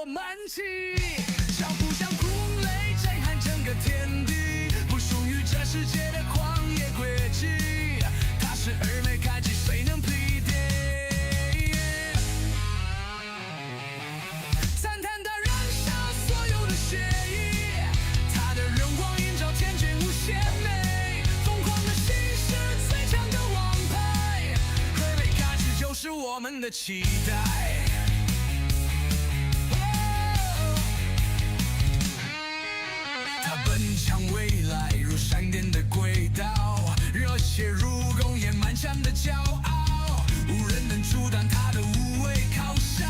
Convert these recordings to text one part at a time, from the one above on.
火漫起，脚步像酷雷震撼整个天地，不属于这世界的狂野轨迹，它是二尾盖兹，谁能匹敌？赞叹它燃烧所有的血液，它的荣光映照天际无限美，疯狂的心是最强的王牌，二尾盖兹就是我们的期待。奔向未来，如闪电的轨道，热血如工业满腔的骄傲，无人能阻挡他的无畏咆哮，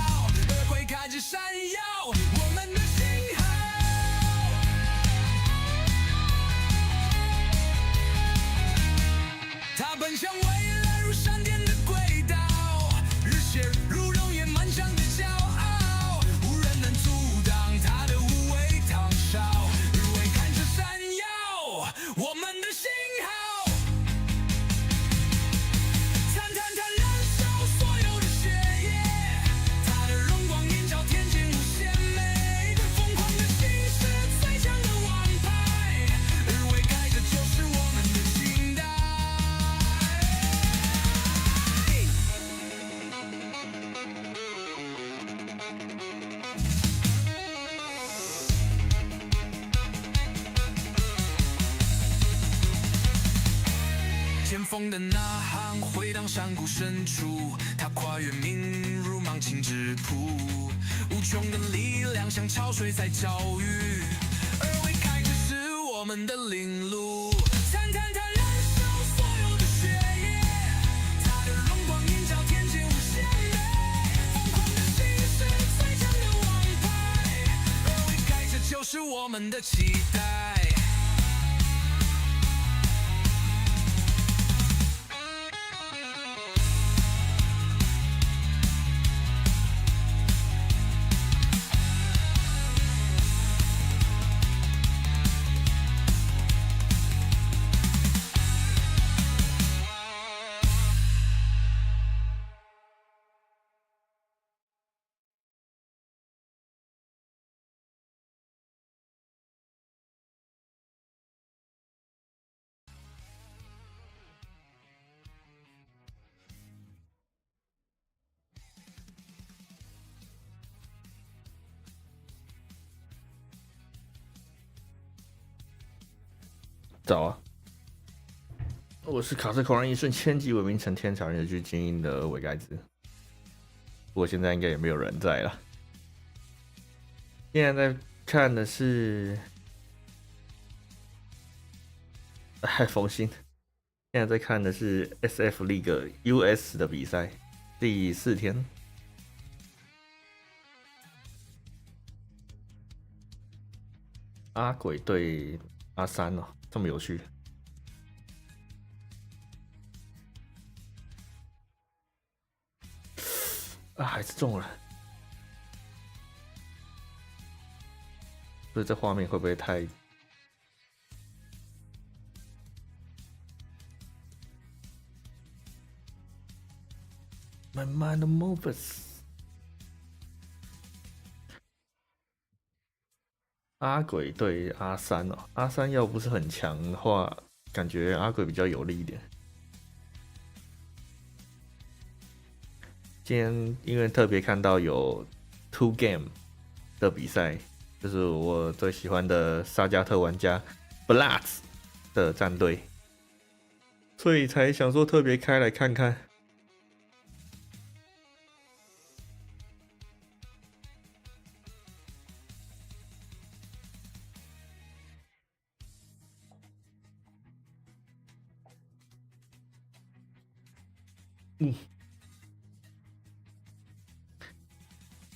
二尾盖兹闪耀我们的信号。他奔向未来，如闪电的轨道，热血如熔岩满腔的骄傲，无人能阻挡他的无畏咆哮。我们的信号，灿灿它燃烧所有的血液，它的荣光映照天际无限美，疯狂的心是最强的王牌，二尾盖兹就是我们的期待。尖峰的呐喊回荡山谷深处，它跨越命如芒情之谱，无穷的力量像潮水在教育，二尾盖兹是我们的领路，灿灿它燃烧所有的血液，它的荣光映照天际无限美，疯狂的心是最强的王牌，二尾盖兹就是我们的期待。早啊！我是卡车狂人一瞬千级文明成天朝日剧精英的二尾盖兹，不过现在应该也没有人在了。现在在看的是，冯鑫。现在在看的是 SF League US 的比赛第4天。阿鬼对阿三哦，这么有趣。啊，还是中了。所以这画面会不会太……慢慢的 moves。阿鬼对阿三哦，阿三要不是很强的话，感觉阿鬼比较有利一点。今天因为特别看到有 Two Game 的比赛，就是我最喜欢的沙加特玩家 Bloods 的战队，所以才想说特别开来看看。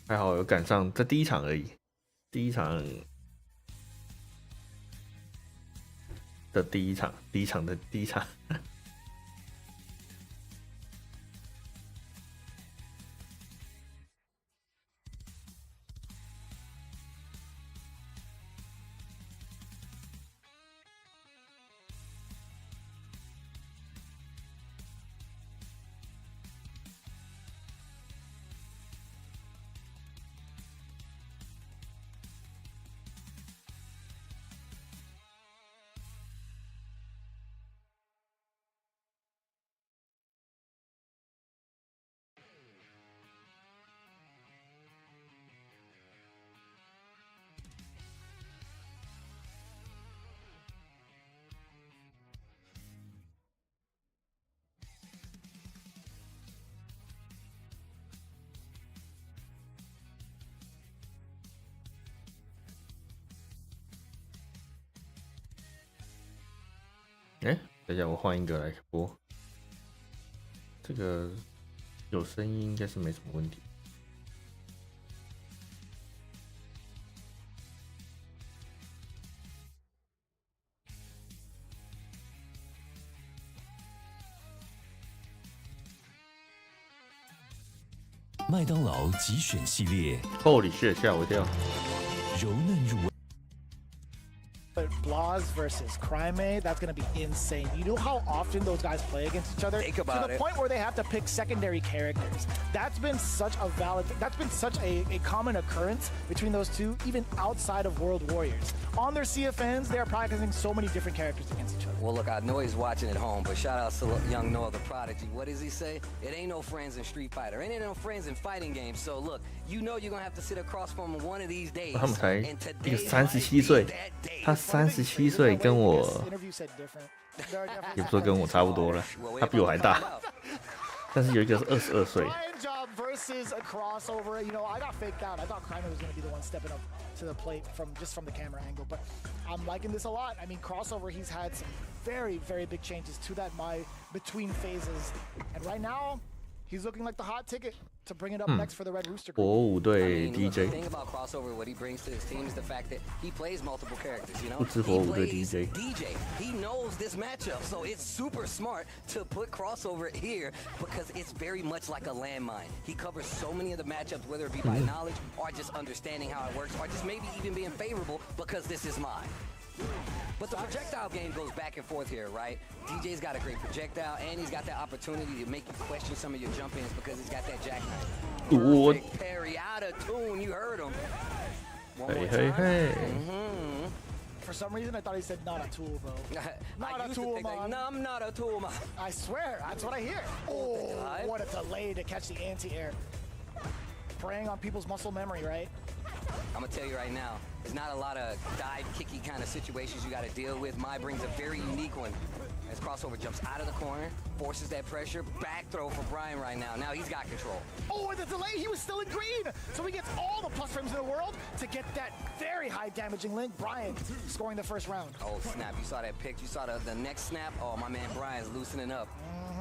还好有赶上这第一场而已，第一场的第一场。哎，等一下，我换一个来播。这个有声音应该是没什么问题。麦当劳集选系列 Holy shit， 吓我一跳！柔嫩入味。 But Blas versus Crime, that's going to be insane. You know how often those guys play against each other? Think about to the it. point where they have to pick secondary characters. That's been such a common occurrence between those two, even outside of World Warriors. On their CFNs, they are practicing so many different characters against each other. Well, look, I know he's watching at home, but shout out to young Noah the Prodigy. What does he say? It ain't no friends in Street Fighter. It ain't no friends in fighting games. So look, you know you're gonna have to sit across from him one of these days. 他们才 And 一个 today 37岁，他37岁跟我 Interview said different. There are definitely 也不说跟我差不多了，他比我还大，但是有一个是22岁。 Brian Job versus a crossover. You know, I got faked out. I thought Crimer was going to be the one stepping up to the plate from the camera angle, but I'm liking this a lot. I mean, crossover, he's had some very, very big changes to that between phases, and right now, he's looking like the hot ticket to bring it up next for the Red Rooster group. 火舞 I 对 mean, look, the DJ， thing about crossover, what he brings to his team is the fact that he plays multiple characters, you know? 不知 He 火舞对 plays DJ。 DJ. He knows this matchup, so it's super smart to put crossover here because it's very much like a landmine. He covers so many of the matchups, whether it be by knowledge or just understanding how it works, or just maybe even being favorable because this is mine. But the projectile game goes back and forth here, right? DJ's got a great projectile, and he's got that opportunity to make you question some of your jump ins because he's got that jackknife. What? Perfect parry, out of tune, you heard him. One Hey, more hey, time. hey. For some reason, I thought he said not a tool, bro. Not I a used to tool, think like, man. no, I'm not a tool, man. I swear, that's what I hear. Oh, dive. what a delay to catch the anti-air. Preying on people's muscle memory, right? I'm gonna tell you right now, there's not a lot of dive kicky kind of situations you gotta deal with. Mai brings a very unique one. As crossover jumps out of the corner, forces that pressure, back throw for Brian right now. Now he's got control. Oh, and the delay, he was still in green. So he gets all the plus frames in the world to get that very high damaging link. Brian scoring the first round. Oh snap, you saw that pick, you saw the next snap. Oh, my man Brian's loosening up.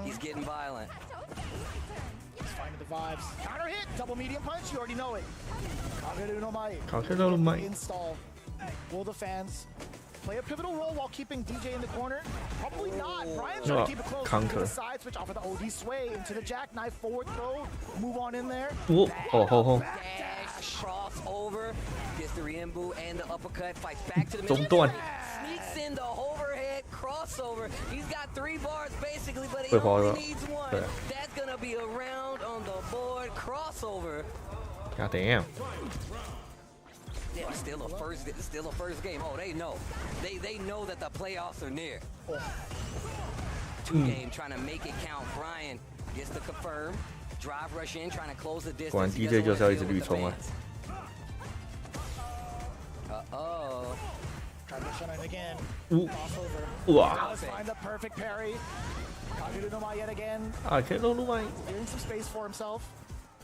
He's getting violent. He's finding the vibes. Counter hit, double medium punch, you already know it. Kageru no Mai. Kageru no Mai. Install. Will the fans play a pivotal role while keeping DJ in the corner? Probably not. Brian's trying to keep it close. Counter. The side switch off of the OD sway into the jackknife forward throw. Move on in there. Oh, Dash, crossover, gets the Riembu and the uppercut, fights back to the middle. 中断。 Sneaks in the overhead crossover. He's got 3 bars basically, but he 会滑 only 了。 needs 1. 对。 That's gonna be a round on the board crossover. God damn. Yeah, it's still a first game. Oh, they know. They know that the playoffs are near. 2-game trying to make it count. Brian gets the confirm. Drive rush in, trying to close the distance. 果然 He DJ doesn't 就是要 wanna 一直 deal 绿 with the 冲啊。 fans. Uh-oh. Transition in again. Ooh. Crossover. Wow. Does find the perfect parry. Kageru no Mai yet again. Kageru no Mai. Clearing some space for himself.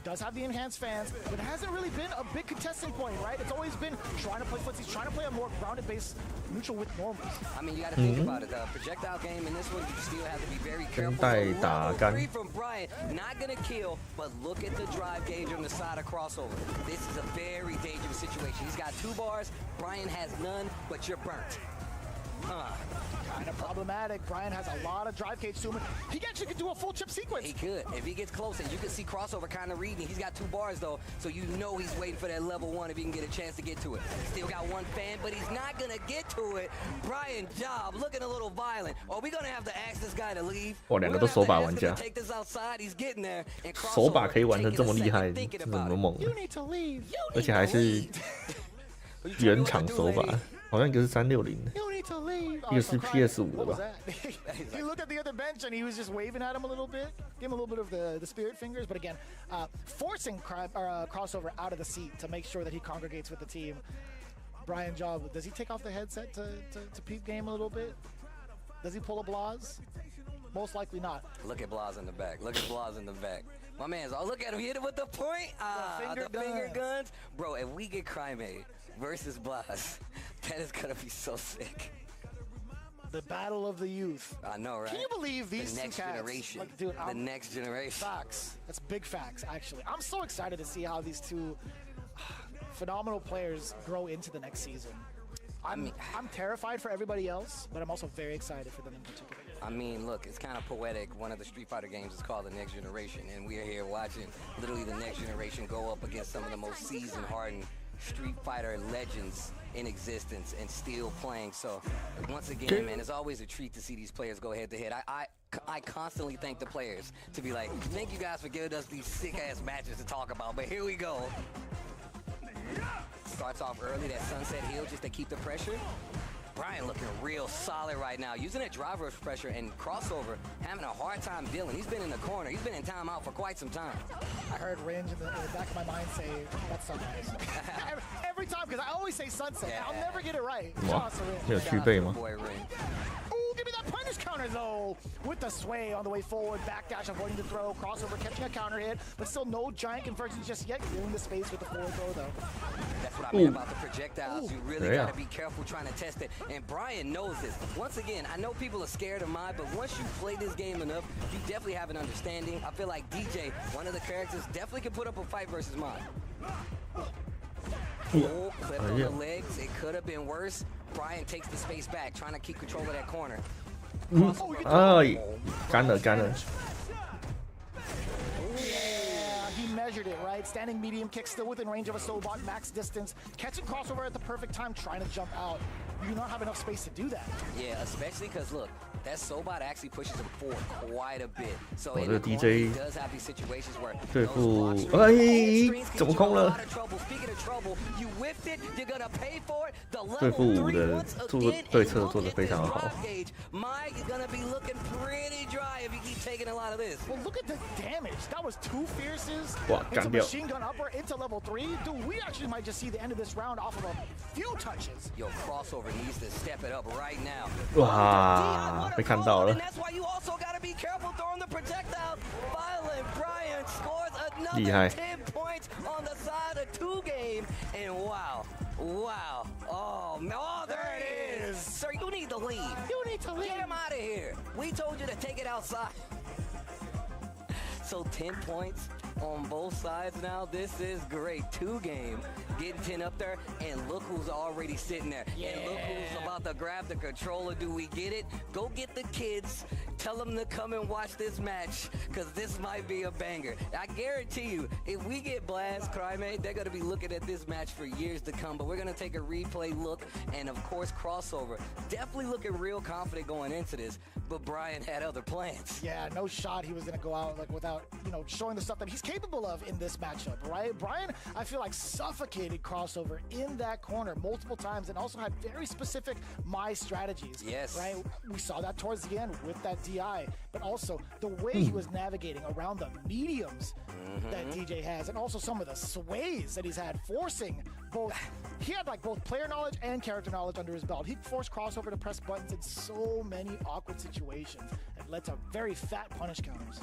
Does have the enhanced fans, but it hasn't really been a big contesting point, right? It's always been trying to play footsies, trying to play a more grounded base neutral with normals. I mean, you got to think about it. The projectile game in this one, you still have to be very careful. 带 So 打 level 杆 3 from Brian, not going to kill, but look at the drive gauge on the side of crossover. This is a very dangerous situation. He's got 2 bars. Brian has none, but you're burnt. Kind of problematic. Brian has a lot of drive cage to him. He actually could do a full chip sequence. He could. If he gets close, and you can see crossover kind of reading. He's got 2 bars, though, so you know he's waiting for that level 1 if he can get a chance to get to it. Still got 1 fan, but he's not going to get to it. Brian Job looking a little violent. Are we going to have to ask this guy to leave? 哇，两个都手把玩家， Take this outside. He's getting there. And 手把可以玩成这么厉害， thinking 真的 about 蛮 it. 猛的 You，need to leave. 而且还是原厂手把，好像一个是360的， You need to leave. 一个是 PS5 的 What was 吧？ that? He looked at the other bench and he was just waving at him a little bit, give him a little bit of the spirit fingers. But again, forcing crossover out of the seat to make sure that he congregates with the team. Brian Job, does he take off the headset to peep game a little bit? Does he pull a Blas? Most likely not. Look at Blas in the back. Look at Blas in the back. My man's, oh, look at him. He hit it with the point. The finger guns. Bro, if we get Crime versus Blas, that is going to be so sick. The battle of the youth. I know, right? Can you believe these the next two cats? generation? Like, dude, the next generation. Facts. That's big facts, actually. I'm so excited to see how these two phenomenal players grow into the next season. I'm terrified for everybody else, but I'm also very excited for them in particular. I mean, look, it's kind of poetic. One of the Street Fighter games is called The Next Generation, and we are here watching literally the next generation go up against some of the most seasoned, hardened Street Fighter legends in existence and still playing. So once again, man, it's always a treat to see these players go head to head. I constantly thank the players to be like, thank you guys for giving us these sick ass matches to talk about, but here we go. Starts off early, that sunset heel just to keep the pressure. Brian looking real solid right now, using that drive rush pressure and crossover, having a hard time dealing. He's been in the corner. He's been in timeout for quite some time. I heard Range in the back of my mind say, that's sunrise. every time, because I always say sunset. Yeah. I'll never get it right. 哇 Shout out to Range. 有续背吗？ Boy Ring. Ooh, give me that punish counter, though. With the sway on the way forward, backdash, avoiding the throw, crossover, catching a counter hit, but still no giant conversions just yet. Clearing the space with the forward throw, though. That's what I mean about the projectiles. You really Yeah. got to be careful trying to test it. And Brian knows this. Once again, I know people are scared of mine, but once you play this game enough, you definitely have an understanding. I feel like DJ, one of the characters, definitely can put up a fight versus mine. Oh, clip on the legs. It could have been worse. Brian takes the space back, trying to keep control of that corner. 哎，干了干了。 Yeah, he measured it, right? Standing medium kick, still within range of a Sobot, max distance, catching crossover at the perfect time, trying to jump out. You do not have enough space to do that. Yeah, especially because, look, that Sobot actually pushes him forward quite a bit. So 我 in 这 the corner, DJ he does have these situations where 对 those 付 block screens- 哎 cold screens can 怎么 get 空 you in a 了 lot of trouble. Speaking of trouble, you whiffed it, you're gonna pay for it. The 对 level 付五 three 的 once 做 again, 对 and 策 look 做得 at 非 this 常好。 drive gauge. Mike is gonna be looking pretty dry if you keep taking a lot of this. Well, look at the damage. That was two fierces Wow, into 干掉。 machine gun upper into level 3. Dude, we actually might just see the end of this round off of a few touches. Yo, crossover needs to step it up right now. 哇，被看到了 And。that's why you also got to be careful throwing the projectile. Violent Brian scores another 厉害 10 points on the side of 2 game. And wow. Oh, man. Oh, there it is. Sir, you need to leave. You need to leave. Get him out of here. We told you to take it outside. So 10 points on both sides now. This is great. 2 game, getting 10 up there, and look who's already sitting there. And look who's about to grab the controller. Do we get it? Go get the kids. Tell them to come and watch this match, because this might be a banger. I guarantee you, if we get Blast, Crymate, they're going to be looking at this match for years to come. But we're going to take a replay look, and of course, crossover. Definitely looking real confident going into this, but Brian had other plans. Yeah, no shot he was going to go out like without, showing the stuff that he's capable of in this matchup, right? Brian, I feel like suffocated crossover in that corner multiple times and also had very specific my strategies. Yes. Right? We saw that towards the end with that DI, but also the way he was navigating around the mediums that DJ has and also some of the sways that he's had, forcing both. He had like both player knowledge and character knowledge under his belt. He forced crossover to press buttons in so many awkward situations and led to very fat punish counters.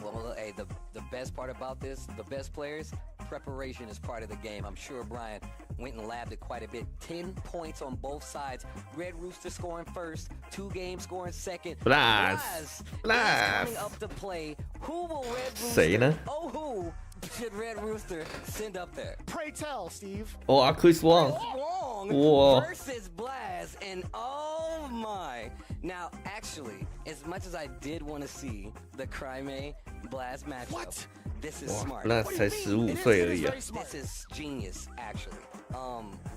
Well, hey, the best part about this, the best players, preparation is part of the game. I'm sure Brian went and labbed it quite a bit. 10 points on both sides. Red Rooster scoring first, 2 games scoring second. Blast. Blast. Coming up to play. Who will Red Rooster? 谁呢？ Oh, who should Red Rooster send up there? Pray tell, Steve. 哇，Chris Wong， Wong Whoa. versus Blaz, and oh my. Now, actually, as much as I did want to see the Crime Blaz matchup, What? this is 哇 smart. ，Blast 才15岁而已啊 very！smart. This is genius, actually.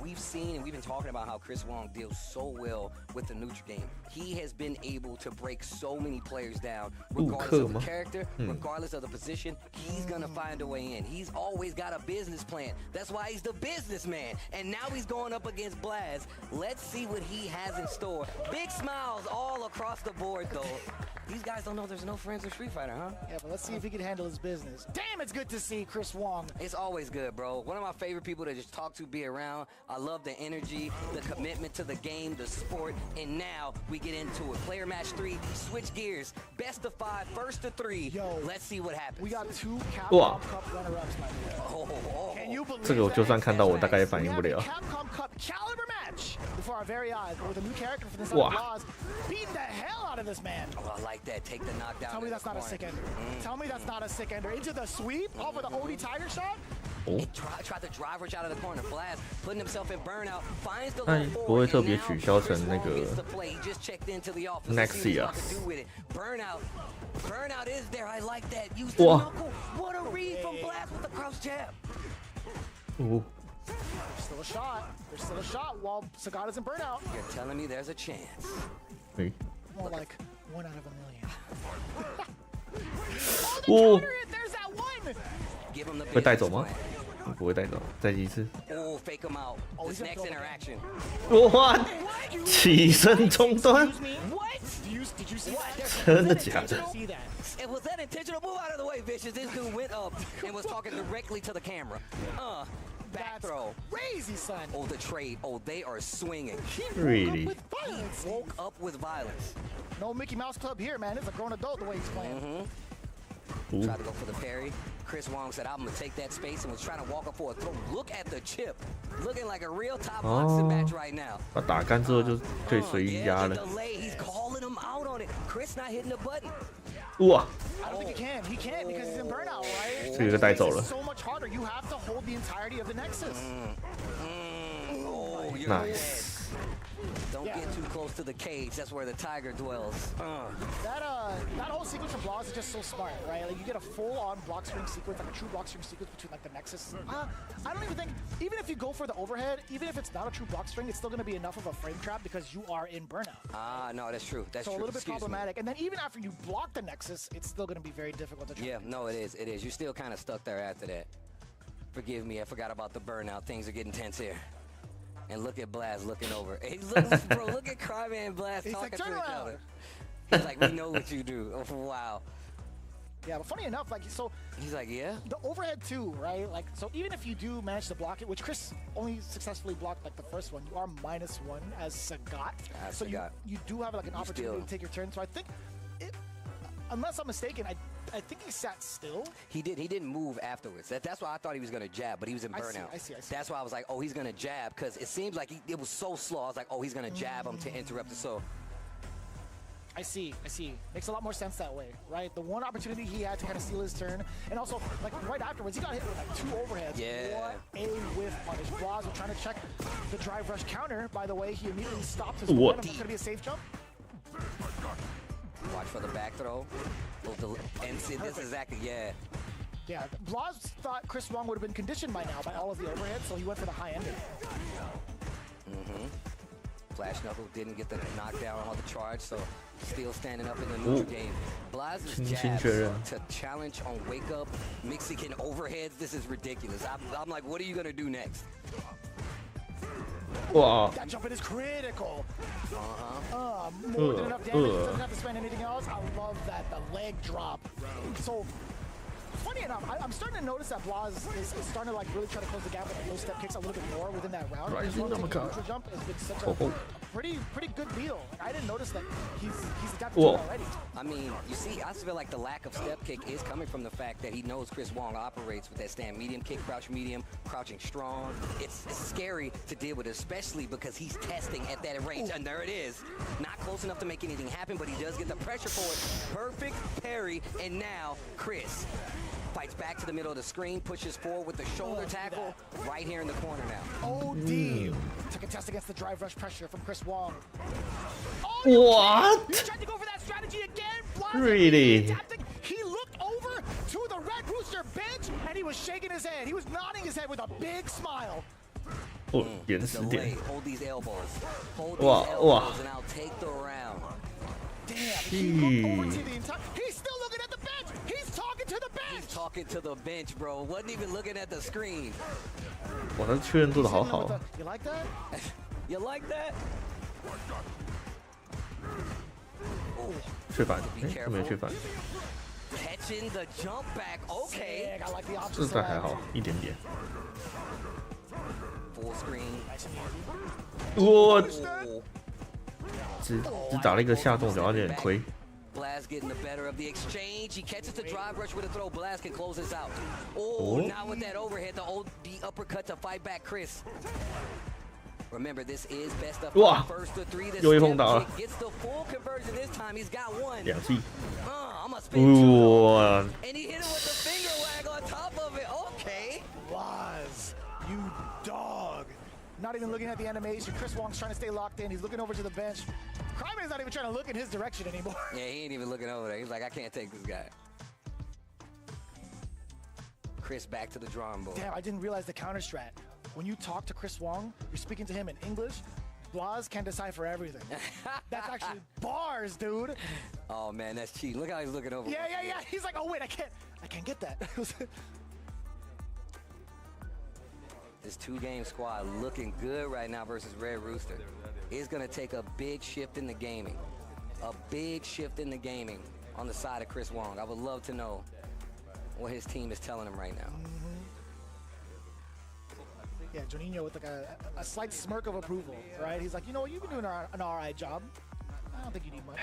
We've seen and we've been talking about how Chris Wong deals so well with the neutral game. He has been able to break so many players down, regardless of the 顾客吗？ character, regardless of the position. He's gonna find a way in. He's always got a business plan. That's why he's the businessman. And now he's going up against Blaz. Let's see what he has in store. Big smiles all across the board, though. These guys don't know there's no friends in Street Fighter, huh? Yeah, but let's see if he can handle his business. Damn, it's good to see Chris Wong. It's always good, bro. One of my favorite people to just talk to, be around. I love the energy, the commitment to the game, the sport, and now we get into it. Player match 3, switch gears, best of 5, first to 3. Yo, let's see what happens. We got 2 Wow. Capcom Cup runner-ups, my man. Oh, Can you believe 这个我就算看到我大概也反应不 We 了 have a。Capcom Cup caliber match. The before our very eyes, but with a new character for this Wow. Blaz, beating the hell out of this man. Oh, I like that. Take the knockdown. Tell me that's not a sick ender. Tell me that's not a sick ender. Into the sweep off of the OD Tiger shot. 哦， Tried to drive rush out of the corner. Blast putting himself in burnout. Finds the 但 low 不会 forward, 特 and 别 now 取消成 Chris 那 Wong 个 gets to play. He just checked into the office. Let's see what he's about to Nexius do with it. Burnout is there. I like that. Use the Wow. knuckle. What a read from Blast with the crouch jab. 哦， Still a shot. There's still a shot while Sagata's in burnout. You're telling me there's a chance. 诶， More like 1 out of a million. 哦， There's that one. Give him the 会带 business 走吗 plan.？不会带走，再一次。 Oh, fake him out. Oh, This he's gonna next go interaction. 哇，起身中断， Excuse me? What? Did you see that? 真的假的？ See that? It was that intentional. Move out of the way, Vicious. This dude went up and was talking directly to the camera. Back That's throw. crazy, son. Oh, the trade. Oh, they are swinging. He woke Really? up with violence. Woke up with violence. No Mickey Mouse Club here, man. It's a grown adult the way he's playing. 哦 Tried to go for the parry. Chris Wong said, I'm going to take that space and was trying to walk up for a throw. Look at the chip. Looking like a real top boxing match right now. 把打干之后就可以随意压 Yeah, the 了。 delay. He's calling him out on it. Chris not hitting the button. 哇， I don't think he can. He can't because he's in burnout, right? 这个带走了 It's so much harder. You have to hold the entirety of the Nexus. Oh, you're Nice. dead. Don't get too close to the cage. That's where the tiger dwells. That whole sequence from Blaz is just so smart, right? Like you get a full-on block string sequence, like a true block string sequence between like the Nexus. I don't even think, even if you go for the overhead, even if it's not a true block string, it's still going to be enough of a frame trap because you are in burnout. No, that's true. That's So true. a little bit Excuse me. problematic. And then even after you block the Nexus, it's still going to be very difficult to try. Yeah, no, it is. It is. You're still kind of stuck there after that. Forgive me, I forgot about the burnout. Things are getting tense here. And look at Blaz looking over. Hey, look, bro, look at Cryman and Blaz He's talking like, to "Turn each around." other. He's like, we know what you do. Oh, wow. Yeah, but funny enough, like, so He's like, yeah? the overhead too, right? Like, so even if you do manage to block it, which Chris only successfully blocked like the first one, you are -1 as Sagat. As So Sagat. you do have like an opportunity still- to take your turn. So I think, unless I'm mistaken, I think he sat still. He did. He didn't move afterwards. That's why I thought he was going to jab, but he was in I see, burnout. I see. That's why I was like, oh, he's going to jab, because it seems like it was so slow. I was like, oh, he's going to jab him to interrupt it. So, I see. Makes a lot more sense that way, right? The one opportunity he had to kind of steal his turn, and also like right afterwards, he got hit with like 2 overheads. Yeah. What a whiff punish. Blaz was trying to check the drive rush counter. By the way, he immediately stopped his What? momentum. It's gonna be a safe jump. watch for the back throw. And see, this is exactly, yeah. Yeah, Blaz thought Chris Wong would have been conditioned by now by all of the overheads, so he went for the high ender. Flash Knuckle didn't get the knockdown on the charge, so still standing up in the neutral game. Blaz's jabs to challenge on wake up, Mexican overheads. This is ridiculous. I'm like, what are you gonna do next? 哇， That jump in is critical. More than enough damage. Doesn't have to spend anything else. I love that, the leg drop. So, funny enough, I'm starting to notice that Blaz is starting to like really try to close the gap with those step kicks a little bit more within that round. Right, His rotating uppercut. neutral jump has been such Oh. a pretty good deal. Like, I didn't notice that he's adapted to it already. I mean, you see, I feel like the lack of step kick is coming from the fact that he knows Chris Wong operates with that stand medium kick, crouch medium, crouching strong. It's scary to deal with, especially because he's testing at that range. And there it is. Not close enough to make anything happen, but he does get the pressure for it. Perfect parry, and now Chris fights back to the middle of the screen, pushes forward with the shoulder tackle right here in the corner now. OD to contest against the drive rush pressure from Chris Wong. What? You tried to go for that strategy again, Blaz. Really? He looked over to the Red Rooster bench and he was shaking his head. He was nodding his head with a big smile. 哦，延时 Delay. 点， Hold these elbows. Hold these Wow, wow. elbows, and I'll take the round. Damn, he looked over to the entire. He's still looking at the bench. He's talking to the bench. He's talking to the bench, bro. Wasn't even looking at the screen. 哇，他确认做的好 Hitting him 好 with。the- You like that? You like that? 确反， Be 哎，他没有 careful. 确反， Catching the jump back. Okay. Sick. I like the 这 options. 赛还好一点点。 Full screen. 我 Oh. 只打了一个下重脚，有点亏。 Blaz getting the better of the exchange. He catches the drive rush with a throw. Blaz can close this out. Oh, now with that overhead, the uppercut to fight back Chris. Remember, this is best of 哇 first to three. This 又被碰到了 step kick gets the full conversion this time. He's got one. 2记， I'm gonna spin two. 哇， And he hit him with the finger wag on top of it. Okay. Laz, you dog. Not even looking at the animation. Chris Wong's trying to stay locked in. He's looking over to the bench. Cryman's not even trying to look in his direction anymore. Yeah, he ain't even looking over there. He's like, I can't take this guy. Chris back to the drawing board. Damn, I didn't realize the counter strat. When you talk to Chris Wong, you're speaking to him in English. Blaz can decipher everything. That's actually bars, dude. Oh man, that's cheating. Look how he's looking over. Yeah. He's like, oh wait, I can't get that. This two-game squad looking good right now versus Red Rooster. It's gonna take a big shift in the gaming. A big shift in the gaming on the side of Chris Wong. I would love to know what his team is telling him right now. Yeah, Juninho with like a slight smirk of approval, right? He's like, you know what, you've been doing an alright job. I don't think you need much.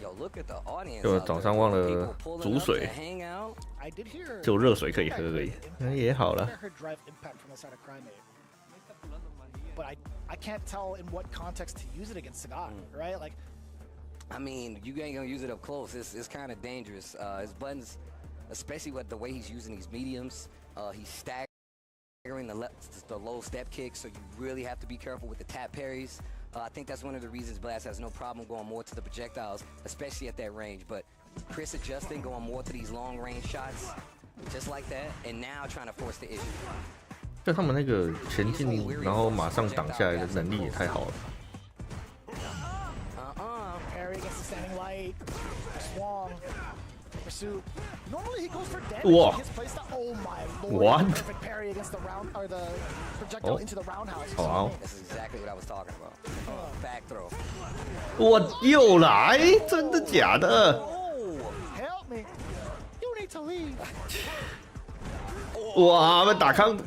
Yo, look at the audience. 就 out 早 there. 上忘 People 了 pulling 煮 up to 水， hang out. I did hear. 就热水可以喝而已，也好 I 了。 heard drive impact from the side of Crymate. But I can't tell in what context to use it against Sagat, right? Like, I mean, you ain't gonna use it up close. It's kind of dangerous. His buttons, especially with the way he's using these mediums, he's staggering the low step kicks, so you really have to be careful with the tap parries. I think that's one of the reasons Blast has no problem going more to the projectiles, especially at that range. But Chris adjusting, going more to these long range shots, just like that, and now trying to force the issue. 就他们那个前进，然后马上挡下来的能力也太好了。 Parry against the standing light. Swong. Pursuit. Normally he goes for damage. Whoa. His playstyle. Oh my lord. What? Perfect parry against the round or the projectile into the roundhouse. 好， This is exactly what I was talking about. Back throw. 我又来，真的假的？ Oh, Help me. You need to leave. 哇，被打康，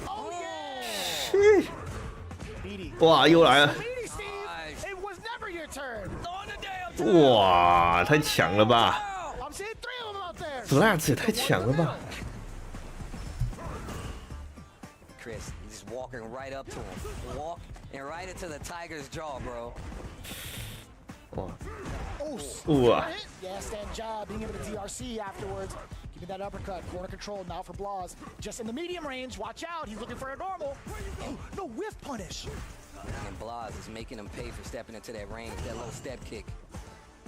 Oh yeah. 嘘 Beatty. 哇，又来了， Beatty, Steve. It was never your turn. 哇，太强了吧 I'm seeing 3 of them out there. ！Blast 也太强了吧！ Chris, he's just walking right up to him. Walk and right into the Tiger's jaw, bro. 哇， Oh, Ooh. hit. Yeah, stand job. Being able to DRC afterwards. Give me that uppercut. Corner control now for Blaz. Just in the medium range. Watch out. He's looking for a normal. Oh, no whiff punish. And Blaz is making him pay for stepping into that range, that low step kick.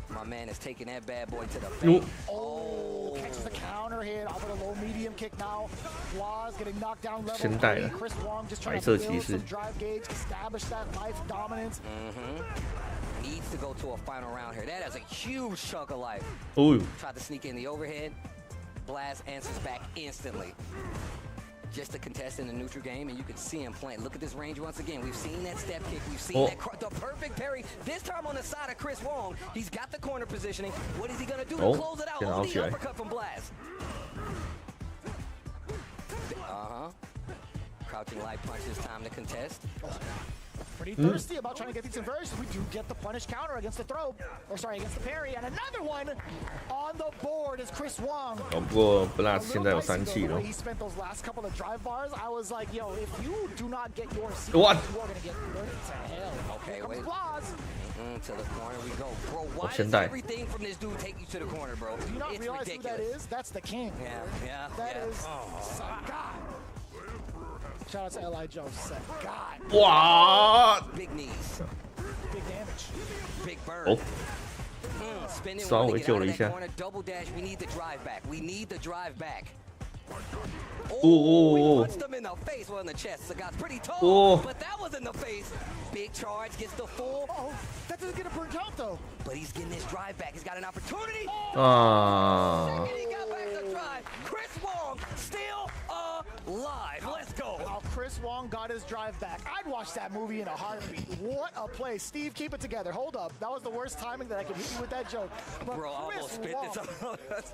My man is taking that bad boy to the Ooh. face. Oh, catches the counter hit off of the low medium kick now. Blaz getting knocked down level 先带了 3. Chris Wong just trying 白 to 色 build 骑士 some drive gauge, establish that life dominance. Needs to go to a final round here. That is a huge chunk of life. 哦， Tried to sneak in the overhead. Blaz answers back instantly. Just a contest in the neutral game, and you can see him playing. Look at this range once again. We've seen that step kick. We've seen the perfect parry. This time on the side of Chris Wong. He's got the corner positioning. What is he going to do to close it out? Oh, the uppercut from Blaz. Crouching light punch this time to contest. Pretty thirsty about trying to get these inversions. We do get the punish counter against the throw. Or sorry, against the parry. And another one on the board is Chris Wong. 不过 Blast 现在有3气了 He。spent those last couple of drive bars. I was like, yo, if you do not get your seat, What? you are going to get burnt to hell. Okay, Here comes wait. Blaz. To the corner we go. Bro, why does 现代 everything from this dude take you to the corner, bro? Do you not It's realize ridiculous. who that is? That's the king. Yeah. That is Sagat. Shout out to L.I. Jones. Sagat. 哇， Big knees, Big damage. big bird. 哦， Spinning 稍 one 微 to get 救 out 了 of 一 that 下。 corner. Double dash. We need the drive back. We need the drive back. 哦 We 哦 punched him in the face, well in the chest. Sagat's pretty tall, Oh. but that was in the face. Big charge, gets the full, Oh, that doesn't get a burnt out though. but he's getting his drive back. He's got an opportunity. 啊！ And he got back the drive. Chris Wong still alive. Let's go. How Chris Wong got his drive back. I'd watch that movie in a heartbeat. What a play. Steve, keep it together. Hold up. That was the worst timing that I could hit you with that joke. But Bro, I Chris almost spit Wong, this.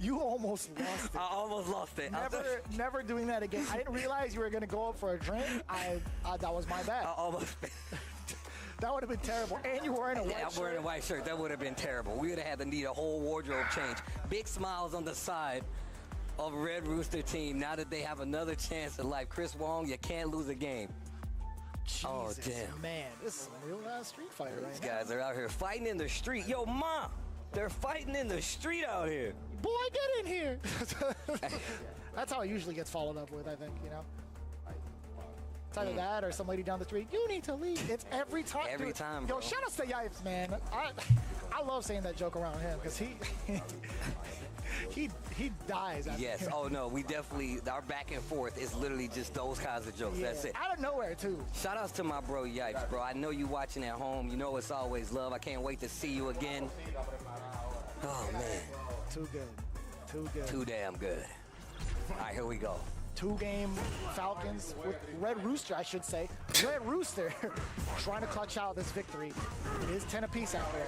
you almost lost it. I almost lost it. Never doing that again. I didn't realize you were going to go up for a drink. That was my bad. I almost spit. That would have been terrible. And you're wearing a white Yeah, I'm wearing a shirt. white shirt. That would have been terrible. We would have had to need a whole wardrobe change. Big smiles on the side. of Red Rooster team now that they have another chance at life. Chris Wong, you can't lose a game. Oh, Jesus, damn. man, this is a real Street Fighter right These now. guys are out here fighting in the street. Yo, Ma, they're fighting in the street out here. Boy, get in here. That's how it usually gets followed up with, I think, you know? It's either that or some lady down the street, you need to leave. It's every time. Every dude. time, Yo, bro. shout out to Yipes, man. I love saying that joke around him because he dies. After Yes. him. Oh, no, we definitely, our back and forth is literally just those kinds of jokes. Yeah, That's it. out of nowhere, too. Shout outs to my bro Yipes, bro. I know you watching at home. You know it's always love. I can't wait to see you again. Oh, man. Too good. Too good. Too damn good. All right, here we go. 2-game Falcons with Red Rooster, I should say. Red Rooster trying to clutch out this victory. It is 10 apiece out there.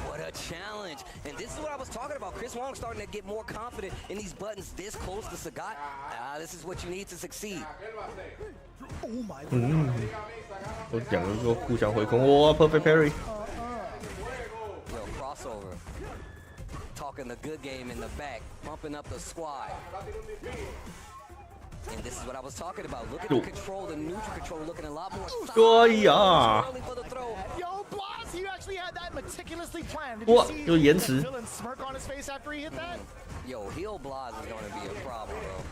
What a challenge. And this is what I was talking about. Chris Wong starting to get more confident in these buttons this close to Sagat. This is what you need to succeed. Oh my god. 我两个都互相回空，哇 ，perfect parry。 Yo, crossover. Talking the good game in the back, pumping up the squad. And this is what I was talking about. Look at the control, the neutral control looking a lot more solid. 哎呀， Early for the throw. Yo, Blas, you actually had that meticulously planned. Did Wow, you see有延迟。 the villain smirk on his face after he hit that? Yo, heel Blaz is going to be a problem, bro.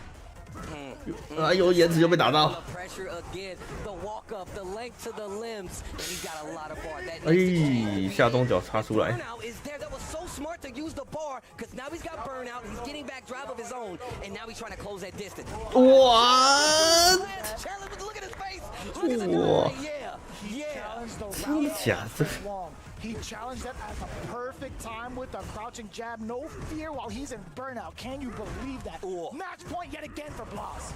哎呦，颜值又被打到。 The pressure again, the walk up, the length to the limbs, and he's got a lot of bar. That 哎，下中脚插出来。 burnout is there. That was so smart to use the bar, because now he's got burnout. He's getting back drive of his own, and now he's trying to close that distance. What？ Challenge, look at his face. Look at the Wow. yeah, yeah. Challenged the 真的 round 假的？ long. He challenged that at the perfect time with the crouching jab. No fear while he's in burnout. Can you believe that? Ooh. Match point yet again for Blas.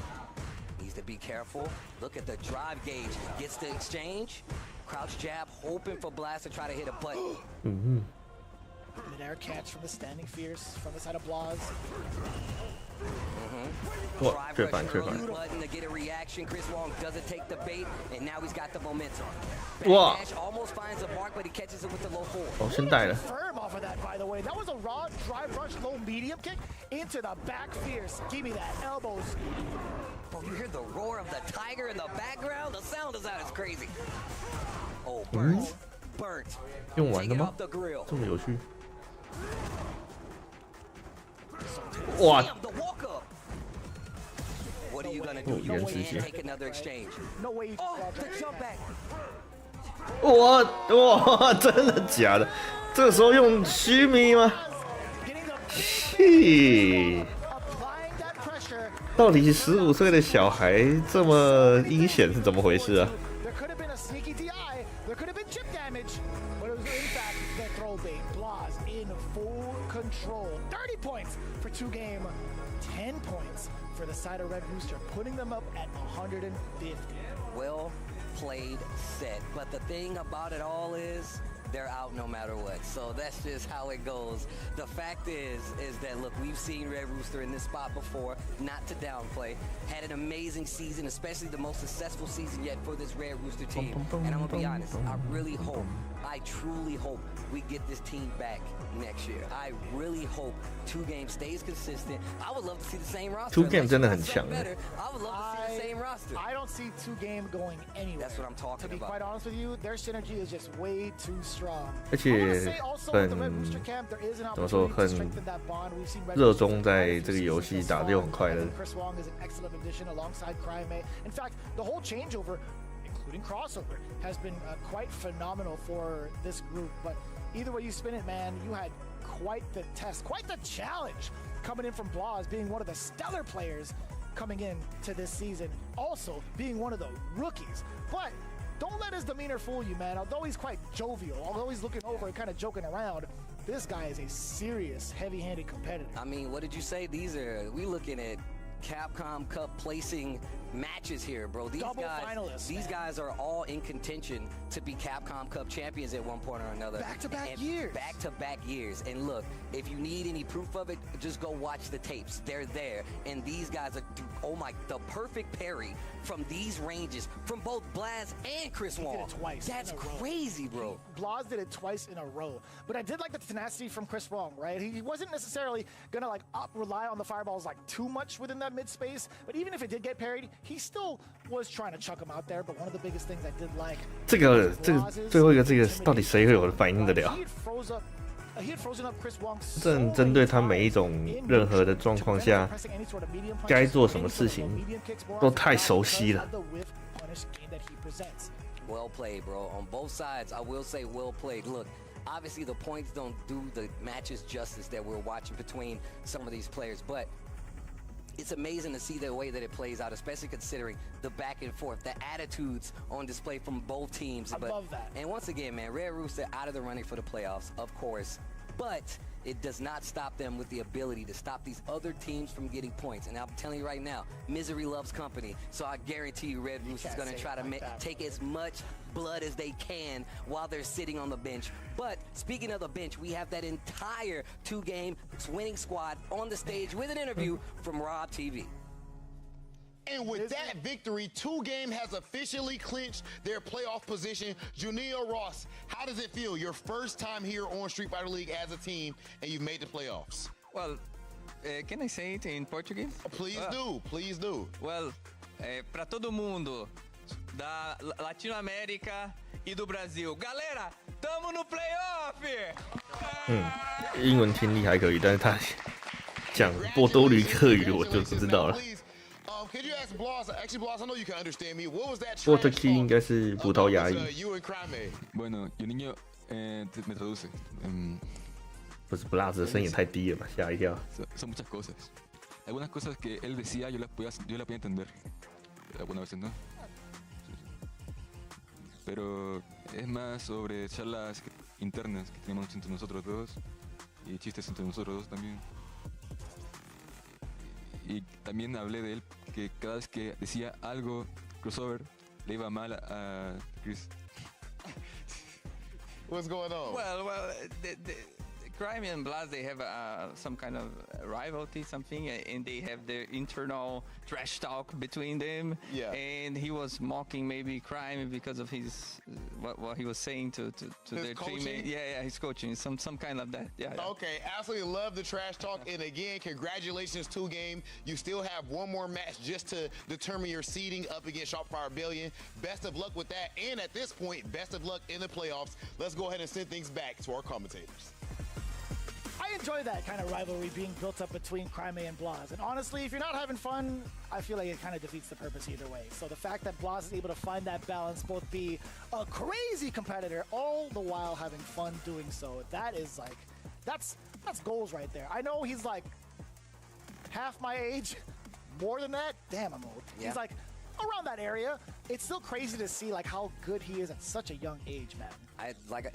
Needs to be careful. Look at the drive gauge. Gets the exchange. Crouch jab, hoping for Blast to try to hit a button. Mid-air catch from the standing fierce from the side of Blas. 哇， Drive 确 rush 反确 early 反。 button to get a reaction. Chris Wong doesn't take the bait, and now he's got the momentum. Wow. Backdash almost finds a mark, but he catches it with the low four. 哦，先带了。 Firm off of that, by the way. That was a raw drive rush, low medium kick into the back fierce. Give me that elbows. Bro, you hear the roar of the tiger in the background? The sound is out. It's crazy. Oh, burnt. Burnt. 用完 Take 了 it 吗 off？the grill. 这么有趣？哇， Damn, the walk up. What are you gonna do? Oh, You yeah, can't yeah. take another exchange. No way you Oh, can the jump back. 哇，真的假的？这个时候用虚迷吗？ Getting the 嘿， applying that pressure. 到底15岁的小孩这么阴险是怎么回事啊？ There could have been a sneaky DI. There could have been chip damage. But it was in fact the throw bait. Blas in full control. 30 points for 2-game. 10 points for the side of Red Rooster, putting them up at 150. Well played set. But the thing about it all is they're out no matter what. So that's just how it goes. The fact is that, look, we've seen Red Rooster in this spot before, not to downplay. Had an amazing season, especially the most successful season yet for this Red Rooster team. And I'm going to be honest, I really hope, I truly hope we get this team back next year. I really hope 2-game stays consistent. I would love to see the same roster. 2-game 真的很强。 Better. I would love to see the same roster. I don't see 2-game going anywhere. That's what I'm talking To be about. quite honest with you, their synergy is just way too strong. 而 I 且 wanna say also with the Red 很 Rooster camp, there is an 怎么说 opportunity to 很 strengthen that bond. We've seen Red 热 Rooster 衷在 thrive 这个游戏打得又很快乐。 Chris Wong is an excellent addition alongside Cryme. In fact, the whole changeover, including crossover, has been quite phenomenal for this group. But either way you spin it, man, you had quite the test, quite the challenge coming in from Blas, being one of the stellar players coming in to this season, also being one of the rookies. But don't let his demeanor fool you, man. Although he's quite jovial, although he's looking over and kind of joking around, this guy is a serious, heavy-handed competitor. I mean, what did you say? We looking at Capcom Cup placing matches here, bro. Double finalists, these man. guys are all in contention to be Capcom Cup champions at one point or another. Back-to-back years. Back-to-back years. And look, if you need any proof of it, just go watch the tapes. They're there. And these guys are, oh my, the perfect parry from these ranges from both Blaz and Chris Wong. Did it twice. That's in a row. crazy, bro. Blaz did it twice in a row. But I did like the tenacity from Chris Wong, right? He wasn't necessarily gonna like rely on the fireballs like too much within that mid space. But even if it did get parried, he still was trying to chuck him out there. But one of the biggest things I did like 这个最后一个这个到底谁会有反应得了？ He had frozen up Chris Wong. 正针对他每一种任何的状况下，该做什么事情都太熟悉了。 Well played, bro. On both sides, I will say well played. Look, obviously the points don't do the matches justice that we're watching between some of these players, but it's amazing to see the way that it plays out, especially considering the back and forth, the attitudes on display from both teams. I love that. And once again, man, Red Rooster out of the running for the playoffs, of course, but it does not stop them with the ability to stop these other teams from getting points. And I'm telling you right now, misery loves company. So I guarantee you Red Rooster is going to try to take as much blood as they can while they're sitting on the bench. But speaking of the bench, we have that entire two-game winning squad on the stage with an interview from Rob TV. And with that victory, 2Game has officially clinched their playoff position. Junio Ross, how does it feel? Your first time here on Street Fighter League as a team, and you've made the playoffs. Well, can I say it in Portuguese? Please do, please do. Well, para todo mundo da Latinoamérica e do Brasil, galera, tamo no playoff! 英文听力还可以，但是他讲波多黎各语我就不知道了。 Could you ask Bloss? Actually, Bloss, I know you can understand me. What was that? Portuguese 应该是葡萄牙语。 You and Crime. Bueno, y un niño me traduce. 不是 Blaz 的声音也太低了嘛，吓一跳。 Son muchas cosas. Algunas cosas que él decía yo las podía entender. Algunas veces no. Pero es más sobre charlas internas que tenemos entre nosotros dos y chistes entre nosotros dos también. Y también hablé de él que cada vez que decía algo crossover le iba mal a Chris. What's going on? Well, the Crime and Blaz, they have some kind of rivalry, something, and they have their internal trash talk between them. Yeah. And he was mocking maybe Crime because of his what he was saying to their teammate. Yeah, he's coaching some kind of that. Yeah. Okay, absolutely love the trash talk. And again, congratulations, 2Game. You still have one more match just to determine your seeding up against Sharpfire Rebellion. Best of luck with that. And at this point, best of luck in the playoffs. Let's go ahead and send things back to our commentators. I enjoy that kind of rivalry being built up between Crime and Blaz. And honestly, if you're not having fun, I feel like it kind of defeats the purpose either way. So the fact that Blaz is able to find that balance, both be a crazy competitor, all the while having fun doing so, that is like, that's goals right there. I know he's like half my age, more than that. Damn, I'm old. Yeah. He's like around that area. It's still crazy to see like how good he is at such a young age, man.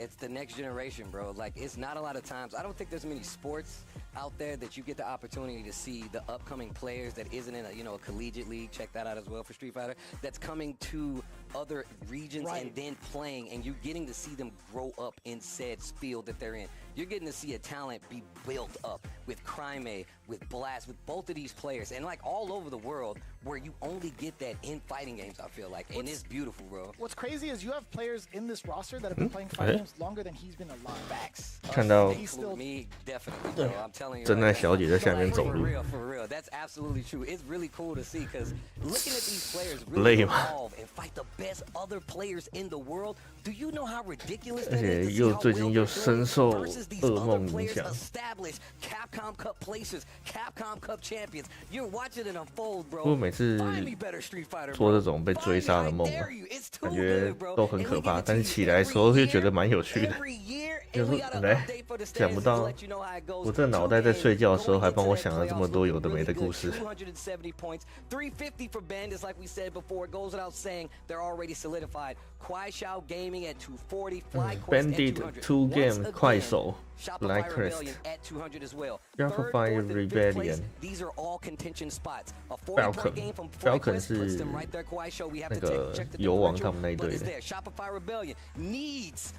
It's the next generation, bro. Like, it's not a lot of times. I don't think there's many sports out there that you get the opportunity to see the upcoming players that isn't in a collegiate league. Check that out as well for Street Fighter. That's coming to other regions and then playing, and you're getting to see them grow up in said field that they're in. You're getting to see a talent be built up with Crime, with Blast, with both of these players, and like all over the world where you only get that in fighting games, I feel like. And it's beautiful, bro. What's crazy is you have players in this roster that have been playing fighting games longer than he's been alive. Facts. 看到 Me, definitely, bro. I'm telling you. 真爱小姐在下面走路。 For real. That's absolutely true. It's really cool to see because looking at these players really evolve and fight the best other players in the world. Do you know how ridiculous that is? 而且又最近又深受噩梦影响。 Established Capcom Cup placers, Capcom Cup champions. You're watching it unfold, bro. 不过每次 Find me better Street Fighter, 做 bro. 这种被追杀的梦 I 啊 dare you. It's 感 too 觉 good, bro. 都很 And 可 we 怕， get to 但是 see 起来的时候会觉得蛮有趣的。 every year, 就 and 是 we got 本 an 来 update for the 想不 standings to 到 let you know how it goes. 我这脑袋在睡觉的时候还帮我想了这么多有的没的故事。 270 points, 350 for Bandits, like we said before. It goes without saying they're already solidified. Kwai Xiao Gaming at 240, FlyQuest at Bandit 200. Two Game Once 快 again, 手 Black Shopify Crest Rebellion at 200 as well. Shopify Third, fourth, and fifth place, Rebellion these are all contention spots. A Falcon point game from Falcon puts them 是 right there. Kawhi show we have 那 to 个 check the 油王 differential, 他们那一 but 队 it's 的 there. Shopify Rebellion needs,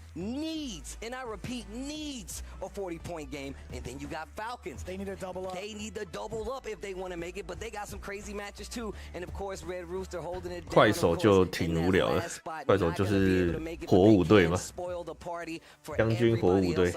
and I repeat, needs a 40-point game. And then you got Falcons. They need to double up. They need to double up if they want to make it, but they got some crazy matches too. And of course, Red Rooster holding it down. 快手就挺无聊的，快手就是火舞队嘛，将军火舞队。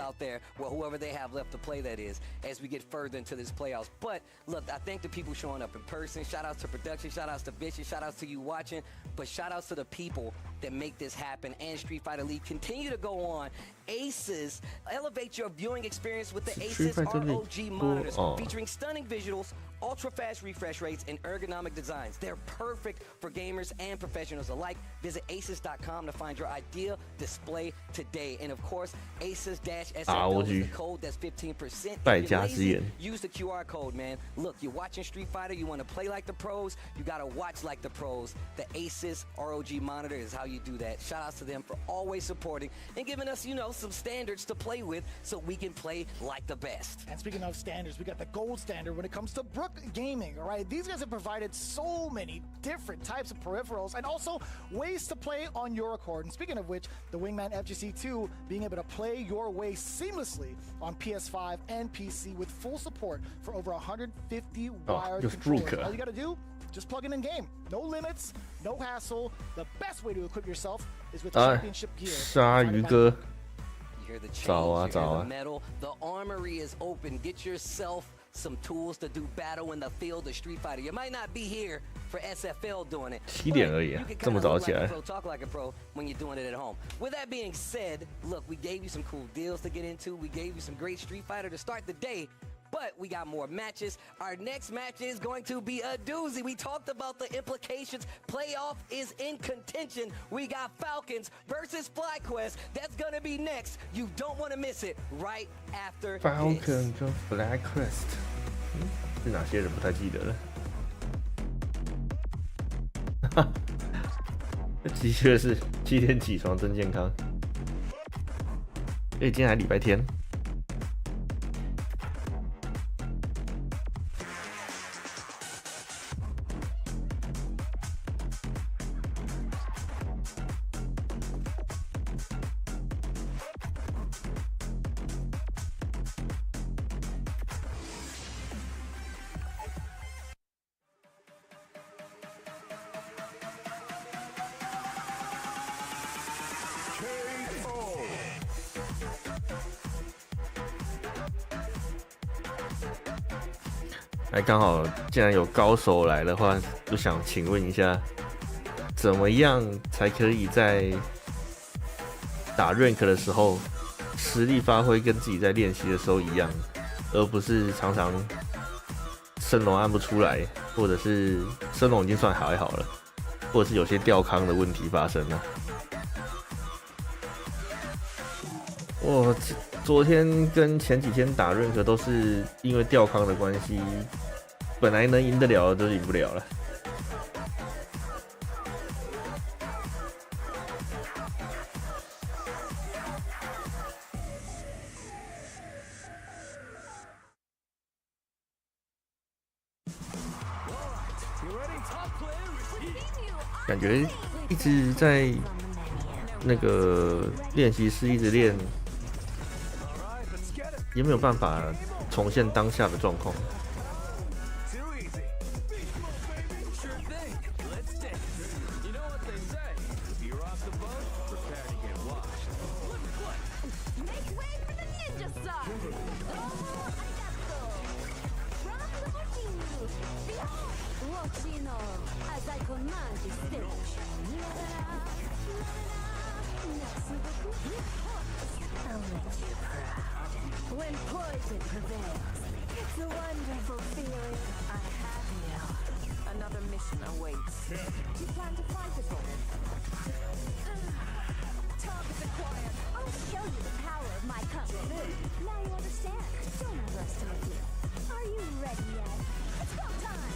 Well, whoever they have left to play, that is, as we get further into this playoffs. But look, I thank the people showing up in person. Shout outs to production, shout outs to Vicious, shout outs to you watching, but shout outs to the people that make this happen. And Street Fighter League continue to go on. Aces, elevate your viewing experience with the Aces ROG monitors, featuring stunning visuals, ultra fast refresh rates, and ergonomic designs. They're perfect for gamers and professionals alike. Visit aces.com to find your ideal display today. And of course, Aces-SFL is the code that's 15%. If you're lazy, use the QR code, man. Look, you're watching Street Fighter, you want to play like the pros, you got to watch like the pros. The Aces ROG monitor is how you do that. Shout outs to them for always supporting and giving us, you know, some standards to play with so we can play like the best. And speaking of standards, we got the gold standard when it comes to Brook Gaming, all right? These guys have provided so many different types of peripherals and also ways to play on your accord. And speaking of which, the Wingman FGC2 being able to play your way seamlessly on PS5 and PC with full support for over 150 wired controllers. All you got to do, just plug in game. No limits, no hassle. The best way to equip yourself is with championship gear. 鲨鱼哥， You hear the change, 早啊， you 早 hear 啊。 the metal. The armory is open. Get yourself some tools to do battle in the field of Street Fighter. You might not be here for SFL doing it. 7点而已啊，这么早起来。 Talk like a pro when you're doing it at home. With that being said, look, we gave you some cool deals to get into. We gave you some great Street Fighter to start the day. But we got more matches. Our next match is going to be a doozy. We talked about the implications. Playoff is in contention. We got Falcons versus FlyQuest. That's going to be next. You don't want to miss it right after Falcon 跟 Black Crest，是哪些人不太记得了。的确是7点起床真健康。今天还礼拜天。刚好既然有高手来的话，就想请问一下，怎么样才可以在打 rank 的时候，实力发挥跟自己在练习的时候一样，而不是常常升龙按不出来，或者是升龙已经算还好了，或者是有些吊康的问题发生了。我昨天跟前几天打 rank 都是因为吊康的关系，本来能赢得了的都赢不了了。感觉一直在那个练习室一直练，也没有办法重现当下的状况。When poison prevails, it's a wonderful feeling. I have you. Another mission awaits. Do you plan to fight us all? Targets acquired. I'll show you the power of my company. Now you understand. Don't underestimate me. Are you ready yet? It's go time!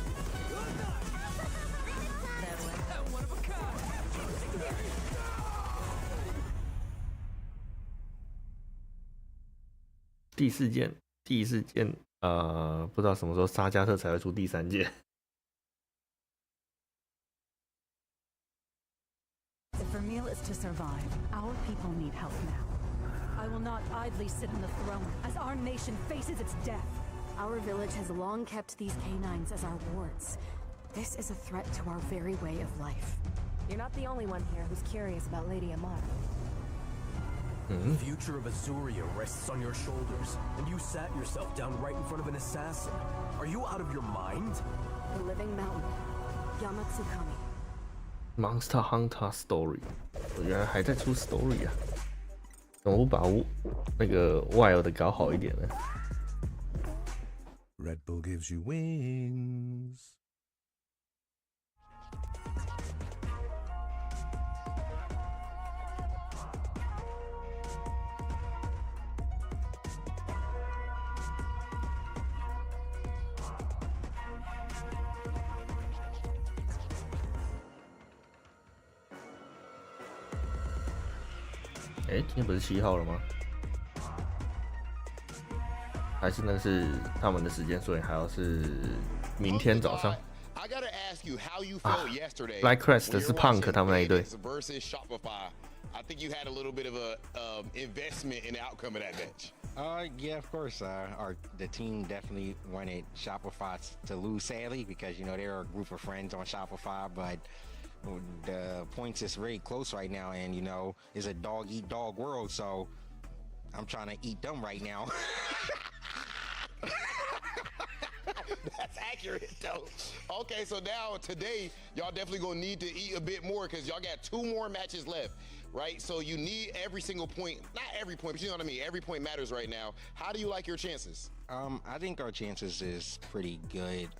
One of a kind! 。 . 。 。 。 。 。 。 。 。 。 。 。 。 。 。 。 。 。 。 。 。 。 。 。 。 。 。 。 。 。 。 。 。 。 。 。 。 。 。 。 。 。 哎，第四件，不知道什么时候沙加特才会出第3件。If Vermeil is to survive, our people need help now. I will not idly sit on the throne as our nation faces its death. Our village has long kept these canines as our wards. This is a threat to our very way of life. You're not the only one here who's curious about Lady Amara. The future of Azuria rests on your shoulders, and you sat yourself down right in front of an assassin. Are you out of your mind? The Living Mountain, Yamatsukami. Monster Hunter Story， 我原来还在出 Story 啊！怎么不把那个 Wild 搞好一点呢 Red Bull gives you wings. 今天不是7号了吗？还是那是他们的时间，所以还要是明天早上。Black Crest 是 Punk 他们那一队。I think you had a little bit of a investment in the outcome of that match. Yeah, of course. The team definitely wanted Shopify to lose, sadly, because they're a group of friends on Shopify, but the points is very close right now, and it's a dog eat dog world, so I'm trying to eat them right now. That's accurate, though. Okay, so now today, y'all definitely gonna need to eat a bit more because y'all got 2 more matches left, right? So you need every single point, not every point, but you know what I mean? Every point matters right now. How do you like your chances? I think our chances is pretty good.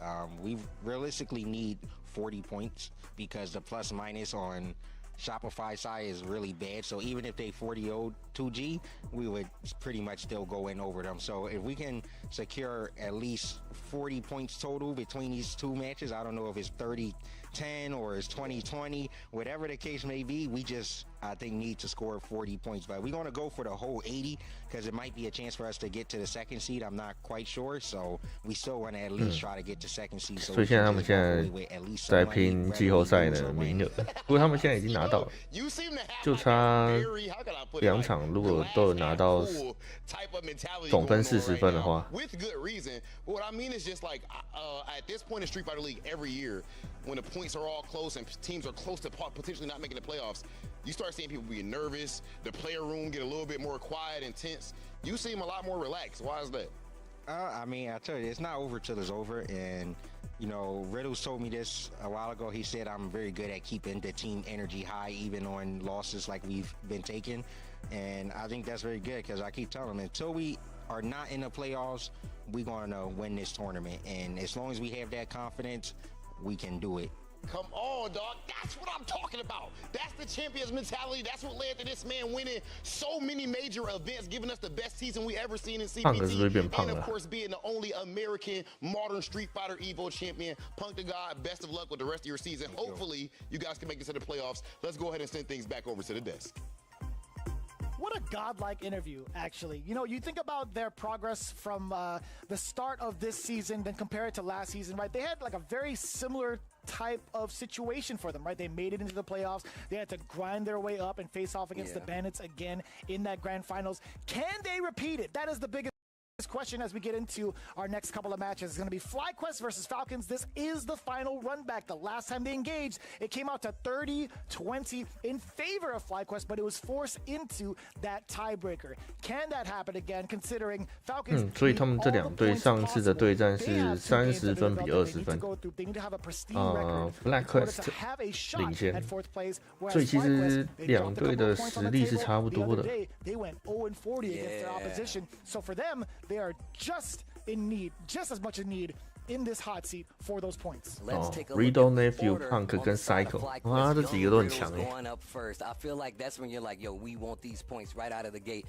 We realistically need 40 points because the plus minus on Shopify side is really bad. So even if they 40-0 2G, we would pretty much still go in over them. So if we can secure at least 40 points total between these 2 matches, I don't know if it's 30-10 or it's 20-20, whatever the case may be, we just, I think, need to score 40 points. But we're going to go for the whole 80 because it might be a chance for us to get to the 2nd seed. I'm not quite sure. So we still want to at least try to get to 2nd seed. 所以现在他们现在在拼季后赛的名额，不过他们现在已经拿到了，就差2场，如果都有拿到总分40分的话。With good reason. What I mean is just like at this point in Street Fighter League every year, when the points are all close and teams are close to potentially not making the playoffs, you start seeing people being nervous. The player room get a little bit more quiet and tense. You seem a lot more relaxed. Why is that? I mean, I tell you, it's not over till it's over. And, Riddles told me this a while ago. He said I'm very good at keeping the team energy high, even on losses like we've been taking. And I think that's very good because I keep telling him until we are not in the playoffs, we're going to win this tournament. And as long as we have that confidence, we can do it. Come on, dog. That's what I'm talking about. That's the champion's mentality. That's what led to this man winning so many major events, giving us the best season we ever seen in CPT. And, of course, being the only American modern Street Fighter Evo champion. Punk to God, best of luck with the rest of your season. Hopefully, you guys can make it to the playoffs. Let's go ahead and send things back over to the desk. What a godlike interview, actually. You think about their progress from the start of this season, then compare it to last season, right? They had like a very similar type of situation for them, right? They made it into the playoffs. They had to grind their way up and face off against the Bandits again in that grand finals. Can they repeat it? That is the biggest question as we get into our next couple of matches. It's going to be FlyQuest versus Falcons. This is the final run back. The last time they engaged, it came out to 30-20 in favor of FlyQuest, but it was forced into that tiebreaker. Can that happen again, considering Falcons 所以他们这2队上次的对战是30分比20分，Black Quest 领先，所以其实2队的实力是差不多的。They went 0-40 against their opposition. So for them, they are just as much in need in this hot seat for those points. Riddle Nephew Punk 跟 Psycho， 哇，这几个都很强哎。I feel like that's when you're like, yo, we want these points right out of the gate.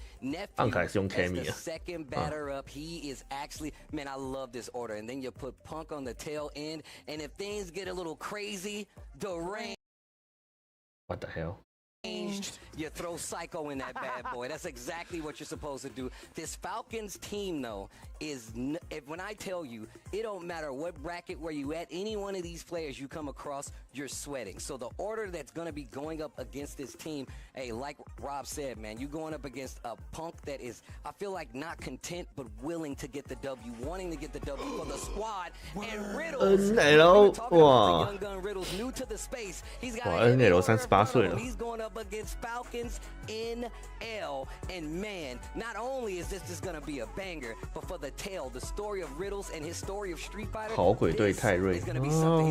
Punk 还是用 Cammy 啊。Second batter up, he is actually, man, I love this order. And then you put Punk on the tail end, and if things get a little crazy, the rain. What the hell? You throw Psycho in that bad boy. That's exactly what you're supposed to do. This Falcons team, though, is when I tell you, it don't matter what bracket where you at, any one of these players you come across, you're sweating. So the order that's going to be going up against this team, hey, like Rob said, man, you going up against a punk that is, I feel like, not content but willing to get the W, wanting to get the W for the squad. And Riddles, Young Gun Riddles, new to the space. He's got he's going up against Falcons NL. And man, not only is this just going to be a banger, but for the tale, the story of Riddles and his story of Street Fighter, 好鬼对泰瑞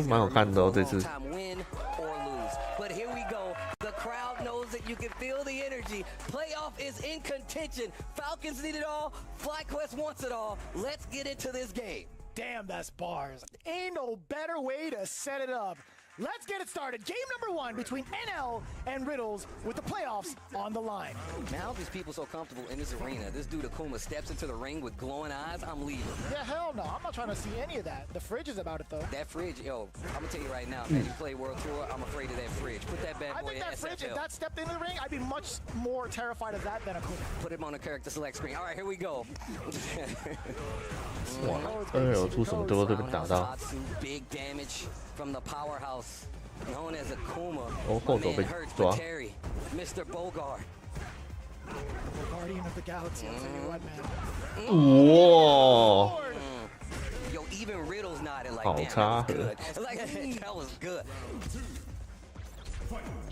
蛮好看的哦，这次。 win or lose. But here we go. The crowd knows that you can feel the energy. Playoff is in contention. Falcons need it all. FlyQuest wants it all. Let's get into this game. Damn, that's bars. Ain't no better way to set it up. Let's get it started. Game number 1 between NL and Riddles with the playoffs on the line. Now these people so comfortable in this arena. This dude Akuma steps into the ring with glowing eyes. I'm leaving. Yeah, hell no. I'm not trying to see any of that. The fridge is about it, though. That fridge, yo, I'm going to tell you right now, man, you play World Tour, I'm afraid of that fridge. Put that bad boy in that SFL. fridge, if that stepped into the ring, I'd be much more terrified of that than Akuma. Put him on the character select screen. All right, here we go. 哇，有出什么都被打到。 Big damage from the powerhouse known as Akuma. 哦，后手被抓。 Mr. Bogart. Guardian of the Galaxy, I'll tell you what, man. 哇！ Yo, even Riddles nodded like 好 damn, 差 that was good. Like, that was good.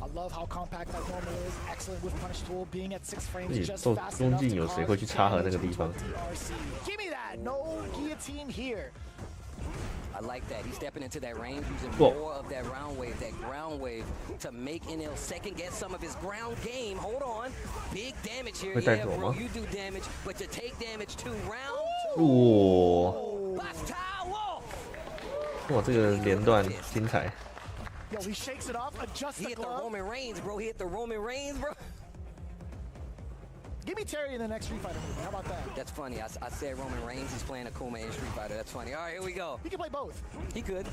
I love how compact that moment is. Excellent with punish tool, being at 6 frames 也 just 中 fast 中 enough 近 to 有谁 cause 会去插合那个地 damage 方？ to DRC. Give me that. No guillotine here. I like that. He's stepping into that range, using more of that ground wave to make NL second guess some of his ground game. Hold on. Big damage here. Yeah, bro, you do damage, but you take damage too. Round 2. 哇，这个连段精彩。 Yo, he shakes it off, adjusts he the hit glove. the Roman Reigns, bro. He hit the Roman Reigns, bro. Give me Terry in the next Street Fighter movie. How about that? That's funny. I said Roman Reigns. He's playing Akuma in Street Fighter. That's funny. All right, here we go. He can play both. He could.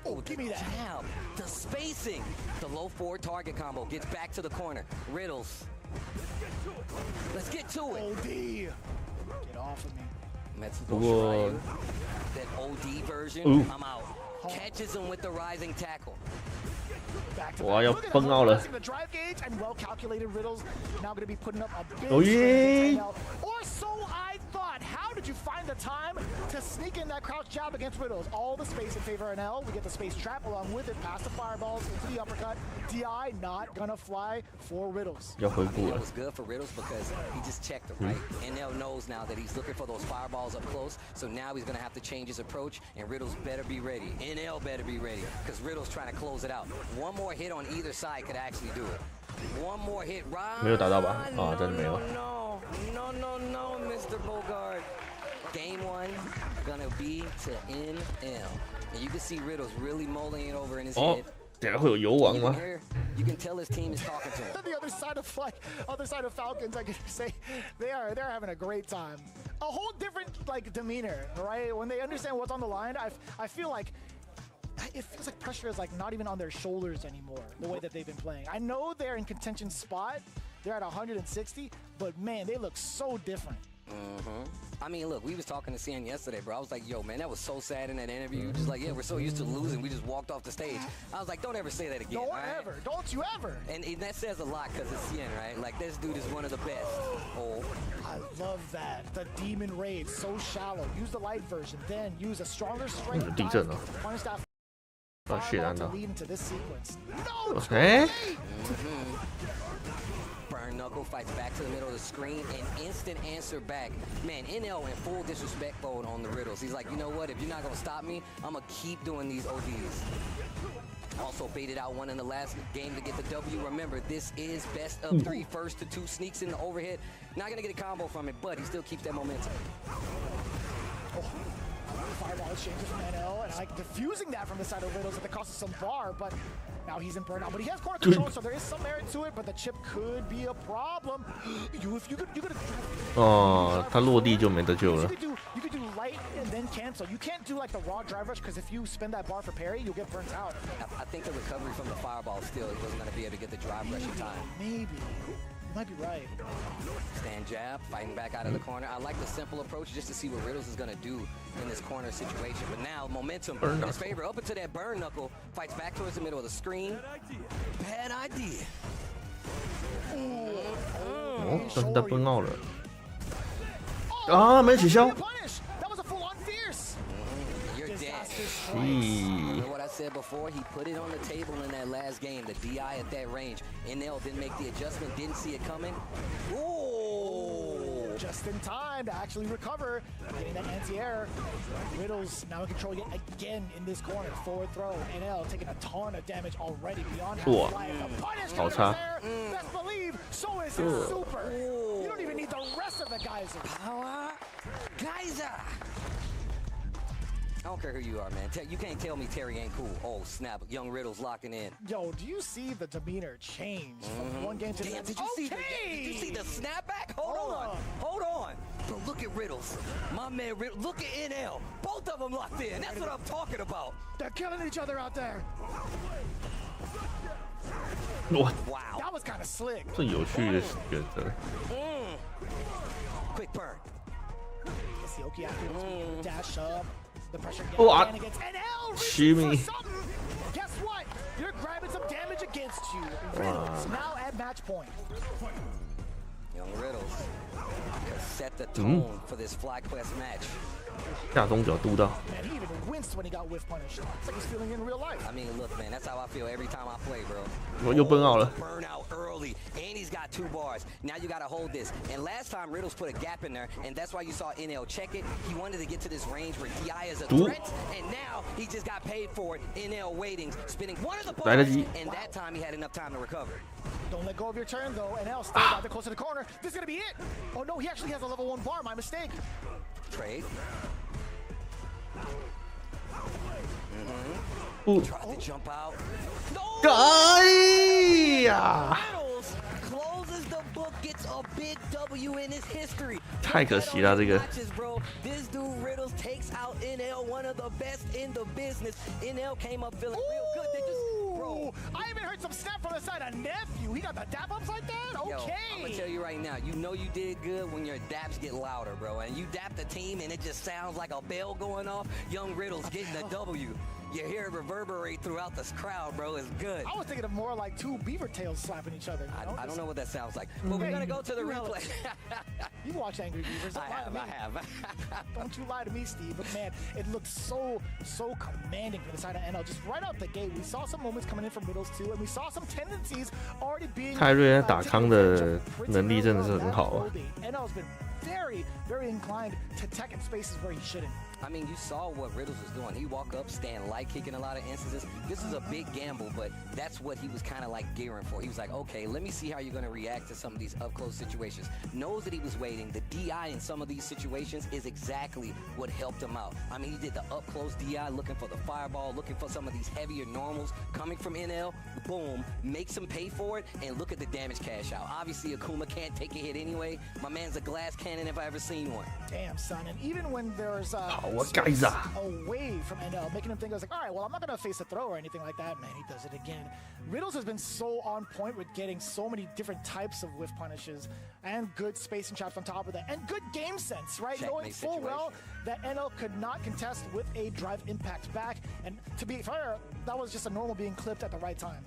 Oh, give me that. Jab. The spacing. The low forward target combo gets back to the corner. Riddles. Let's get to it. OD. Get off of me. Metsudo that OD version. I'm out. Catches him with the rising tackle. Wow,要崩out了。 The drive gauge and well-calculated Riddles now going to be putting up a big or so I thought. How did you find the time to sneak in that crouch jab against Riddles? All the space in favor of NL. We get the space trap along with it. Past the fireballs into the uppercut. DI not gonna fly for Riddles. 要回顾了。 It was good for Riddles because he just checked him, right? NL knows now that he's looking for those fireballs up close. So now he's gonna have to change his approach, and Riddles better be ready. NL better be ready because Riddles trying to close it out. One more hit on either side could actually do it. One more hit, right? 没有打到吧？啊，真的没有。 No, Mr. Bogart. Game 1 gonna be to NL, and you can see Riddles really mulling it over in his head. 等下会有油王吗？ You can tell his team is talking to him. The other side of Falcons, I could say they're having a great time. A whole different demeanor, right? When they understand what's on the line, I feel like it feels like pressure is not even on their shoulders anymore. The way that they've been playing. I know they're in contention spot. They're at 160, but man, they look so different. I mean, look, we was talking to CN yesterday, bro. I was like, yo, man, that was so sad in that interview. Just like, yeah, we're so used to losing, we just walked off the stage. I was like, don't ever say that again. Don't right? ever. Don't you ever. And that says a lot because it's CN, right? Like, this dude is one of the best. Oh. I love that. The Demon Raid, so shallow. Use the light version, then use a stronger strength. 地震了。 Punish that 啊，血染 to 到。 lead into this sequence. No. 哎。 Burn Knuckle fights back to the middle of the screen and instant answer back. Man, NL in full disrespect mode on the Riddles. He's like, you know what? If you're not going to stop me, I'm going to keep doing these ODs. Also baited out one in the last game to get the W. Remember, this is best of 3. First to 2 sneaks in the overhead. Not going to get a combo from it, but he still keeps that momentum. Fireball exchanges from NL, and like diffusing that from the side of Riddles at the cost of some bar, but now he's in burnout. But he has corner control, so there is some merit to it, but the chip could be a problem. You could 哦，他落地就没得救了。 You could do light and then cancel. You can't do like the raw drive rush because if you spend that bar for parry, you'll get burnt out. I think the recovery from the fireball still, he wasn't going to be able to get the drive rush in time. Maybe. You might be right. Stand jab, fighting back out of the corner. I like the simple approach just to see what Riddles is going to do in this corner situation. But now, momentum in his favor. Up into that burn knuckle. Fights back towards the middle of the screen. Bad idea. 哦，但是他崩out了。啊，没取消。 That was a full-on fierce. You're dead. Remember what I said before? He put it on the table in that last game. The DI at that range. NL didn't make the adjustment, didn't see it coming. Ooh! Just in time to actually recover. Getting that anti-air. Riddles now in control yet again in this corner. Forward throw. NL taking a ton of damage already beyond half-life. The punish comes there. Best believe, so is his super. You don't even need the rest of the Geyser. Power Geyser! I don't care who you are, man. You can't tell me Terry ain't cool. Oh, snap. Young Riddle's locking in. Yo, do you see the demeanor change from one game to the next? Did you see the snapback? Hold on. Bro, look at Riddles. My man Riddles. Look at NL. Both of them locked in. That's what I'm talking about. They're killing each other out there. Wow. That was kind of slick. 这有趣的选择。Quick burn. Sioki after dash up. The pressure What? against NL. Shimmy. Guess what? You're grabbing some damage against you. Riddles now at match point. Young Riddles has set the tone for this FlyQuest match. 下中角渡到。 Man, he even winced when he got whiff punished. It's like he's feeling in real life. I mean, look, man, that's how I feel every time I play, bro. 我又崩out了。 Burn out early, and he's got 2 bars. Now you got to hold this. And last time Riddles put a gap in there, and that's why you saw NL check it. He wanted to get to this range where DI is a threat, and now he just got paid for it. NL waiting, spinning one of the bars, and that time he had enough time to recover. Don't let go of your turn, though. NL still got the close to the corner. This is going to be it. Oh, no, he actually has a level 1 bar. My mistake. Trade. Tried to jump out. No! 哎呀！ Riddles closes the book, gets a big W in his history. 太可惜了，这个。 Bro, this dude Riddles takes out NL, one of the best in the business. NL came up feeling real good. They just, bro. I even heard some snap from the side of Nephew. He got the dap ups like that? Okay. Yo, I'm gonna tell you right now, you know you did good when your daps get louder, bro. And you dap the team and it just sounds like a bell going off. Young Riddles getting the W. You hear it reverberate throughout this crowd, bro. It's good. I was thinking of more like 2 beaver tails slapping each other. You know? I don't know what that sounds like. But we're gonna go to the replay. You watch Angry Beavers. I have. Don't you lie to me, Steve. But man, it looks so commanding for the side of NL. Just right out the gate, we saw some moments coming in from Riddles too, and we saw some tendencies already being. 泰瑞打康的能力真的是很好啊。 NL's been very inclined to tech in spaces where he shouldn't. I mean, you saw what Riddles was doing. He walk up, stand light kick in a lot of instances. This is a big gamble, but that's what he was kind of like gearing for. He was like, okay, let me see how you're going to react to some of these up-close situations. Knows that he was waiting. The DI in some of these situations is exactly what helped him out. I mean, he did the up-close DI, looking for the fireball, looking for some of these heavier normals coming from NL. Boom, makes him pay for it, and look at the damage cash out. Obviously, Akuma can't take a hit anyway. My man's a glass cannon if I ever seen one. Damn, son. And even when there's Geyser away from NL, making him think I was like, all right, well, I'm not going to face a throw or anything like that. Man, he does it again. Riddles has been so on point with getting so many different types of whiff punishes and good spacing traps on top of that, and good game sense, right? Checkmate Knowing full well that NL could not contest with a drive impact back. And to be fair, that was just a normal being clipped at the right time.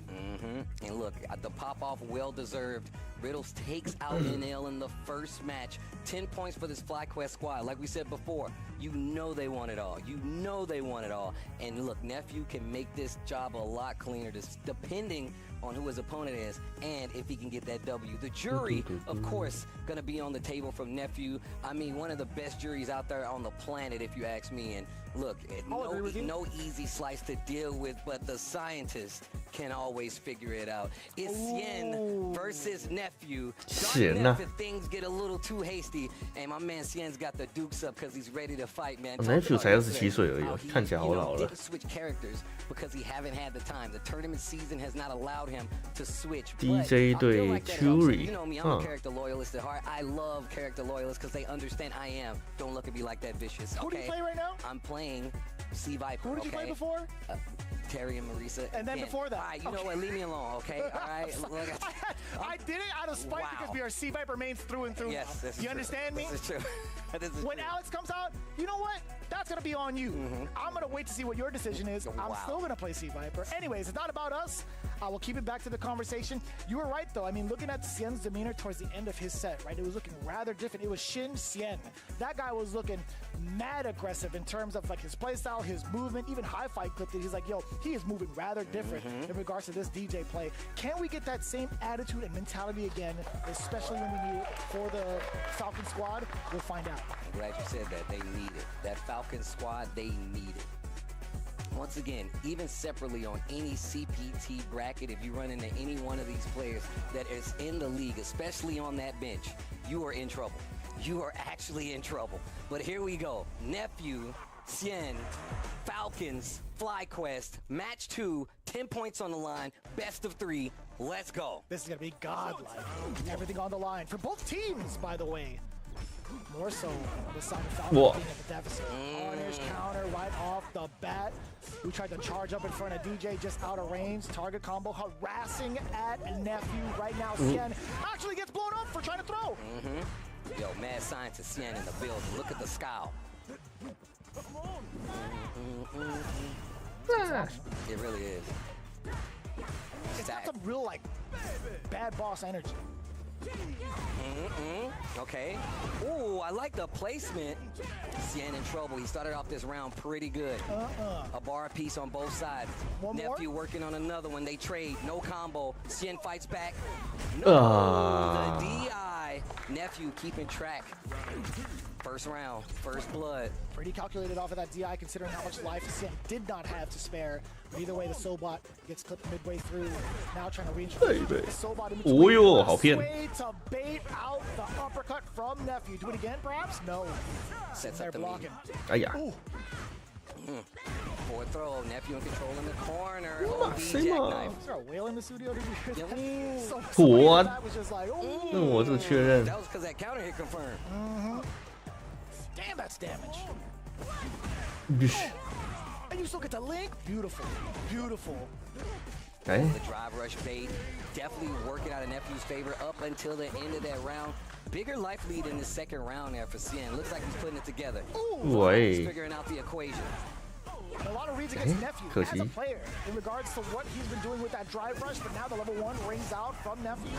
And look, the pop-off, well-deserved. Riddles takes out NL in the first match. 10 points for this FlyQuest squad. Like we said before, you know they want it all. You know they want it all. And look, Nephew can make this job a lot cleaner, just depending on who his opponent is and if he can get that W. The jury, of course, going to be on the table from Nephew. I mean, one of the best juries out there on the planet, if you ask me. And look, no easy slice to deal with, but the scientist can always figure it out. It's Cien versus Nephew. If things get a little too hasty, and my man Cien's got the dukes up because he's ready to fight, man. Nephew 才27岁而已哦，看起来好老了。 Switch characters because he haven't had the time. The tournament season has not allowed him to switch. DJ 对 Curie， You know me, I'm a character loyalist at heart. I love character loyalists because they understand I am. Don't look at me like that vicious. Who do you Okay, play right now? I'm playing C Viper. Who did you play before? Terry and Marisa. And then before that? All right, you know what? Leave me alone, okay? All right. Look, I did it out of spite because we are C Viper mains through and through. Yes, this is you true. understand me? This is true. This is When true. Alex comes out, you know what? That's gonna be on you. I'm gonna wait to see what your decision is. I'm still gonna play C Viper. Anyways, it's not about us. We'll keep it back to the conversation. You were right though. I mean, looking at Xien's demeanor towards the end of his set, right? It was looking rather different. It was Shin Xian. That guy was looking mad aggressive in terms of like his playstyle, his movement, even Hi-Fi clipped it. He's like, yo, he is moving rather different in regards to this DJ play. Can we get that same attitude and mentality again, especially when we need it for the Falcon squad? We'll find out. I'm glad you said that. They need it. That Falcon squad, they need it. Once again, even separately on any CPT bracket, if you run into any one of these players that is in the league, especially on that bench, you are in trouble. You are actually in trouble. But here we go. Nephew, Xian, Falcons, FlyQuest, match 2, 10 points on the line, best of 3. Let's go. This is gonna be godlike. Everything on the line for both teams, by the way. More so on the side of Falcon being at the deficit. Punish counter right off the bat. Who tried to charge up in front of DJ just out of range. Target combo harassing at Nephew right now. Xian actually gets blown up for trying to throw. Yo, mad scientist Xian in the building. Look at the scowl. It really is. It's got some real like bad boss energy. Okay. Ooh, I like the placement. Xian in trouble. He started off this round pretty good. A bar piece on both sides. One Nephew more? working on another one. They trade. No combo. Xian fights back. No. The DI. Nephew keeping track. First round. First blood. Pretty calculated off of that DI considering how much life Xian did not have to spare. But either way, the Sobot gets clipped midway through. Now trying to reintroduce the Sobot in between. 哦哟，好骗！ Way to bait out the uppercut from Nephew. Do it again, perhaps? No. Sets They're up the blocking. 哎呀， Forward throw. Nephew in control in the corner. Wow, OB same jackknife. Is there a whale in the studio? Did you hear that? Yep. So What? that was just like, ooh. 那我是确认 That was because that counter hit confirmed. Damn, that's damage. ，bish， And you still get the link? Beautiful. Beautiful. 哎， The drive rush bait definitely working out in Nephew's favor up until the end of that round. Bigger life lead in the second round there for Xian. Looks like he's putting it together. He's 喂， figuring out the equation. And a lot of reads against Eh, Nephew as a 可惜。 player in regards to what he's been doing with that drive rush, but now the level 1 rings out from Nephew.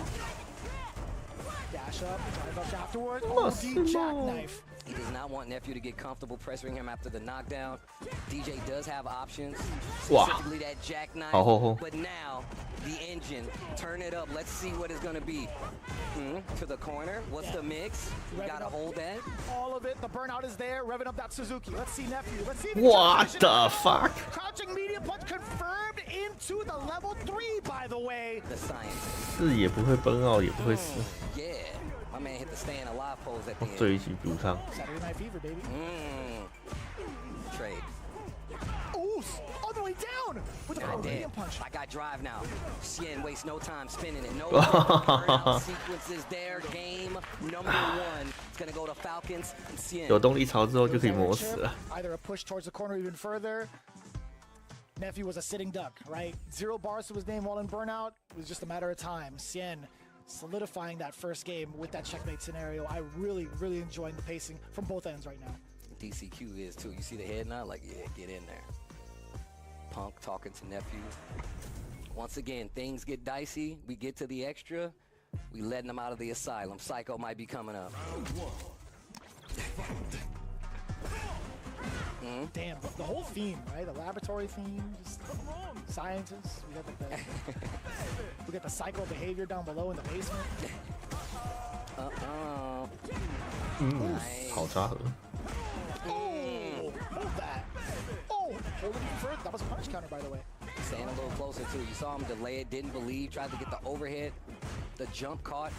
Dash up, drive up afterwards. Oh, deep jackknife. He does not want Nephew to get comfortable pressuring him after the knockdown. DJ does have options, Wow. specifically that jackknife. 好后后。 But now, the engine, turn it up. Let's see what it's going to be. To the corner. What's the mix? You got to hold that. All of it. The burnout is there. Revving up that Suzuki. Let's see Nephew. Let's see if he What can the transition. fuck? Crouching medium punch confirmed into the level 3, by the way. The science. 是也不会崩奥，也不会死， Yeah. My man hit the staying alive pose at the end. 这一局补上。 Saturday Night Fever, baby. Trade. Ooh, all the way down with a God medium damn. punch. I got drive now. Xian wastes no time spinning it. No burnout sequences there. Game number 1. It's going to go to Falcons and Xian. 有动力槽之后就可以磨死了。 Either a push towards the corner even further. Nephew was a sitting duck, right? 0 bars to his name while in burnout. It was just a matter of time. Xian solidifying that first game with that checkmate scenario. I really enjoying the pacing from both ends right now. DCQ is too. You see the head nod? Like, yeah, get in there. Punk talking to Nephew. Once again, things get dicey. We get to the extra. We letting them out of the asylum. Psycho might be coming up. Damn, the whole theme, right? The laboratory theme, just scientists. We got the psycho behavior down below in the basement. 好插盒。 Oh, hold that. Oh, hold it even further. That was a punish counter, by the way. Staying a little closer too. You saw him delay it, didn't believe, tried to get the overhead. The jump caught.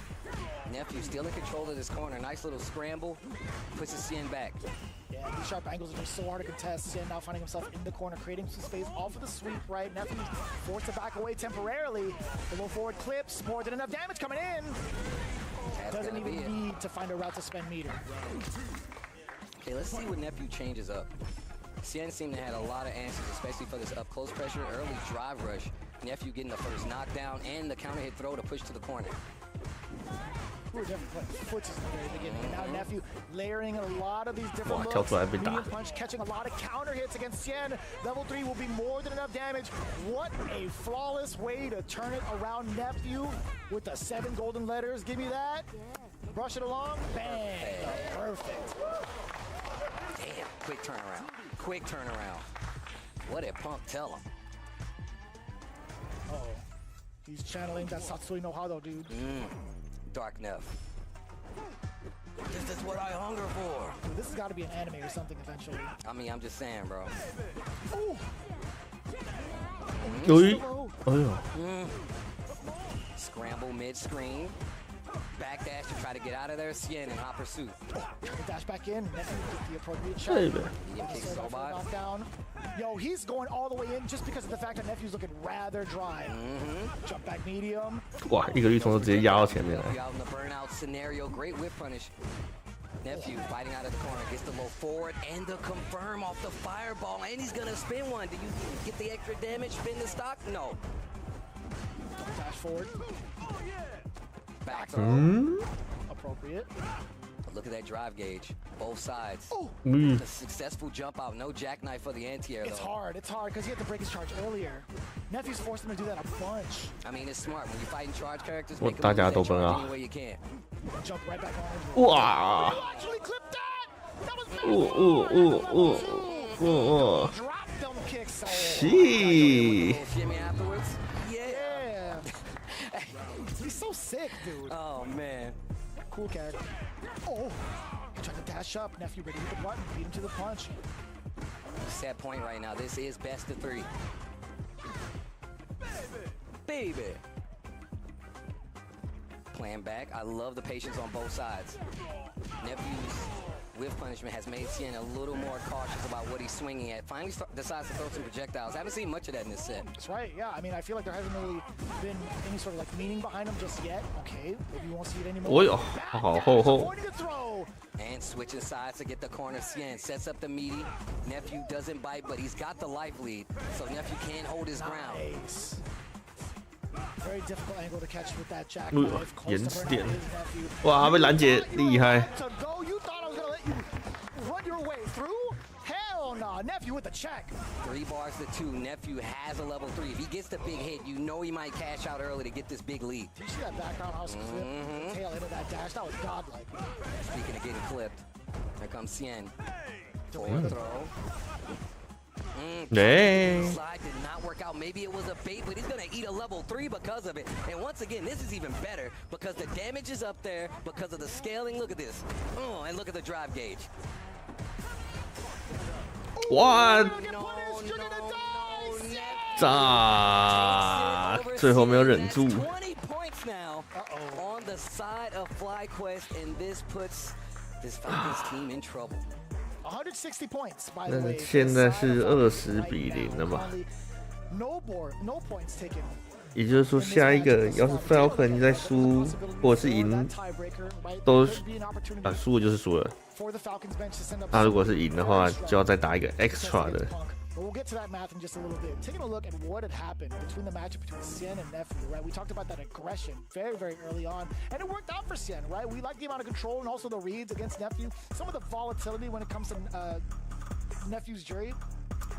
Nephew still in control of this corner. Nice little scramble. Puts his Xian back. Yeah, man. These sharp angles are just so hard to contest. Sien now finding himself in the corner, creating some space off of the sweep, right? Nephew forced to back away temporarily. The low forward clips, more than enough damage coming in. Doesn't even need to find a route to spend meter. Okay, let's see what Nephew changes up. Sien seemed to have a lot of answers, especially for this up-close pressure, early drive rush. Nephew getting the first knockdown and the counter hit throw to push to the corner. We were definitely playing footsies in the very beginning. And now Nephew layering a lot of these different Wow, looks. medium Punch catching a lot of counter hits against Sien. Level 3 will be more than enough damage. What a flawless way to turn it around. Nephew with the 7 golden letters. Give me that. Brush it along. Bang. Perfect. Damn, quick turnaround. Quick turnaround. What did Punk tell him? Uh-oh. He's channeling that Satsui no Hado, dude. Dark Neff. This is what I hunger for. Dude, this has got to be an anime or something eventually. I mean, I'm just saying, bro. Ooh. Scramble mid-screen. Backdash to try to get out of there. Sien in hot pursuit. Dash back in. Nephew get the appropriate shot. Medium kick robot. Knockdown. Yo, he's going all the way in just because of the fact that Nephew's looking rather dry. Jump back medium. 哇，一个绿虫就直接压到前面来。 Out in the burnout scenario. Great whip punish. Nephew fighting out of the corner. Gets the low forward and the confirm off the fireball. And he's going to spin one. Do you get the extra damage? Spin the stock? No. Dash forward. Back throw. Appropriate. Look at that drive gauge. Both sides. A successful jump out. No jackknife for the anti-air, though. It's hard because he had to break his charge earlier. Nephew's forced him to do that a bunch. I mean, it's smart. When you're fighting charge characters, 我 make 大 them 家 lose 都 that 奔 charge 啊 any way you can. Jump right back on. 哇！ You actually clipped that! That was 哦！ drop them kicks. She. Shimmy afterwards. Yeah. He's so sick, dude. Oh, man. Cool character. Oh. Trying to dash up. Nephew ready to hit the button. Beat him to the punch. Set point right now. This is best of 3. Baby. Playing back. I love the patience on both sides. Nephew's whiff punishment has made Sien a little more cautious about what he's swinging at. Finally decides to throw some projectiles. I haven't seen much of that in this set. That's right, yeah. I mean, I feel like there hasn't really been any sort of like meaning behind him just yet. Okay, maybe you won't see it anymore. 哦哟，好厚厚。 Avoiding the throw. And switching sides to get the corner. Sien sets up the meaty. Nephew doesn't bite, but he's got the life lead. So Nephew can't hold his ground. Nice. Very difficult angle to catch with that jack 哦 knife. 延 Close 迟 to 点 burning his nephew. 哇，被拦截厉害。 To go, you thought I was gonna let you run your way through? Hell no, Nephew with the check. 3 bars to 2. Nephew has a level 3. If he gets the big hit, you know he might cash out early to get this big lead. Did you see that background house clip? The tail end of that dash, that was godlike. Speaking of getting clipped, here comes Sien. Forward throw. Hey. Slide did not work out. Maybe it was a bait, but he's gonna eat a level 3 because of it. And once again, this is even better because the damage is up there because of the scaling. Look at this. Oh, and look at the drive gauge. What？ No, 炸！最后没有忍住。 20 points now on the side of FlyQuest, and this puts this Falcons team in trouble. 160 points, by the way. 现在是20-0了吧？ No points taken. 也就是说，下一个要是 Falcon 在输或者是赢，都输了就是输了。那如果是赢的话，就要再打一个 extra 的。 But we'll get to that math in just a little bit. Taking a look at what had happened between the matchup between Sien and Nephew, right? We talked about that aggression very, very early on, and it worked out for Sien, right? We like the amount of control and also the reads against Nephew. Some of the volatility when it comes to Nephew's jury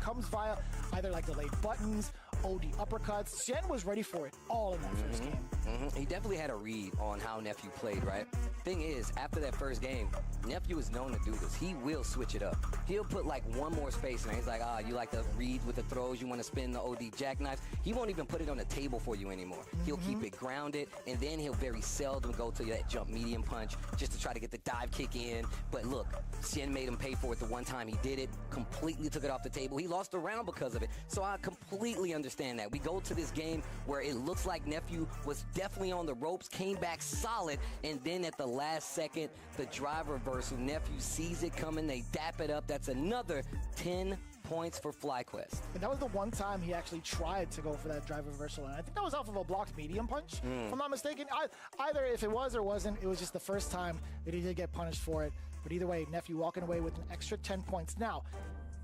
comes via either like delayed buttons, OD uppercuts. Sien was ready for it all in that first game. He definitely had a read on how Nephew played, right? Thing is, after that first game, Nephew is known to do this. He will switch it up. He'll put like one more space in there. He's like, you like to read with the throws, you want to spin the OD jackknife. He won't even put it on the table for you anymore. He'll keep it grounded, and then he'll very seldom go to that jump medium punch just to try to get the dive kick in. But look, Sien made him pay for it the one time he did it, completely took it off the table. He lost the round because of it. So I completely understand understand that. We go to this game where it looks like Nephew was definitely on the ropes, came back solid, and then at the last second, the drive reversal. Nephew sees it coming, they dap it up. That's another 10 points for FlyQuest. And that was the one time he actually tried to go for that drive reversal, and I think that was off of a blocked medium punch, if I'm not mistaken. Either if it was or wasn't, it was just the first time that he did get punished for it. But either way, Nephew walking away with an extra 10 points. Now,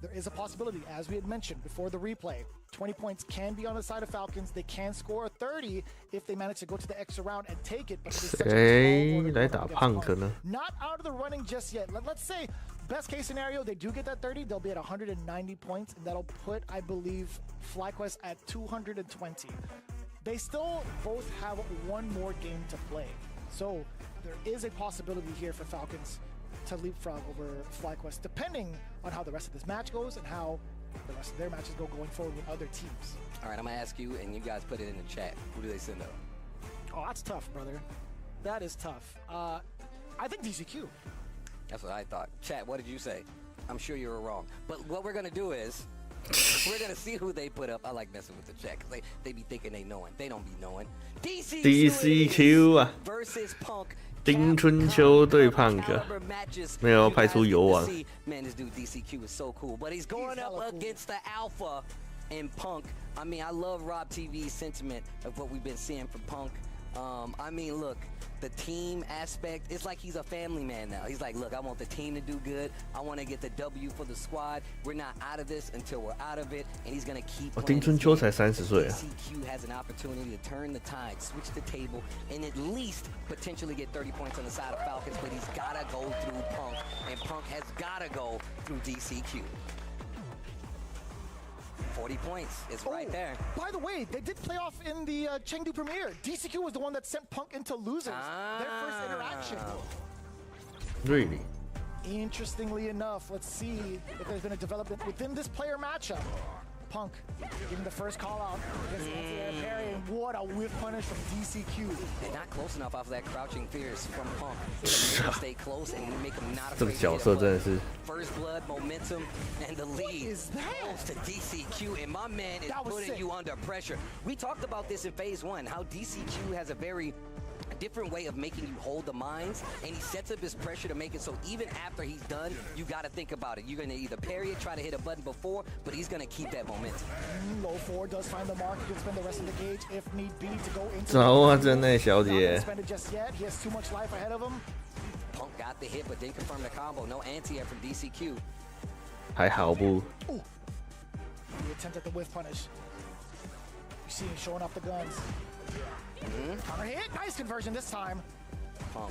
there is a possibility, as we had mentioned before the replay, 20 points can be on the side of Falcons. They can score 30 if they manage to go to the extra round and take it. But it is such a tall order来 to 打 go against Punk 呢？ Not out of the running just yet. Let's say best case scenario, they do get that 30. They'll be at 190 points, and that'll put, I believe, FlyQuest at 220. They still both have one more game to play. So there is a possibility here for Falcons to leapfrog over FlyQuest, depending on how the rest of this match goes and how the rest of their matches go going forward with other teams. All right, I'm going to ask you, and you guys put it in the chat. Who do they send up? Oh, that's tough, brother. That is tough. I think DCQ. That's what I thought. Chat, what did you say? I'm sure you were wrong. But what we're going to do is we're going to see who they put up. I like messing with the chat because they be thinking they knowing. They don't be knowing. DCQ 啊 versus Punk. 丁春秋对 Punk 没有派出油王。 Man, this dude DCQ is so cool, but he's going up against the Alpha and Punk. I mean, I love Rob TV's sentiment of what we've been seeing from Punk. I mean, look, the team aspect, it's like he's a family man now. He's like, look, I want the team to do good. I want to get the W for the squad. We're not out of this until we're out of it, and he's going to keep playing. 丁春秋才30岁啊。 DCQ has an opportunity to turn the tide, switch the table, and at least potentially get 30 points on the side of Falcons, but he's got to go through Punk, and Punk has got to go through DCQ. 40 points is right there. By the way, they did play off in the Chengdu premiere. DCQ was the one that sent Punk into losers. Their first interaction. Really? Interestingly enough, let's see if there's been a development within this player matchup. Punk getting the first call out against anti-air parry, and what a whiff punish from DCQ. They're not close enough off that crouching fierce from Punk. So stay close and make him not 这个 afraid 角 to 色 hit 真的是 First blood, momentum, and the lead goes to DCQ, and my man is putting you under pressure. We talked about this in phase one, how DCQ has a very different way of making you hold the mines, and he sets up his pressure to make it so even after he's done, you got to think about it. You're going to either parry it, try to hit a button before, but he's going to keep that momentum. Low 4 does find the mark. He can spend the rest of the gauge if need be to go into 早啊，真奈小姐。 spend it just yet. He has too much life ahead of him. Punk got the hit, but didn't confirm the combo. No anti-air from DCQ. 还好不？ He attempts at the whiff punish. You see him showing off the guns. Counter hit. Nice conversion this time. Punk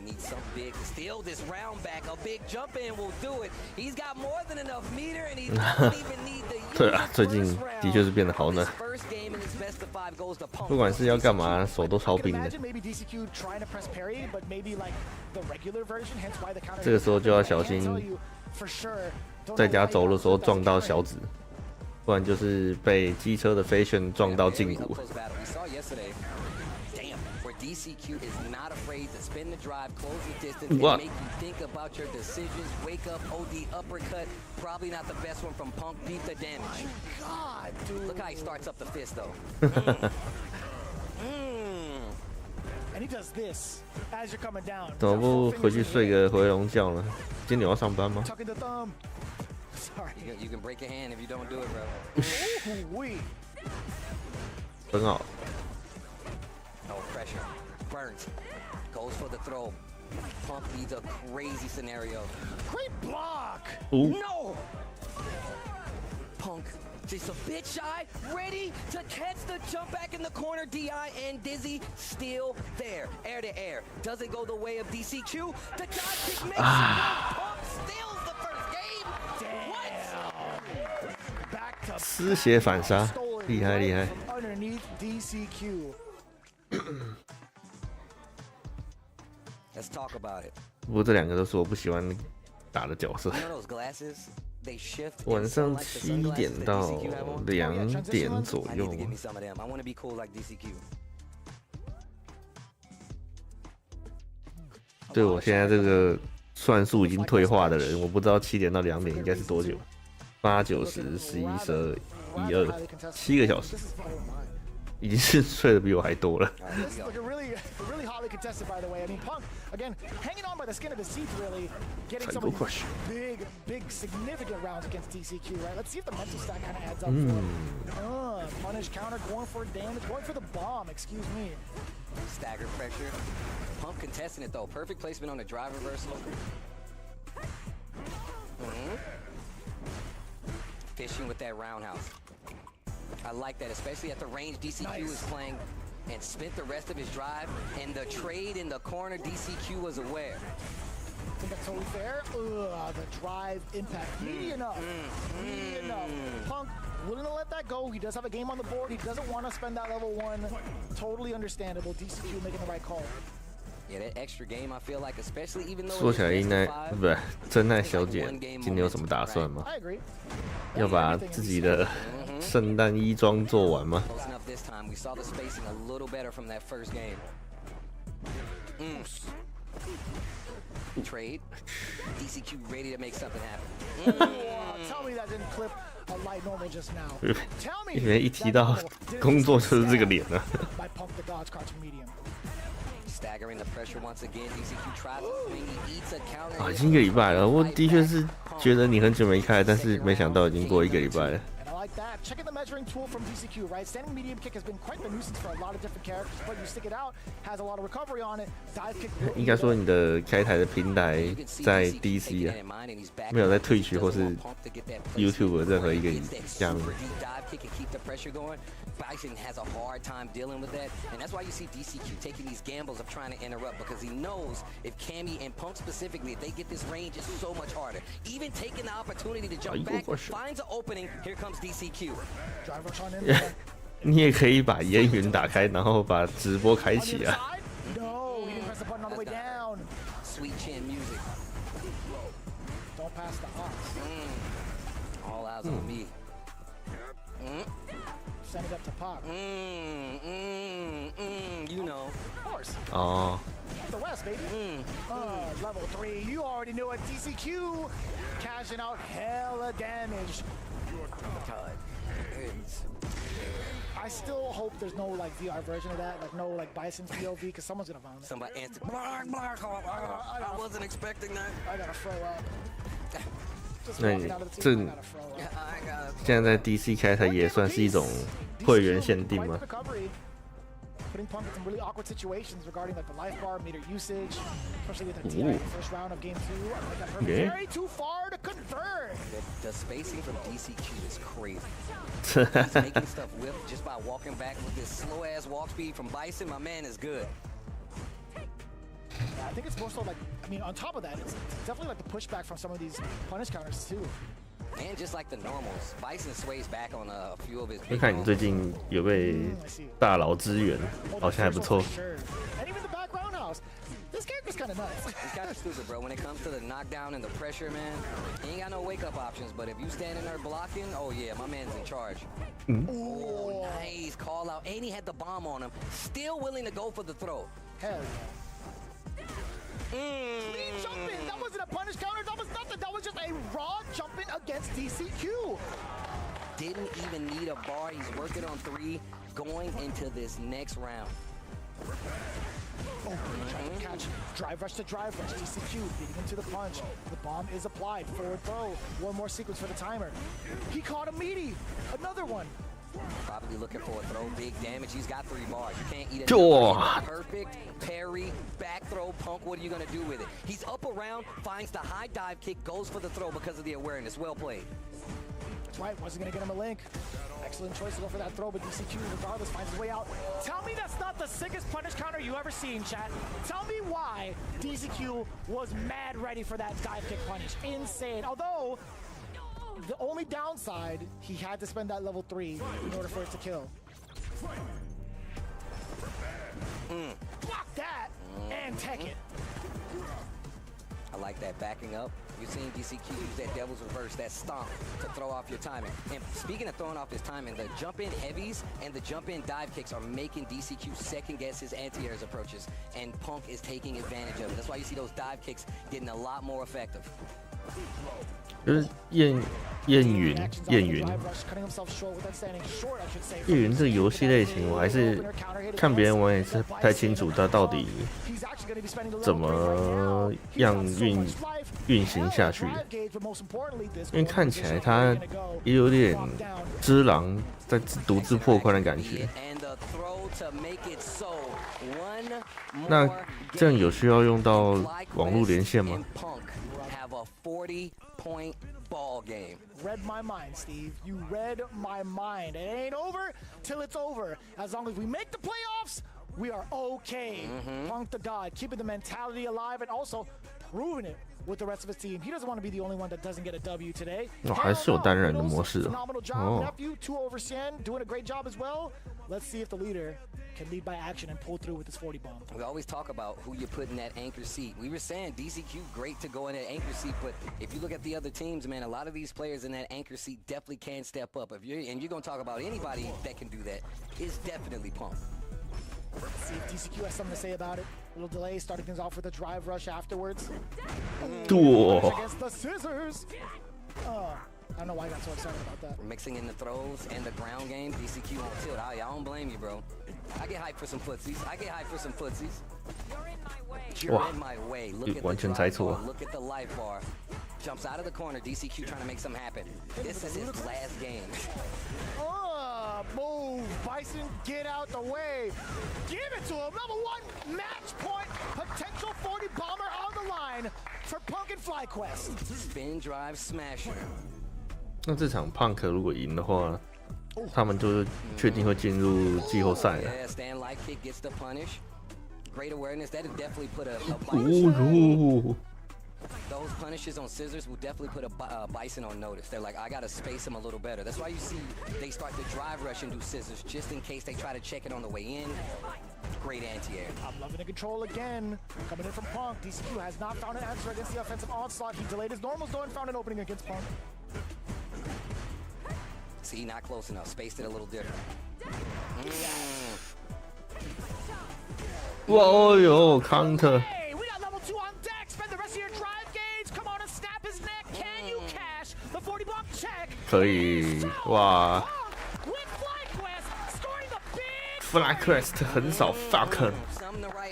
needs something big to steal this round back. A big jump in will do it. He's got more than enough meter, and he doesn't even need the 对啊，最近的确是变得好难。 first game in his best of 5 goes to Punk. 不管是要干嘛，手都超冰的。 Imagine maybe DCQ trying to press parry, but maybe like the regular version, hence why the counter. 这个时候就要小心， For sure. 在家走的时候撞到小指，不然就是被机车的飞旋撞到胫骨。 We saw yesterday. Damn, where DCQ is not afraid to spin the drive, close the distance, and What? make you think about your decisions. Wake up, OD uppercut. Probably not the best one from Punk. Beat the damage. God, dude. Look how he starts up the fist though. And he does this as you're coming down. 怎么不回去睡个回笼觉呢？今天你要上班吗？ Tucking the thumb. Sorry. You can break your hand if you don't do it, bro. Ooh-wee. 很好。 No pressure. Burns. Goes for the throw. Punk needs a crazy scenario. Great block. Ooh. No! Punk just a bit shy, ready to catch the jump back in the corner. DI and Dizzy still there. Air to air. Doesn't go the way of DCQ. The dodge kick makes it. Punk steals the first game. What? Back to 丝血反杀，厉害厉害。 underneath DCQ. Let's talk about it. 不过这两个都是我不喜欢打的角色。 You know those glasses? They shift. 晚上7点到2点左 I 右 need to。give me some of them. I want to be cool like DCQ. 对我现在这个算术已经退化的人，我不知道7点到2点应该是多久。8、9、10、11、12。7个小时，已经是睡得比我还多了。This is like really hotly contested, by the way. I mean, Punk again hanging on by the skin of his teeth, really getting some of these big, significant rounds against DCQ. Right? Let's see if the mental stack kind of adds up for him. Punish counter, going for damage, going for the bomb. Excuse me. Stagger pressure. Punk contesting it though. Perfect placement on the drive reversal. Fishing with that roundhouse. I like that, especially at the range DCQ is playing and spent the rest of his drive. And the trade in the corner, DCQ was aware. I think that's totally fair. The drive impact. Meaty enough. Meaty enough. Punk willing to let that go. He does have a game on the board. He doesn't want to spend that level 1. Totally understandable. DCQ making the right call. Yeah, that extra game I feel like, especially even though 说起来，应该不是真奈小姐今天有什么打算吗？要把自己的圣诞衣装做完吗？ Close enough this time. We saw the spacing a little better from that first game. Trade. DCQ ready to make something happen. Tell me that didn't clip a light normal just now. Tell me. 因为一提到工作就是这个脸啊。By Punk the dodge crouching medium. Staggering the pressure once again. DCQ tries to swing. He eats a counter. 啊，已经1个礼拜了。我的确是觉得你很久没开，但是没想到已经过1个礼拜了。 Like that. Checking the measuring tool from DCQ, right? Standing medium kick has been quite the nuisance for a lot of different characters, but you stick it out, has a lot of recovery on it. Dive kick. 应该说你的开台的平台在 DC 啊，没有在 Twitch 或是 YouTube 任何一个下面。 Bison has a hard time dealing with that, and that's why you see DCQ taking these gambles of trying to interrupt, because he knows if Cammy and Punk specifically, if they get this range, it's so much harder. Even taking the opportunity to jump back, finds an opening, here comes DCQ. 你也可以把烟云打开，然后把直播开启啊。 No, he didn't press the button on the way down. Sweet chin music. Don't pass the ox. All eyes on me. Send it up to Pop. You know. Of course. Oh. The West, baby. Level 3. You already knew it. DCQ cashing out hella damage. God. I still hope there's no like VR version of that, like no like Bison POV, because someone's gonna vomit. Somebody answered. I wasn't expecting that. I gotta throw up. 那你这现在在 DC 开台也算是一种会员限定吗？ Putting Punk in some really awkward situations regarding like the life bar, meter usage, especially with the TI in the first round of game 2. I think that hurt very too far to convert. The spacing from DCQ is crazy. He's making stuff whip just by walking back with this slow ass walk speed from Bison. My man is good. Yeah, I think it's more so like, I mean, on top of that, it's definitely like the pushback from some of these punish counters too. And just like the normals, Bison sways back on a few of his. 你看你最近有被大佬支援，好像还不错。 And even the back roundhouse. This character's kind of nuts. He's kind of stupid, bro. When it comes to the knockdown and the pressure, man, he ain't got no wake-up options. But if you standing there blocking, oh yeah, my man's in charge. Oh, nice call out. And he had the bomb on him. Still willing to go for the throw. Hell yeah. Clean jumping. That wasn't a punish counter. That was nothing. That was just a raw jumping against DCQ. Didn't even need a bar. He's working on 3 going into this next round. Oh, trying to catch. Drive rush to drive rush. DCQ beating into the punch. The bomb is applied. Forward throw. One more sequence for the timer. He caught a meaty. Another one. Probably looking for a throw, big damage. He's got 3 bars. You can't eat it. Perfect parry, back throw, Punk. What are you gonna do with it? He's up around, finds the high dive kick, goes for the throw because of the awareness. Well played. That's right. Wasn't gonna get him a link. Excellent choice to go for that throw, but DCQ regardless finds his way out. Tell me that's not the sickest punish counter you ever seen, chat. Tell me why DCQ was mad ready for that dive kick punish. Insane. Although the only downside, he had to spend that level 3 in order for it to kill. Block that and tech it. I like that backing up. You've seen DCQ use that devil's reverse, that stomp to throw off your timing. And speaking of throwing off his timing, the jump-in heavies and the jump-in dive kicks are making DCQ second-guess his anti-airs approaches, and Punk is taking advantage of it. That's why you see those dive kicks getting a lot more effective. 就是燕云这个游戏类型，我还是看别人玩也是不太清楚它到底怎么样运行下去的，因为看起来它也有点只狼在独自破关的感觉。那这样有需要用到网络连线吗？ Ball game. Read my mind, Steve. You read my mind. It ain't over till it's over. As long as we make the playoffs, we are okay. Punk the God, keeping the mentality alive and also proving it with the rest of his team. He doesn't want to be the only one that doesn't get a W today. 还是有单人的模式 Phenomenal job, nephew. 2 over Sien, doing a great job as well. Let's see if the leader can lead by action and pull through with this 40 bomb. We always talk about who you put in that anchor seat. We were saying DCQ great to go in that anchor seat, but if you look at the other teams, man, a lot of these players in that anchor seat definitely can step up. If you're going to talk about anybody that can do that, it's definitely Punk. Let's see if DCQ has something to say about it. A little delay, starting things off with a drive rush afterwards. Against the scissors. I don't know why I got so excited about that. Mixing in the throws and the ground game, DCQ on tilt. I don't blame you, bro. I get hyped for some footsies. You're in my way. Look at the drive bar. Look at the life bar. Jumps out of the corner. DCQ trying to make something happen. This is his last game. Move. Bison, get out the way. Give it to him. Number 1 match point. Potential 40 bomber on the line for Punk and FlyQuest. Spin drive smasher. 那这场 Punk 如果赢的话，他们就是确定会进入季后赛了。Those punishes on scissors will definitely put a Bison on notice. They're like, I gotta space him a little better. That's why you see they start to drive rush and do scissors just in case they try to check it on the way in. Great anti-air. I'm loving the control again. Coming in from Punk. DCQ has not found an answer against the offensive onslaught. He delayed his normals though and found an opening against Punk. See, not close enough. Spaced it a little different. Whoa, yo, counter. Hey, we got level 2 on deck. Spend the rest of your drive gauge. Come on and snap his neck. Can you cash the 40 bomb check? 可以，哇 With FlyQuest scoring the big！FlyQuest 横扫 Falcon，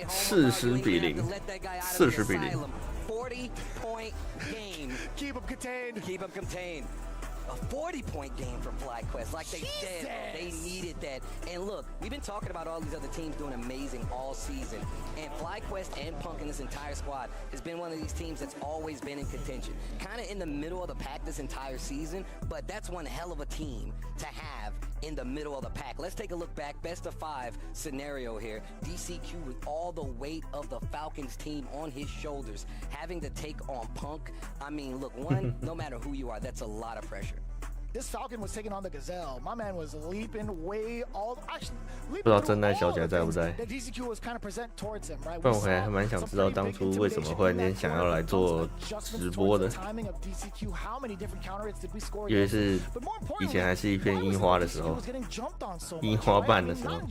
40比0，40比0。40-point game. Keep him contained. Keep him contained. A 40-point game for FlyQuest. Like they said, they needed that. And look, we've been talking about all these other teams doing amazing all season. And FlyQuest and Punk and this entire squad has been one of these teams that's always been in contention. Kind of in the middle of the pack this entire season, but that's one hell of a team to have in the middle of the pack. Let's take a look back. Best of 5 scenario here. DCQ with all the weight of the Falcons team on his shoulders, having to take on Punk. I mean, look, one, no matter who you are, that's a lot of pressure. This Falcon was taking on the Gazelle. My man was leaping way all actually 不知道真奈小姐在不在？ that DCQ was kind of present towards him, right? 不然我还蛮想知道当初为什么忽然间想要来做直播的，因为是以前还是一片樱花的时候，樱花瓣的时候。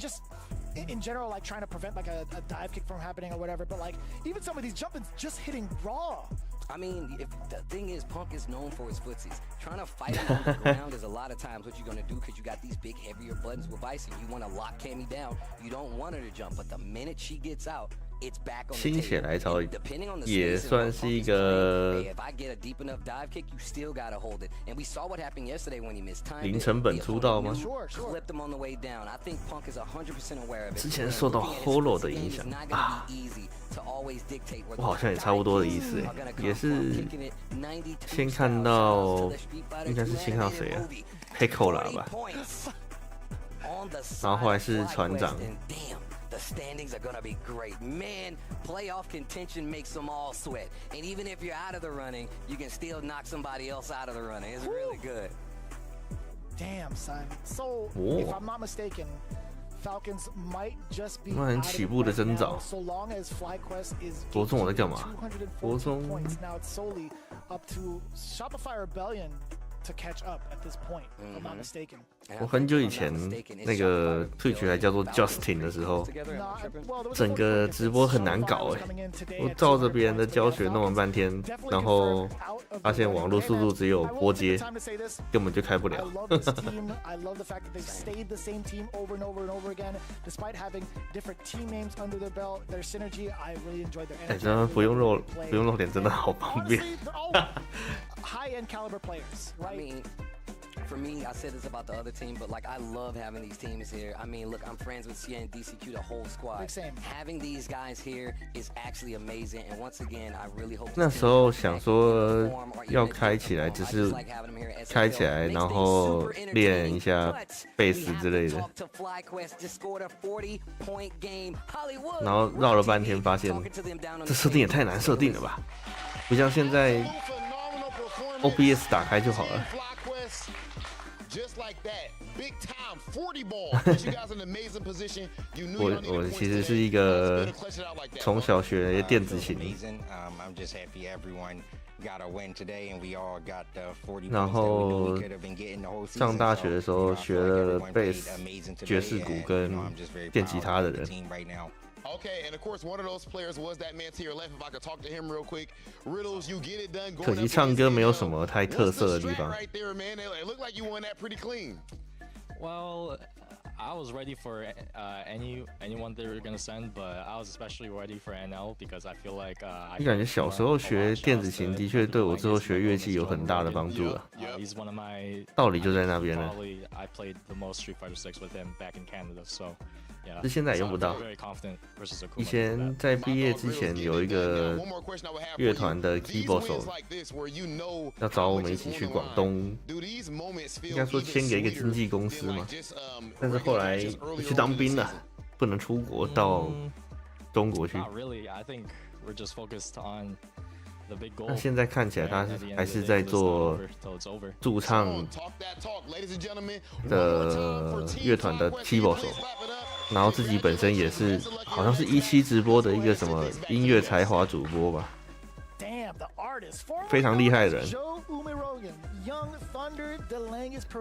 In general, like trying to prevent like a dive kick from happening or whatever, but like even some of these jump-ins just hitting raw. I mean, if the thing is, Punk is known for his footsies. Trying to fight him on the ground is a lot of times what you're gonna do because you got these big, heavier buttons with Bison. You want to lock Cammy down. You don't want her to jump, but the minute she gets out, it's back on the 心血 table. 来潮 Depending on the 也 spacing, 算是一个 if I get a deep enough dive kick, you still gotta hold it. And we saw what happened yesterday when he missed time. 零成本出道吗？ Clipped him on the way down. I think Punk is 100% aware of it. 之前受到 Holo 的影响啊，我好像也差不多的意思哎，也是先看到，应该是先看到谁啊 ？Picola 吧，然后后来是船长。 The standings are gonna be great. Man, playoff contention makes them all sweat. And even if you're out of the running, you can still knock somebody else out of the running. It's really good. Damn, son. So, if I'm not mistaken, Falcons might just be 蛮起步的征兆。 so long as FlyQuest is 国中我在干嘛？国中 points. Now it's solely up to Shopify Rebellion to catch up at this point, if I'm not mistaken. 我很久以前那个 Twitch 还叫做 Justin 的时候，整个直播很难搞我照着别人的教学弄了半天，然后发现网络速度只有波接，根本就开不了。I love the fact that they've stayed the same team over and over and over again, despite having different team names under their belt. Their synergy, I really enjoyed their energy. 真的不用露脸，真的好方便。High-end caliber players, right? I mean, for me, I said this about the other team, but like I love having these teams here. I mean, look, I'm friends with CN and DCQ, the whole squad. Same. Having these guys here is actually amazing. And once again, I really hope. 那时候想说要开起来，只是开起来，然后练一下贝斯之类的，然后绕了半天，发现这设定也太难设定了吧？不像现在 OBS 打开就好了。我其实是一个从小学电子琴，然后上大学的时候学了贝斯、爵士鼓跟电吉他的人。Okay, and of course, one of those players was that man to your left. If I could talk to him real quick, Riddles, you get it done. 可惜唱歌没有什么太特色的地方。Right there, man. It looked like you won that pretty clean. Well, I was ready for anyone they were gonna send, but I was especially ready for NL because I feel like. 你感觉小时候学电子琴的确对我之后学乐器有很大的帮助啊。He's one of my. 道理就在那边了。Probably I played the most Street Fighter 6 with him back in Canada, so. 这现在也用不到。以前在毕业之前有一个乐团的 keyboard 手要找我们一起去广东，应该说签给一个经纪公司嘛。但是后来去当兵了，不能出国到中国去。那现在看起来他还是在做驻唱的乐团的 keyboard 手。然后自己本身也是，好像是17直播的一个什么音乐才华主播吧，非常厉害的人，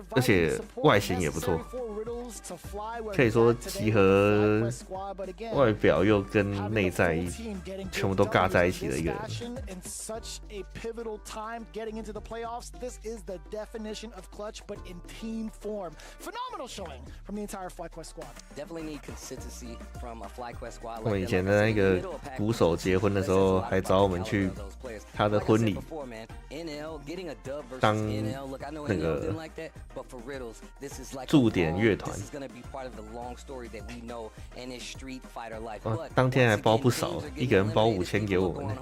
而且外形也不错，可以说集合外表又跟内在全部都尬在一起的一个人。我们以前的那个鼓手结婚的时候，还找我们去他的婚礼当那个驻点乐团，当天还包不少，一个人包5000给我们。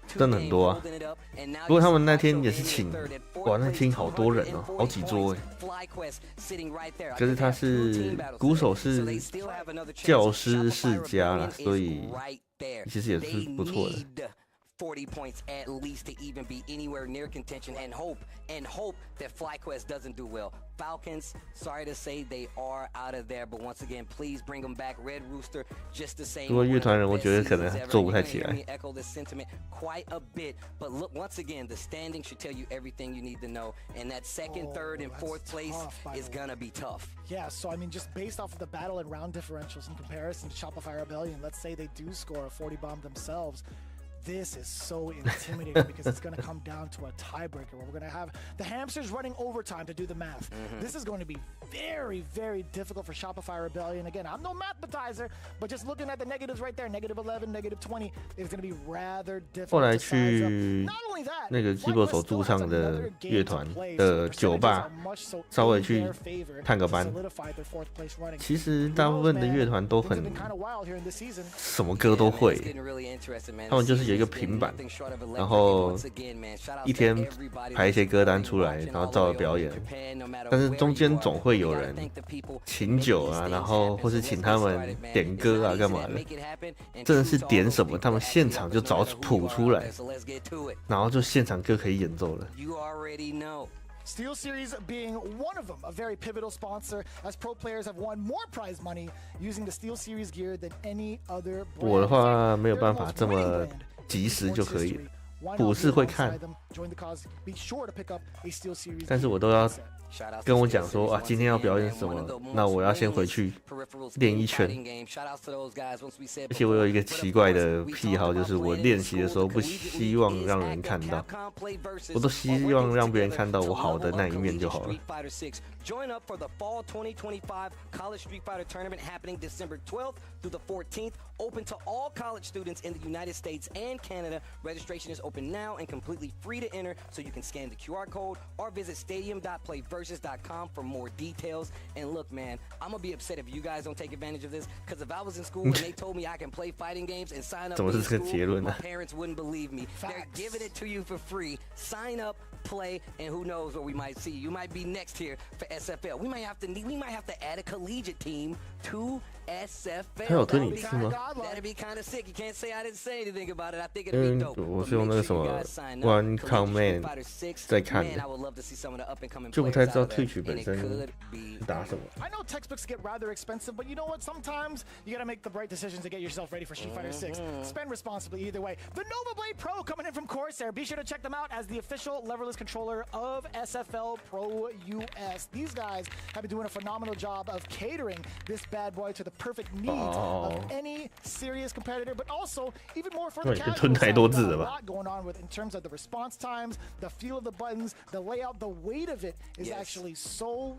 真的很多啊！不过他们那天也是请，哇，那厅好多人哦，好几桌哎。可是他是鼓手是教师世家啦，所以其实也是不错的。40 points at least to even be anywhere near contention and hope that FlyQuest doesn't do well. Falcons, sorry to say they are out of there, but once again, please bring them back. Red Rooster, just the same. 不过乐团人我觉得可能做不太起来。Echo this sentiment quite a bit, but look, once again, the standing should tell you everything you need to know, and that second, third, and fourth place is gonna be tough. Yeah, so I mean, just based off of the battle and round differentials in comparison to Shopify Rebellion, let's say they do score a 40 bomb themselves. This is so intimidating because it's going to come down to a tiebreaker where we're going to have the hamsters running overtime to do the math. This is going to be very, very difficult for Shopify Rebellion. Again, I'm no mathematizer, but just looking at the negatives right there, -11, -20, it's going to be rather difficult. 后来去那个 keyboard 手驻唱的乐团的酒吧，稍微去探个班。其实大部分的乐团都很什么歌都会，他们就是有一个平板，然后一天排一些歌单出来，然后照着表演。但是中间总会有人请酒啊，然后或是请他们点歌啊，干嘛的？真的是点什么，他们现场就找谱出来，然后就现场歌可以演奏了。Steel Series being one of them, a very pivotal sponsor, as pro players have won more prize money using the Steel Series gear than any other brand. 我的话没有办法这么及时就可以，我是会看，但是我都要跟我讲说啊，今天要表演什么，那我要先回去练一圈。而且我有一个奇怪的癖好，就是我练习的时候不希望让人看到，我都希望让别人看到我好的那一面就好了。Join up for the Fall 2025 College Street Fighter Tournament happening December 12th through the 14th. Open to all college students in the United States and Canada. Registration is open now and completely free to enter, so you can scan the QR code or visit stadium.playversus.com for more details. And look, man, I'm gonna be upset if you guys don't take advantage of this, because if I was in school and they told me I can play fighting games and sign up in school, my parents wouldn't believe me. They're giving it to you for free. Sign up, play, and who knows what we might see. You might be next here for SFL. We might have to add a collegiate team to SFL. That'd be kind of sick. You can't say I didn't say anything about it. I think it'd be dope. 我是用那个什么 One Command 在看的，就不太知道Twitch 本身打什么。I know textbooks get rather expensive, but you know what? Sometimes you gotta make the right decisions to get yourself ready for Street Fighter 6. Spend responsibly either way. The Nova Blade Pro coming in from Corsair. Be sure to check them out as the official leverless controller of SFL Pro US. These guys have been doing a phenomenal job of catering this bad boy to the perfect needs of any serious competitor, but also even more for the casual side. A lot going on with in terms of the response times, the feel of the buttons, the layout, the weight of it is actually so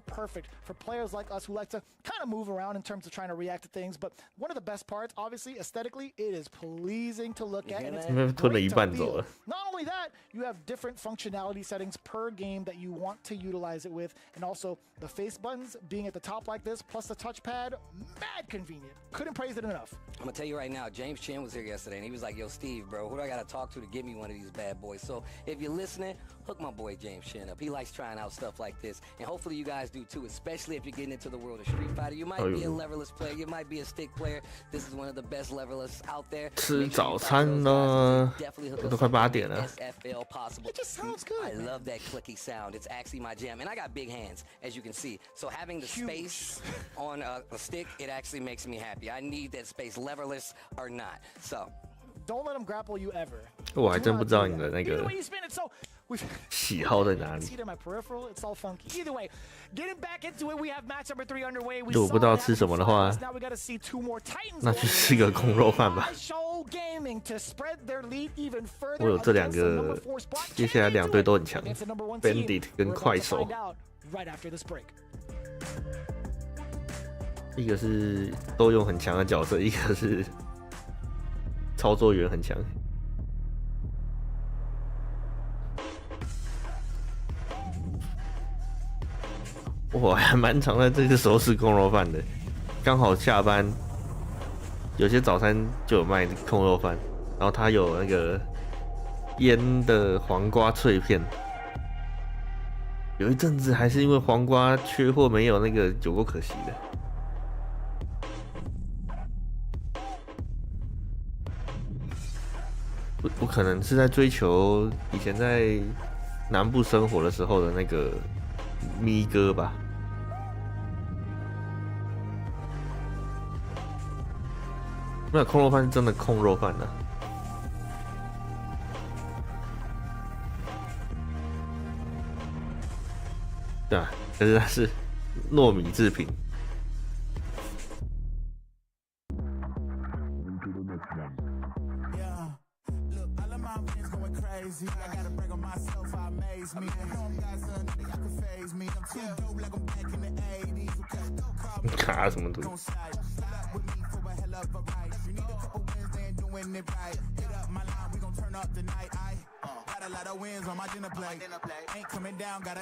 perfect for players like us who like to kind of move around in terms of trying to react to things. But one of the best parts, obviously, aesthetically, it is pleasing to look at, and it's great to feel. Not only that, you have different functionality settings per game that you want to utilize it with, and also the face buttons being at the top like this, plus the touchpad, mad convenient. Couldn't praise it enough. I'm gonna tell you right now, James Chen was here yesterday, and he was like, "Yo, Steve, bro, who do I gotta talk to get me one of these bad boys?" So if you're listening, hook my boy James Chen up. He likes trying out stuff like this, and hopefully you guys do too, especially if you're getting into the world of Street Fighter. You might be a leverless player, you might be a stick player. This is one of the best leverless out there. 吃早餐呢，都快8点了。 SFL possible. It just sounds good. I love that clicky sound. It's actually my jam, and I got big hands, as you can see. So having the space on a stick, it actually makes me happy. I need that space, leverless or not. So don't let them grapple you ever. 我还真不知道你的那个喜好在哪里。 See my peripheral, it's all funky. Either way, getting back into it, we have match number 3 underway. 如果不知道吃什么的话，那就吃个空肉饭吧。我有这2个，接下来2队都很强 ，Bandit 跟快手。一个是都用很强的角色，一个是操作员很强。我还蛮常在这个时候吃空肉饭的，刚好下班，有些早餐就有卖空肉饭，然后它有那个腌的黄瓜脆片。有一阵子还是因为黄瓜缺货没有那个，有够可惜的。我可能是在追求以前在南部生活的时候的那个咪哥吧。那空肉饭是真的空肉饭啊。对啊，可是它是糯米制品。卡什么东西？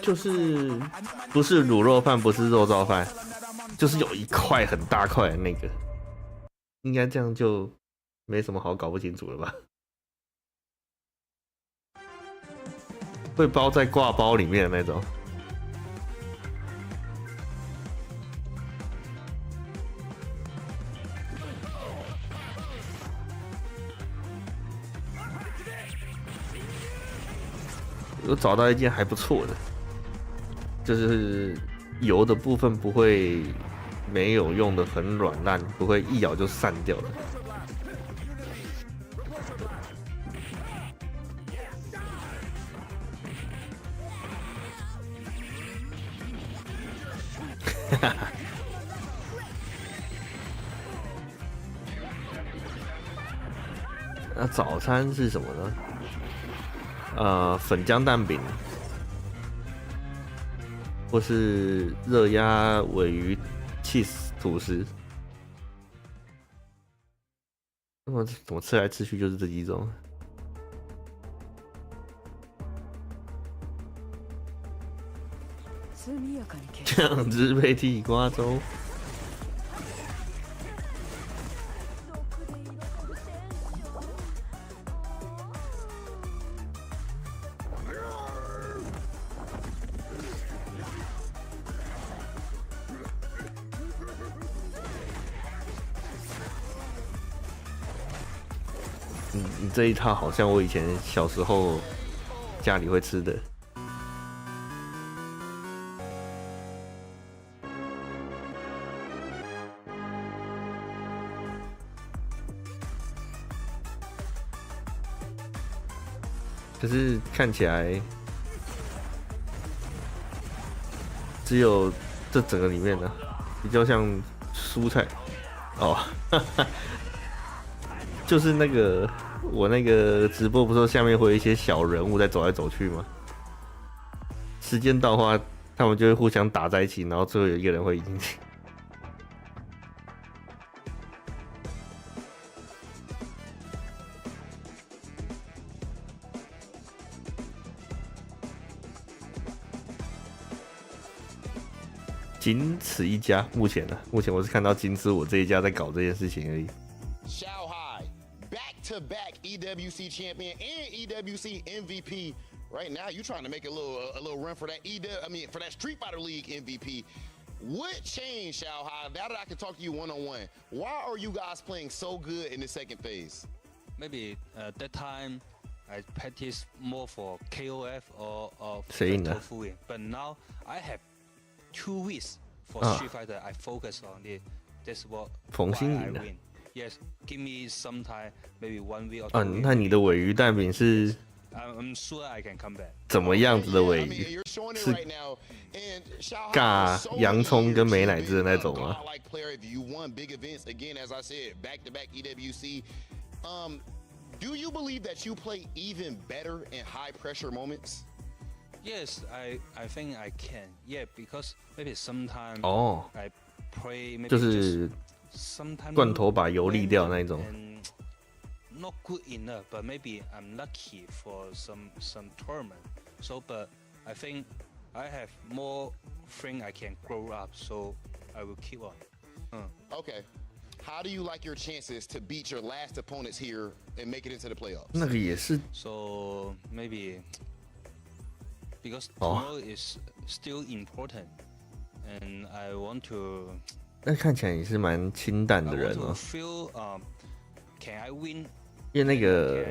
就是不是卤肉饭，不是肉燥饭，就是有一块很大块的那个，应该这样就没什么好搞不清楚了吧？会包在挂包里面的那种。我找到一件还不错的。就是油的部分不会没有用的很软烂，不会一咬就散掉的。那早餐是什么呢？粉浆蛋饼，或是热压鲔鱼 cheese 吐司。那么怎么吃来吃去就是这几种？酱汁配地瓜粥。你这一套好像我以前小时候家里会吃的。可是看起来只有这整个里面呢，比较像蔬菜哦，就是那个我那个直播不是说下面会有一些小人物在走来走去吗？时间到的话，他们就会互相打在一起，然后最后有一个人会赢。仅此一家，目前我是看到仅此我这一家在搞这件事情而已。Shanghai, back-to-back EWC champion and EWC MVP. Right now, you trying to make a little run for that for that Street Fighter League MVP. What changed, Shanghai? Now that I can talk to you one-on-one, why are you guys playing so good in the second phase? Maybe that time I practice more for KOF or tofu win. But now I have 2 weeks for Street Fighter. I focus on it. That's what why I win. Yes, give me some time, maybe 1 week or 2 weeks. 那你的鲔鱼蛋饼是 I'm sure I can come back. 怎么样子的鲔鱼？是尬洋葱跟美乃滋的那种吗？ Do you believe that you play even better in high pressure moments? Yes, I think I can. Yeah, because maybe sometimes I play maybe 就是罐头把油沥掉那一种。Not good enough, but maybe I'm lucky for some tournament. So, but I think I have more thing I can grow up. So I will keep on. Okay. How do you like your chances to beat your last opponents here and make it into the playoffs? 那个也是。So maybe because tomorrow is still important, and I want to. 那看起来也是蛮清淡的人哦。Feel can I win? 因为那个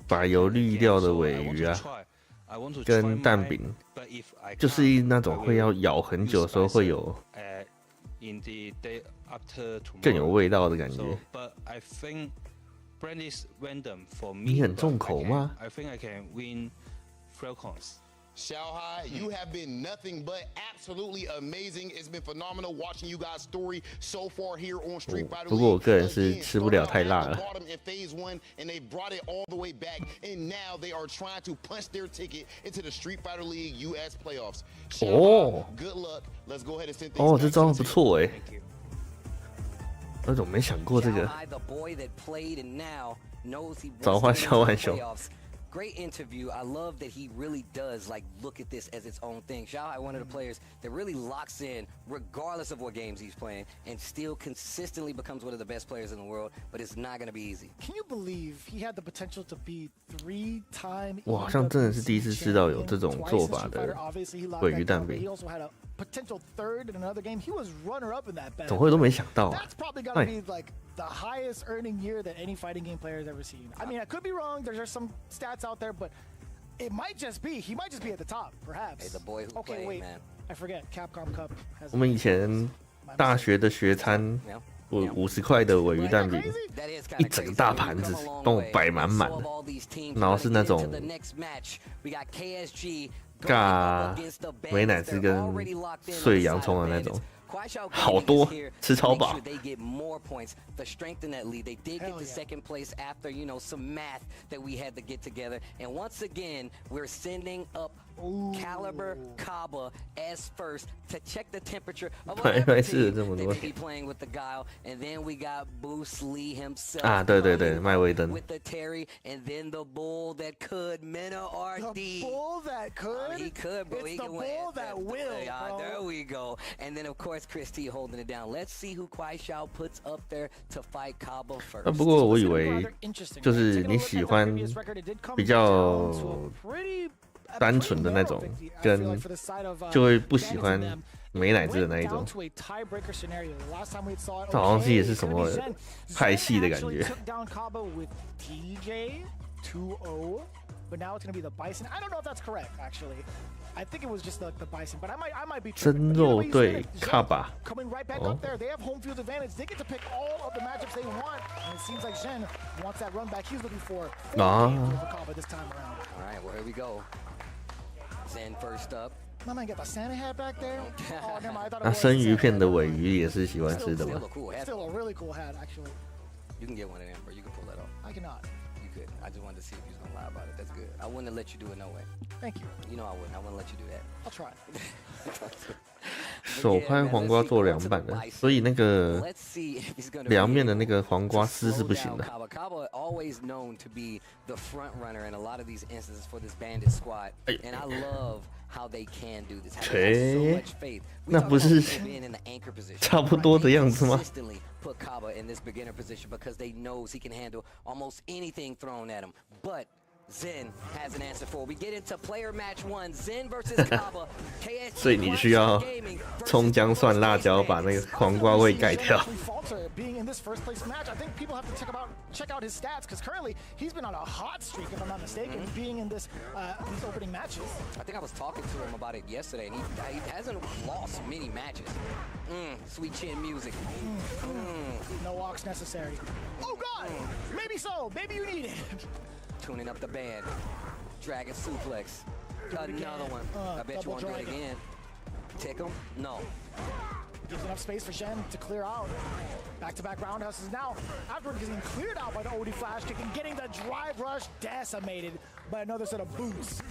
把油沥掉的鲔鱼啊，跟蛋饼，就是那种会要咬很久的时候会有更有味道的感觉。你很重口吗？ Shanghai, you have been nothing but absolutely amazing. It's been phenomenal watching you guys' story so far here on Street Fighter League. 不过我个人是吃不了太辣了。 In phase 1, and they brought it all the way back, and now they are trying to punch their ticket into the Street Fighter League US playoffs. Shanghai, good luck. Let's go ahead and send things. 这招不错哎。我怎么没想过这个？召唤小浣熊。 Great interview. I love that he really does look at this as its own thing. Xiaohai, one of the players that really locks in regardless of what games he's playing and still consistently becomes one of the best players in the world, but it's not going to be easy. Can you believe he had the potential to be 3-time 我好像真的是第一次知道有这种做法的鲔鱼蛋饼。 potential third in another game. He was runner-up in that battle. 怎么会都没想到 That's probably got to be the highest earning year that any fighting game player has ever seen. I mean, I could be wrong. There's some stats out there, but It might just be. He might just be at the top, perhaps. Hey, the boy who okay, played, wait. man. I forget. Capcom Cup has. 我们以前大学的学餐，我50块的鲔鱼蛋饼，一整个大盘子帮我摆满满的，然后是那种尬美乃滋跟碎洋葱的那种。好多，吃超饱。They get more points. The strength in that lead. They did get to second place after some math that we had to get together. And once again, we're sending up Caliber Kaba as first to check the temperature of our team. They may be playing with the Guile, and then we got Bruce Lee himself. 啊，对对对，麦威登。 With the Terry, and then the bull that could, Mena RD. The bull that could. He could, bro. It's he the can bull that will. There we go. And then of course Christie holding it down. Let's see who Kwai Xiao puts up there to fight Kaba first. 不过我以为就是你喜欢比较单纯的那种，跟就会不喜欢美乃滋的那一种。这好像是也是什么派系的感觉。But now it's going to be the Bison. I don't know if that's correct, actually. I think it was just the Bison, but I might be tripping. 真肉对卡巴 coming right back up there. They have home field advantage. They get to pick all of the matchups they want, and it seems like Zhen wants that run back. He's looking for Kaba this time around. All right, well here we go. Zen first up. My man got the Santa hat back there. Oh, never mind. I thought it 那 was 生鱼片的尾鱼也是喜欢吃的吗？ Still a really cool hat, actually. You can get one of them, bro. You can pull that off. I cannot. You could. I just wanted to see if you was gonna lie about it. That's good. I wouldn't have let you do it no way. Thank you. You know I wouldn't. I wouldn't let you do that. I'll try. 手拍黄瓜做凉拌的，所以那个凉面的那个黄瓜丝是不行的。Kaba always known to be the front runner in a lot of these instances for this bandit squad, and I love how they can do this. How they have so much faith. 那不是差不多的样子吗？ Put Kaba in this beginner position because they knows he can handle almost anything thrown at him, but Zen has an answer for. We get into player match 1, Zen versus Kaba. 所以你需要葱姜蒜辣椒把那个黄瓜味盖掉。 Being in this first place match, I think people have to check out his stats because currently he's been on a hot streak, if I'm not mistaken, being in these opening matches. I think I was talking to him about it yesterday, and he hasn't lost many matches. Sweet chin music. No walks necessary. Oh God! Maybe so. Maybe you need it. Tuning up the band. Dragon suplex. Another one. I bet you won't do it again. Tick him? No. Gives enough space for Shen to clear out. Back-to-back roundhouses now. Afterward getting cleared out by the OD flash kick and getting the drive rush decimated by another set of boots.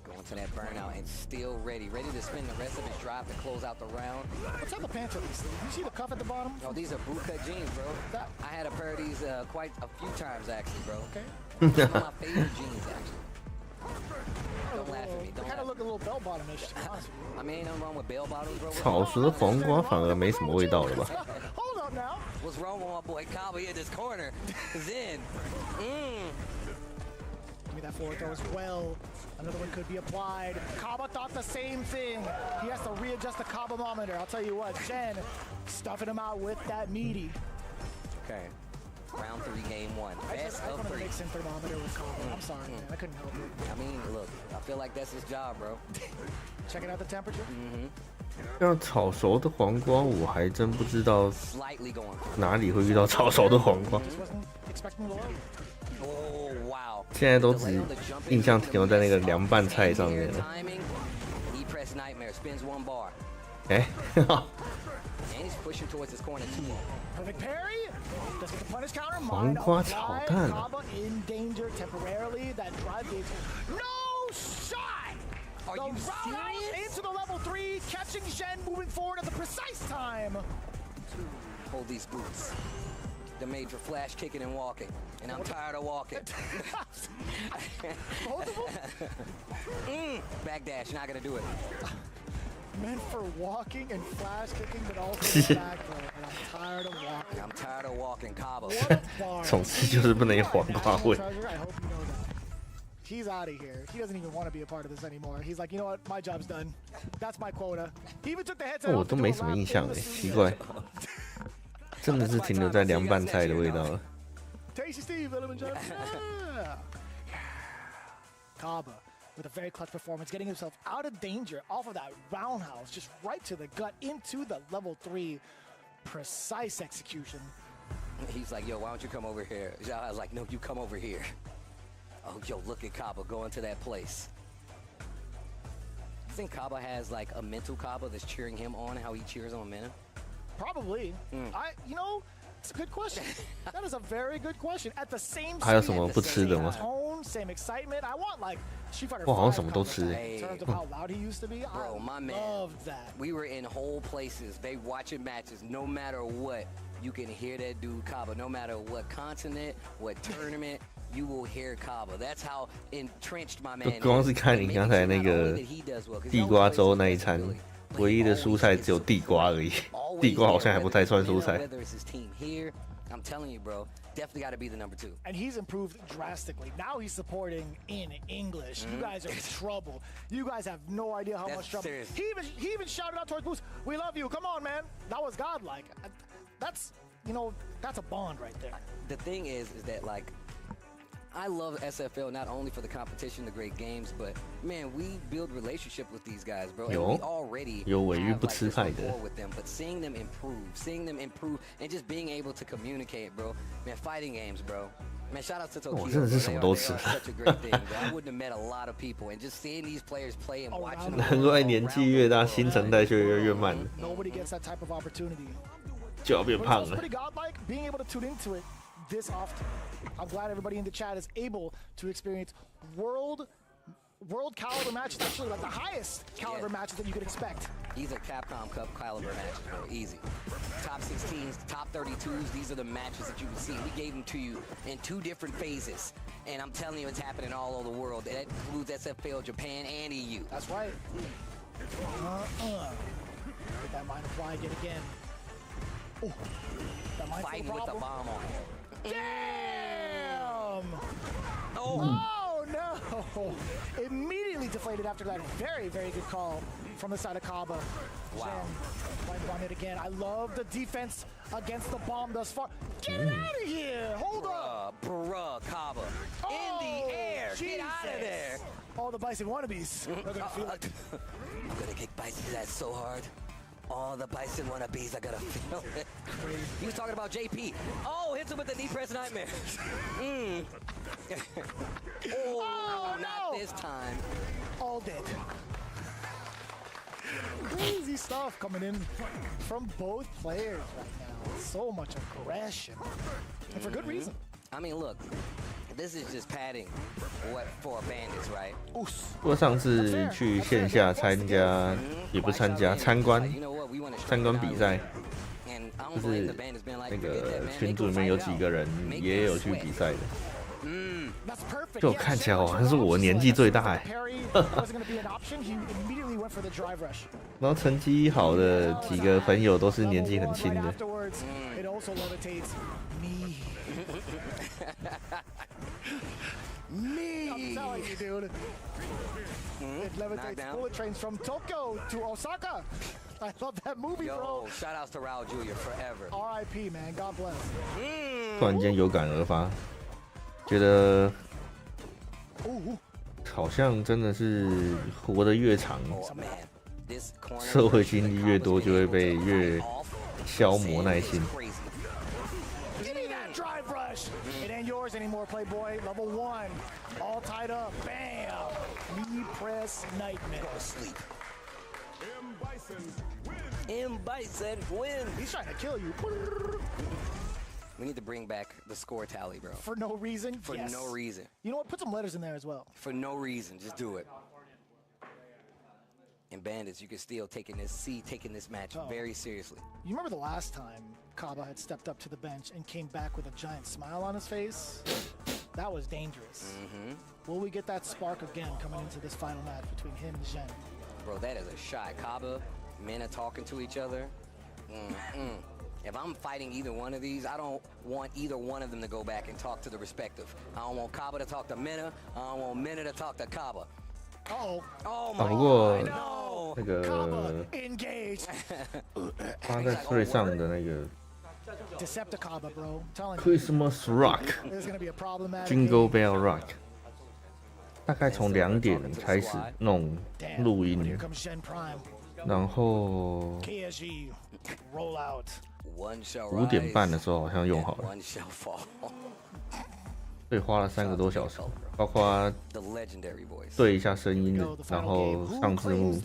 Going to that burnout and still ready to spend the rest of his drive to close out the round. What type of pants are these? You see the cuff at the bottom? Oh, these are bootcut jeans, bro. I had a pair of these quite a few times, actually, bro. Okay. Some of my favorite jeans, actually. Don't laugh at me. They kind of look a little bell-bottom-ish, to be honest with you. I mean, ain't nothing wrong with bell bottoms, bro. 炒熟的黄瓜反而没什么味道了吧？ Hold up now. What's wrong with my boy Kaba in this corner? Zen. Give me that forward throw as well. Another one could be applied. Kaba thought the same thing. He has to readjust the Kaba-mometer. I'll tell you what, Jen stuffing him out with that meaty. Okay. Round 3, game 1. Best I of want to 3. mix in thermometer with Kaba. I'm sorry, man. I couldn't help it. I mean, look, I feel like that's his job, bro. Checking out the temperature? 要炒熟的黄瓜，我还真不知道哪里会遇到炒熟的黄瓜。 Oh, wow. 现在都只印象停留在那个凉拌菜上面了。哎， Perfect parry. Does get the punish counter. 黄瓜炒蛋。 Kaba in danger temporarily. That drive gauge. No shot. Are you serious? Into the level 3, catching Shen moving forward at the precise time. Hold these boots. They're made for flash kicking and walking, and I'm tired of walking. Both of them? Backdash, not gonna do it. Meant for walking and flash kicking, but also back throw. And I'm tired of walking. I'm tired of walking, Kaba. 总之就是不能有黄瓜味。 I hope you know that. He's out of here. He doesn't even want to be a part of this anymore. He's like, you know what? My job's done. That's my quota. He even took the headset off. 我都没什么印象哎，奇怪，真的是停留在凉拌菜的味道了。Tasty Steve, ladies and gentlemen. Kaba with a very clutch performance, getting himself out of danger off of that roundhouse, just right to the gut into the level 3 precise execution. He's like, yo, why don't you come over here? I was like, no, you come over here. Oh, yo, look at Kaba going to that place. You think Kaba has like a mental Kaba that's cheering him on, how he cheers on Mena? Probably. It's a good question. That is a very good question. At the same 还有什么不吃的吗？ tone, same excitement. I want like Street Fighter 我好像 V 什么都吃 in terms of how loud he used to be. Bro, my man. Loved that. We were in whole places. They watching matches. No matter what, you can hear that dude Kaba. No matter what continent, what tournament, you will hear Kaba. That's how entrenched my man is. 光是看你刚才那个地瓜粥那一餐，唯一的蔬菜只有地瓜而已。地瓜好像还不太算蔬菜。 I'm telling you, bro, definitely got to be the number 2. And he's improved drastically. Now he's supporting in English. You guys are in trouble. You guys have no idea how much trouble. Serious. He even shouted out towards Boost, "We love you. Come on, man." That was godlike. That's that's a bond right there. The thing is that like, I love SFL not only for the competition, the great games, but man, we build relationship with these guys, bro. And we already have like this rapport with them, but seeing them improve, and just being able to communicate, bro. Man, fighting games, bro. Man, shout out to Tokyo. Bro. They are such a great thing, bro. I wouldn't have met a lot of people, and just seeing these players play and watching them. 难怪年纪越大，新陈代谢越慢。 Nobody gets that type of opportunity. 就要变胖了。 Pretty godlike, being able to tune into it this often. I'm glad everybody in the chat is able to experience world caliber matches, actually like the highest caliber matches that you could expect. These are Capcom Cup caliber matches, bro. Easy. Top 16s, top 32s, these are the matches that you can see. We gave them to you in 2 different phases. And I'm telling you, it's happening all over the world. That includes SFL, Japan, and EU. That's right. Get that mind applied yet again. Oh, that mind's fighting with the bomb on. Damn! Oh no! Immediately deflated after that very, very good call from the side of Kaba. Wow. Right on it again. I love the defense against the bomb thus far. Get it out of here! Hold up! Bruh, Kaba. In the air! Get out of there! All the Bison wannabes. They're gonna feel it. I'm gonna kick Bison's ass so hard. All the Bison wannabes are gonna feel it. He was talking about JP. Oh, hits him with the knee press nightmare. Oh, not this time. All dead. Crazy stuff coming in from both players right now. So much aggression. And for good reason. I mean, look. This is just padding what for bandits, right? 不过上次去线下参加，也不参加，参观比赛，就是那个群组里面有几个人也有去比赛的。就看起来好像是我年纪最大哎。然后成绩好的几个朋友都是年纪很轻的。Me! I'm telling you, dude. It levitates bullet trains from Tokyo to Osaka. I love that movie, bro. Shout outs to Raul Jr. forever. R.I.P. man, God bless. 突然间有感而发，觉得好像真的是活得越长，社会经历越多，就会被越消磨耐心。It ain't yours anymore, Playboy. Level 1. All tied up. Bam! Knee press nightmare. Go to sleep. M. Bison win. He's trying to kill you. We need to bring back the score tally, bro. For no reason? For no reason. You know what? Put some letters in there as well. For no reason. Just do it. And Bandits, you can still taking this match very seriously. You remember the last time Kaba had stepped up to the bench and came back with a giant smile on his face? That was dangerous. Will we get that spark again coming into this final match between him and Zhen? Bro, that is a shot. Kaba, Mena talking to each other. If I'm fighting either one of these, I don't want either one of them to go back and talk to the respective. I don't want Kaba to talk to Mena. I don't want Mena to talk to Kaba. Oh my god! 那个发在最上的那个 Decepticaba, bro. Christmas Rock, There's gonna be a problematic Jingle Bell Rock. 大概从2点开始弄录音，然后5点半的时候好像用好了，所以花了3个多小时，包括对一下声音，然后上字幕，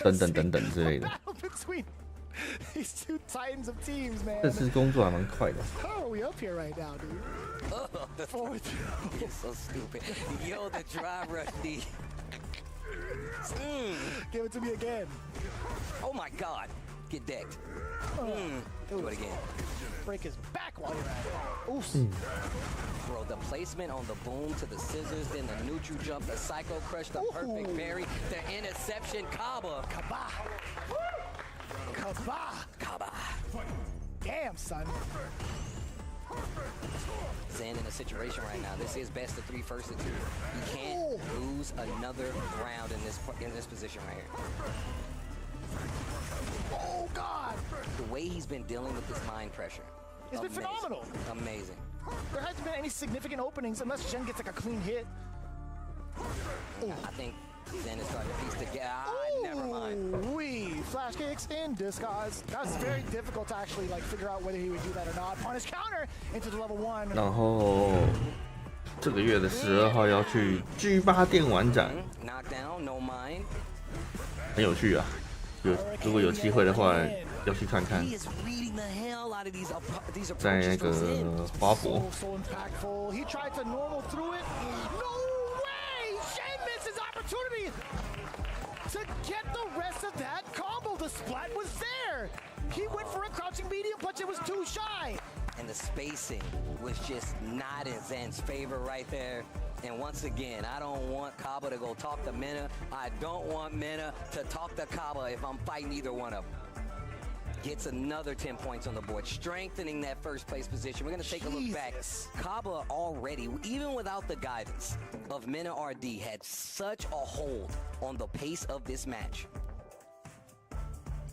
等等等等之类的。These two titans of teams, man. 这次工作还蛮快的。 How are we up here right now, dude? You're so stupid. Yo, the drive rush D. Give it to me again. Oh my God. Get decked. Do it again. Break his back while you're at it. Oof. Bro, the placement on the boom to the scissors, then the neutral jump, the psycho crush, the perfect parry, the interception, Kaba. Kaba. Damn, son. Zen in a situation right now. This is best of 3 first of 2. You can't lose another round in this position right here. Oh God! The way he's been dealing with this mind pressure. It's been phenomenal. Amazing. There hasn't been any significant openings unless Jen gets like a clean hit. I think Zen is starting to piece together. Never mind. Flash kicks in disguise. That's very difficult to actually like figure out whether he would do that or not. Punish counter into the level 1. 然后这个月的12号要去 G8 电玩展， Knockdown, no mind. 很有趣啊。如果有机会的话，要去看看。在那个华博。So impactful. He tried to normal through it. No way! Shen misses opportunity to get the rest of that combo. The splat was there. He went for a crouching medium punch. It was too shy. And the spacing was just not in Zen's favor right there. And once again, I don't want Kaba to go talk to Mena. I don't want Mena to talk to Kaba if I'm fighting either one of them. Gets another 10 points on the board, strengthening that first place position. We're going to take a look back. Kaba already, even without the guidance of Mena RD, had such a hold on the pace of this match.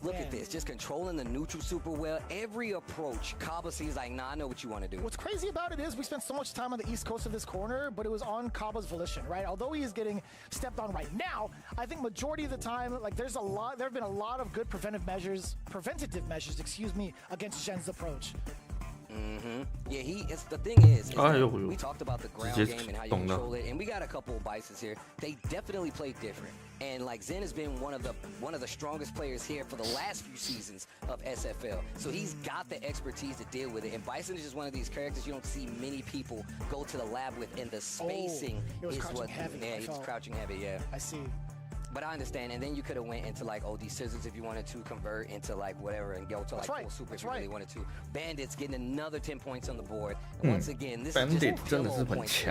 Look at this, just controlling the neutral super well. Every approach, Kaba sees like, nah, I know what you want to do. What's crazy about it is we spent so much time on the east coast of this corner, but it was on Kaba's volition, right? Although he is getting stepped on right now, I think majority of the time, like there have been a lot of good preventative measures, excuse me, against Shen's approach. Yeah, the thing is we talked about the ground game and how you control it, and we got a couple of biases here. They definitely play different. And like Zen has been one of the strongest players here for the last few seasons of SFL. So he's got the expertise to deal with it. And Bison is just one of these characters you don't see many people go to the lab with, and the spacing is what he's crouching heavy, yeah. I see. But I understand, and then you could have went into like OD Scissors if you wanted to convert into like whatever and go to like full super if you really wanted to. Bandits getting another 10 points on the board. And once again, this is just pillow points.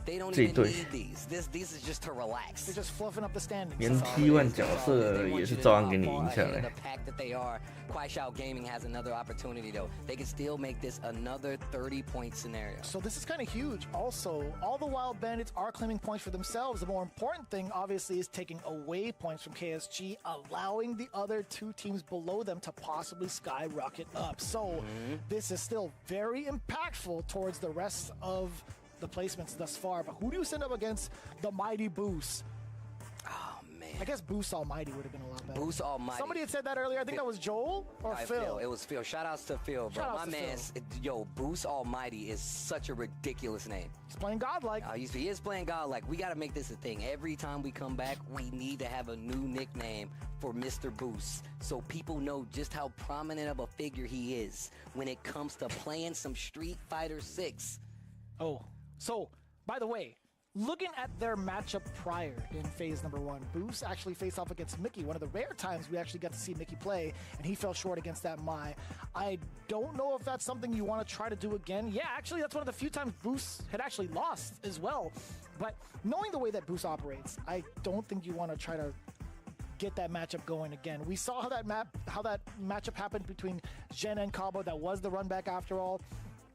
They don't even need these. These is just to relax. They're just fluffing up the standings. 连 T1 角色也是照样给你赢下来。 The pack that they are, Kuaishao Gaming has another opportunity though. They can still make this another 30-point scenario. So this is kind of huge. Also, all the Wild Bandits are claiming points for themselves. The more important thing, obviously, is taking away points from KSG, allowing the other 2 teams below them to possibly skyrocket up. So this is still very impactful towards the rest of the placements thus far. But who do you send up against the mighty Boost? Oh, man. I guess Boost Almighty would have been a lot better. Boost Almighty. Somebody had said that earlier. I think that was Joel or Phil. It was Phil. Shout outs to Phil, bro. My man, yo, Boost Almighty is such a ridiculous name. He's playing godlike. He is playing godlike. We got to make this a thing. Every time we come back, we need to have a new nickname for Mr. Boost, so people know just how prominent of a figure he is when it comes to playing some Street Fighter 6. Oh, so by the way, looking at their matchup prior in phase number 1, Boost actually faced off against Mickey, one of the rare times we actually got to see Mickey play, and he fell short against that Mai. I don't know if that's something you want to try to do again. Yeah, actually, that's one of the few times Boost had actually lost as well. But knowing the way that Boost operates, I don't think you want to try to get that matchup going again. We saw how that matchup happened between Jen and Cabo. That was the run back after all.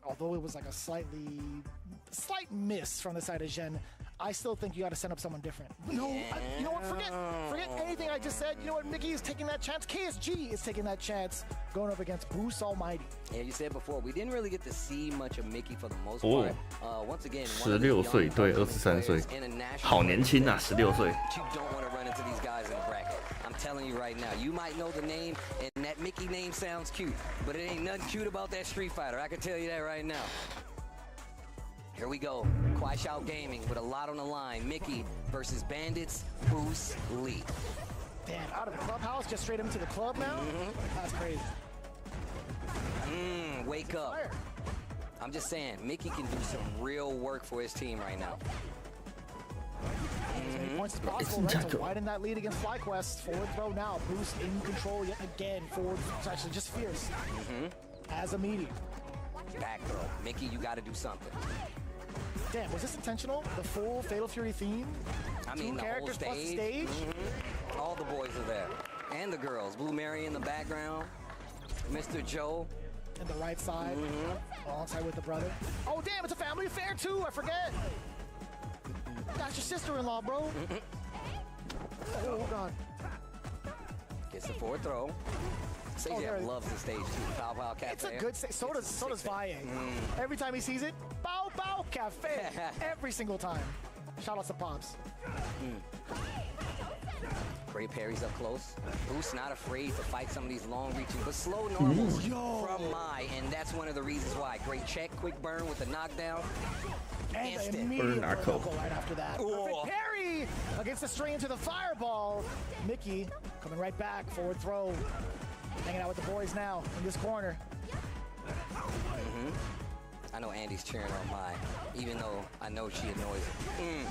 Although it was like a slight miss from the side of Jen, I still think you got to send up someone different. No, you know what? Forget anything I just said. You know what? Mickey is taking that chance. KSG is taking that chance going up against Bruce Almighty. Yeah, you said before, we didn't really get to see much of Mickey for the most part. Once again, 16岁对23岁，好年轻啊，16岁。You don't want to run into these guys in the bracket. I'm telling you right now, you might know the name, and that Mickey name sounds cute, but it ain't nothing cute about that Street Fighter. I can tell you that right now. Here we go. Quash Out Gaming with a lot on the line. Mickey versus Bandits, Bruce Lee. Damn, out of the clubhouse, just straight into the club now? That's crazy. Wake up. I'm just saying, Mickey can do some real work for his team right now. As many points as possible, right, to widen that lead against FlyQuest. Forward throw now. Bruce in control yet again. Forward, it's actually just fierce. As a medium. Back throw. Mickey, you got to do something. Damn, was this intentional? The full Fatal Fury theme? I mean, 2 the characters whole plus the stage? All the boys are there. And the girls. Blue Mary in the background. Mr. Joe. And the right side. Alongside with the brother. Oh, damn, it's a family affair, too. I forget. That's your sister-in-law, bro. Oh, God. Gets the forward throw. Sage loves the stage, too. Pow Pow Cafe. It's a good stage. So does Valle. Every time he sees it, Pow Pow Cafe. Every single time. Shout out to Pops. Great parries up close. Bruce not afraid to fight some of these long-reaching, but slow normals from Mai, and that's one of the reasons why. Great check, quick burn with the knockdown. And the immediate knuckle right after that. Perfect parry against the string into the fireball. Mickey coming right back, forward throw. Hanging out with the boys now in this corner. I know Andy's cheering on Mai, even though I know she annoys him.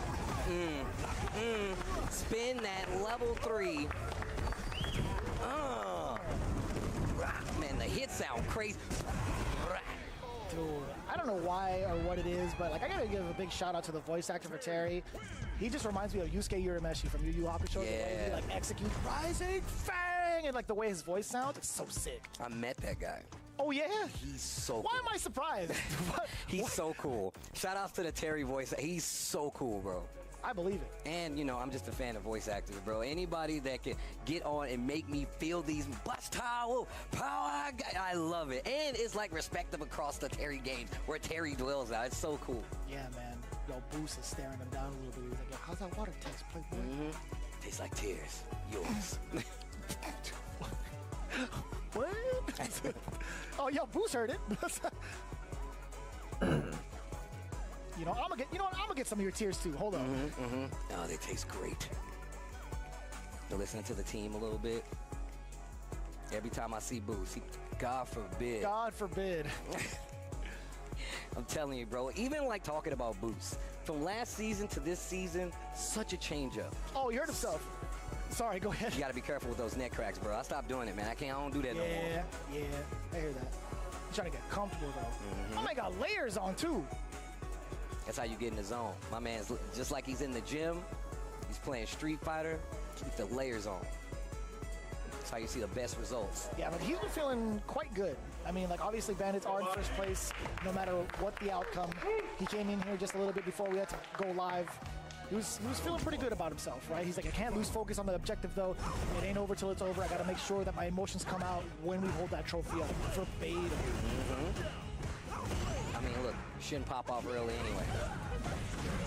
Spin that level 3. Man, the hits sound crazy. Dude, I don't know why or what it is, but like I gotta give a big shout out to the voice actor for Terry. He just reminds me of Yusuke Urameshi from Yu Yu Hakusho. The way he like executes Rising Fang and like the way his voice sounds, it's so sick. I met that guy. Oh yeah? He's so Why am I surprised? He's so cool. Shout out to the Terry voice. He's so cool, bro. I believe it. And, you know, I'm just a fan of voice actors, bro. Anybody that can get on and make me feel these bust towel power, I love it. And it's like respective across the Terry games where Terry dwells out. It's so cool. Yeah, man. Yo, Bruce is staring him down a little bit. He's like, yo, how's that water taste, Playboy? Tastes like tears. Yours. What? Oh, yo, Bruce heard it. You know, I'm gonna get some of your tears too. Hold on. Oh, they taste great. You're listening to the team a little bit. Every time I see Boost, God forbid. God forbid. I'm telling you, bro. Even like talking about Boost, from last season to this season, such a change up. Oh, he hurt himself. Sorry, go ahead. You gotta be careful with those neck cracks, bro. I stopped doing it, man. I don't do that no more. Yeah, I hear that. He's trying to get comfortable though. My man got layers on too. That's how you get in the zone. My man's just like he's in the gym. He's playing Street Fighter. Keep the layers on. That's how you see the best results. Yeah, but he's been feeling quite good. I mean, like obviously Bandits are in first place no matter what the outcome. He came in here just a little bit before we had to go live. He was feeling pretty good about himself, right? He's like, I can't lose focus on the objective though. It ain't over till it's over. I gotta make sure that my emotions come out when we hold that trophy up. Verbatim. I mean, look, shouldn't pop off early anyway.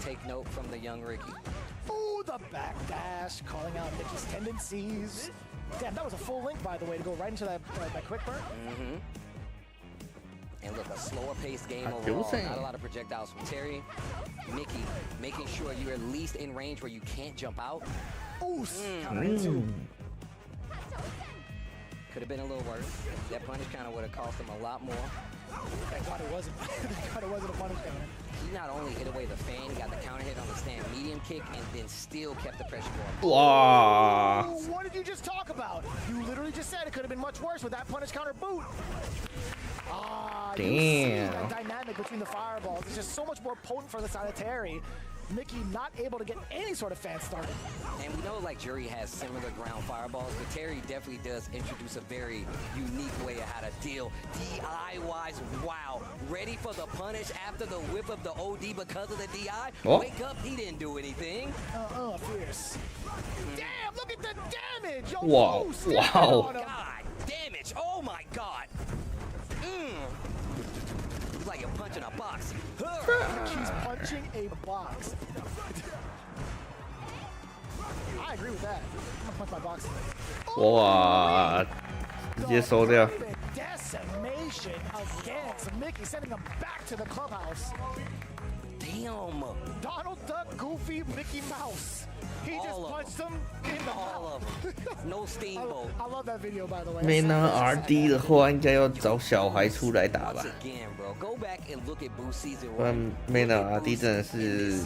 Take note from the young Ricky. Ooh, the backdash, calling out Mickey's tendencies. Damn, that was a full link, by the way, to go right into that quick burn. And look, a slower paced game overall. Not a lot of projectiles from Terry. Mickey, making sure you're at least in range where you can't jump out. Ooh, too. Could have been a little worse. That punish kind of would have cost him a lot more. Thank God it wasn't. Thank God it wasn't a punish counter. He not only hit away the fan, he got the counter hit on the stand medium kick, and then still kept the pressure going. Wow. What did you just talk about? You literally just said it could have been much worse with that punish counter boot. Damn. You see that dynamic between the fireballs. It's just so much more potent for the side of Terry. Mickey not able to get any sort of fan started. And we know like Jury has similar ground fireballs, but Terry definitely does introduce a very unique way of how to deal. DI-wise, wow. Ready for the punish after the whip of the OD because of the DI? Oh. Wake up, he didn't do anything. Fierce. Damn, look at the damage! Yo, Wow, Bruce, wow. God, damage, oh my God. It's like you're punching a box. He's punching a box. I agree with that. I'm gonna punch my box. 哇，直接收掉。 Decimation against Mickey, sending him back to the clubhouse. Damn. Donald Duck, Goofy, Mickey Mouse. He just punched him in the All of them. No steamboat. I love that video, by the way. Mena RD 的话，应该要找小孩出来打吧。 Again, bro, go back and look at Boost season 不然 1. Mena RD 真的是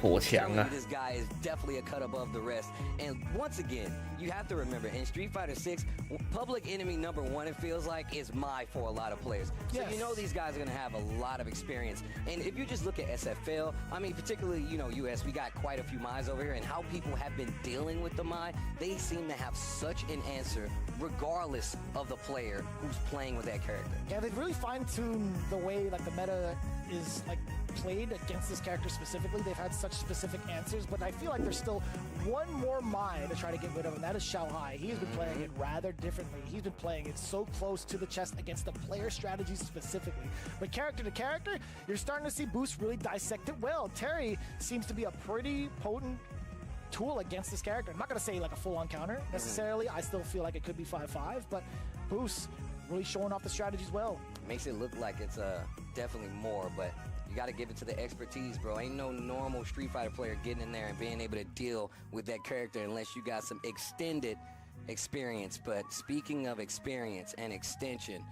颇强啊。 This guy is definitely a cut above the rest. And once again, you have to remember in Street Fighter 6, public enemy number 1, it feels like, is Mai for a lot of players. So you know these guys are gonna have a lot of experience. And if you just look at SFL, I mean, particularly, you know, US, we got quite a few Mai's over here, and how people have been dealing with the Mai, they seem to have such an answer regardless of the player who's playing with that character. Yeah, they've really fine-tuned the way like the meta is like played against this character specifically. They've had such specific answers, but I feel like there's still one more Mai to try to get rid of, and that is Xiao Hai. He's been playing it rather differently. He's been playing it so close to the chest against the player strategies specifically. But character to character, you're starting to see Boost really dissect it well. Terry seems to be a pretty potent tool against this character. I'm not going to say like a full-on counter necessarily. I still feel like it could be 5-5, but Boost really showing off the strategies well. Makes it look like it's definitely more, but you got to give it to the expertise, bro. Ain't no normal Street Fighter player getting in there and being able to deal with that character unless you got some extended experience. But speaking of experience and extension,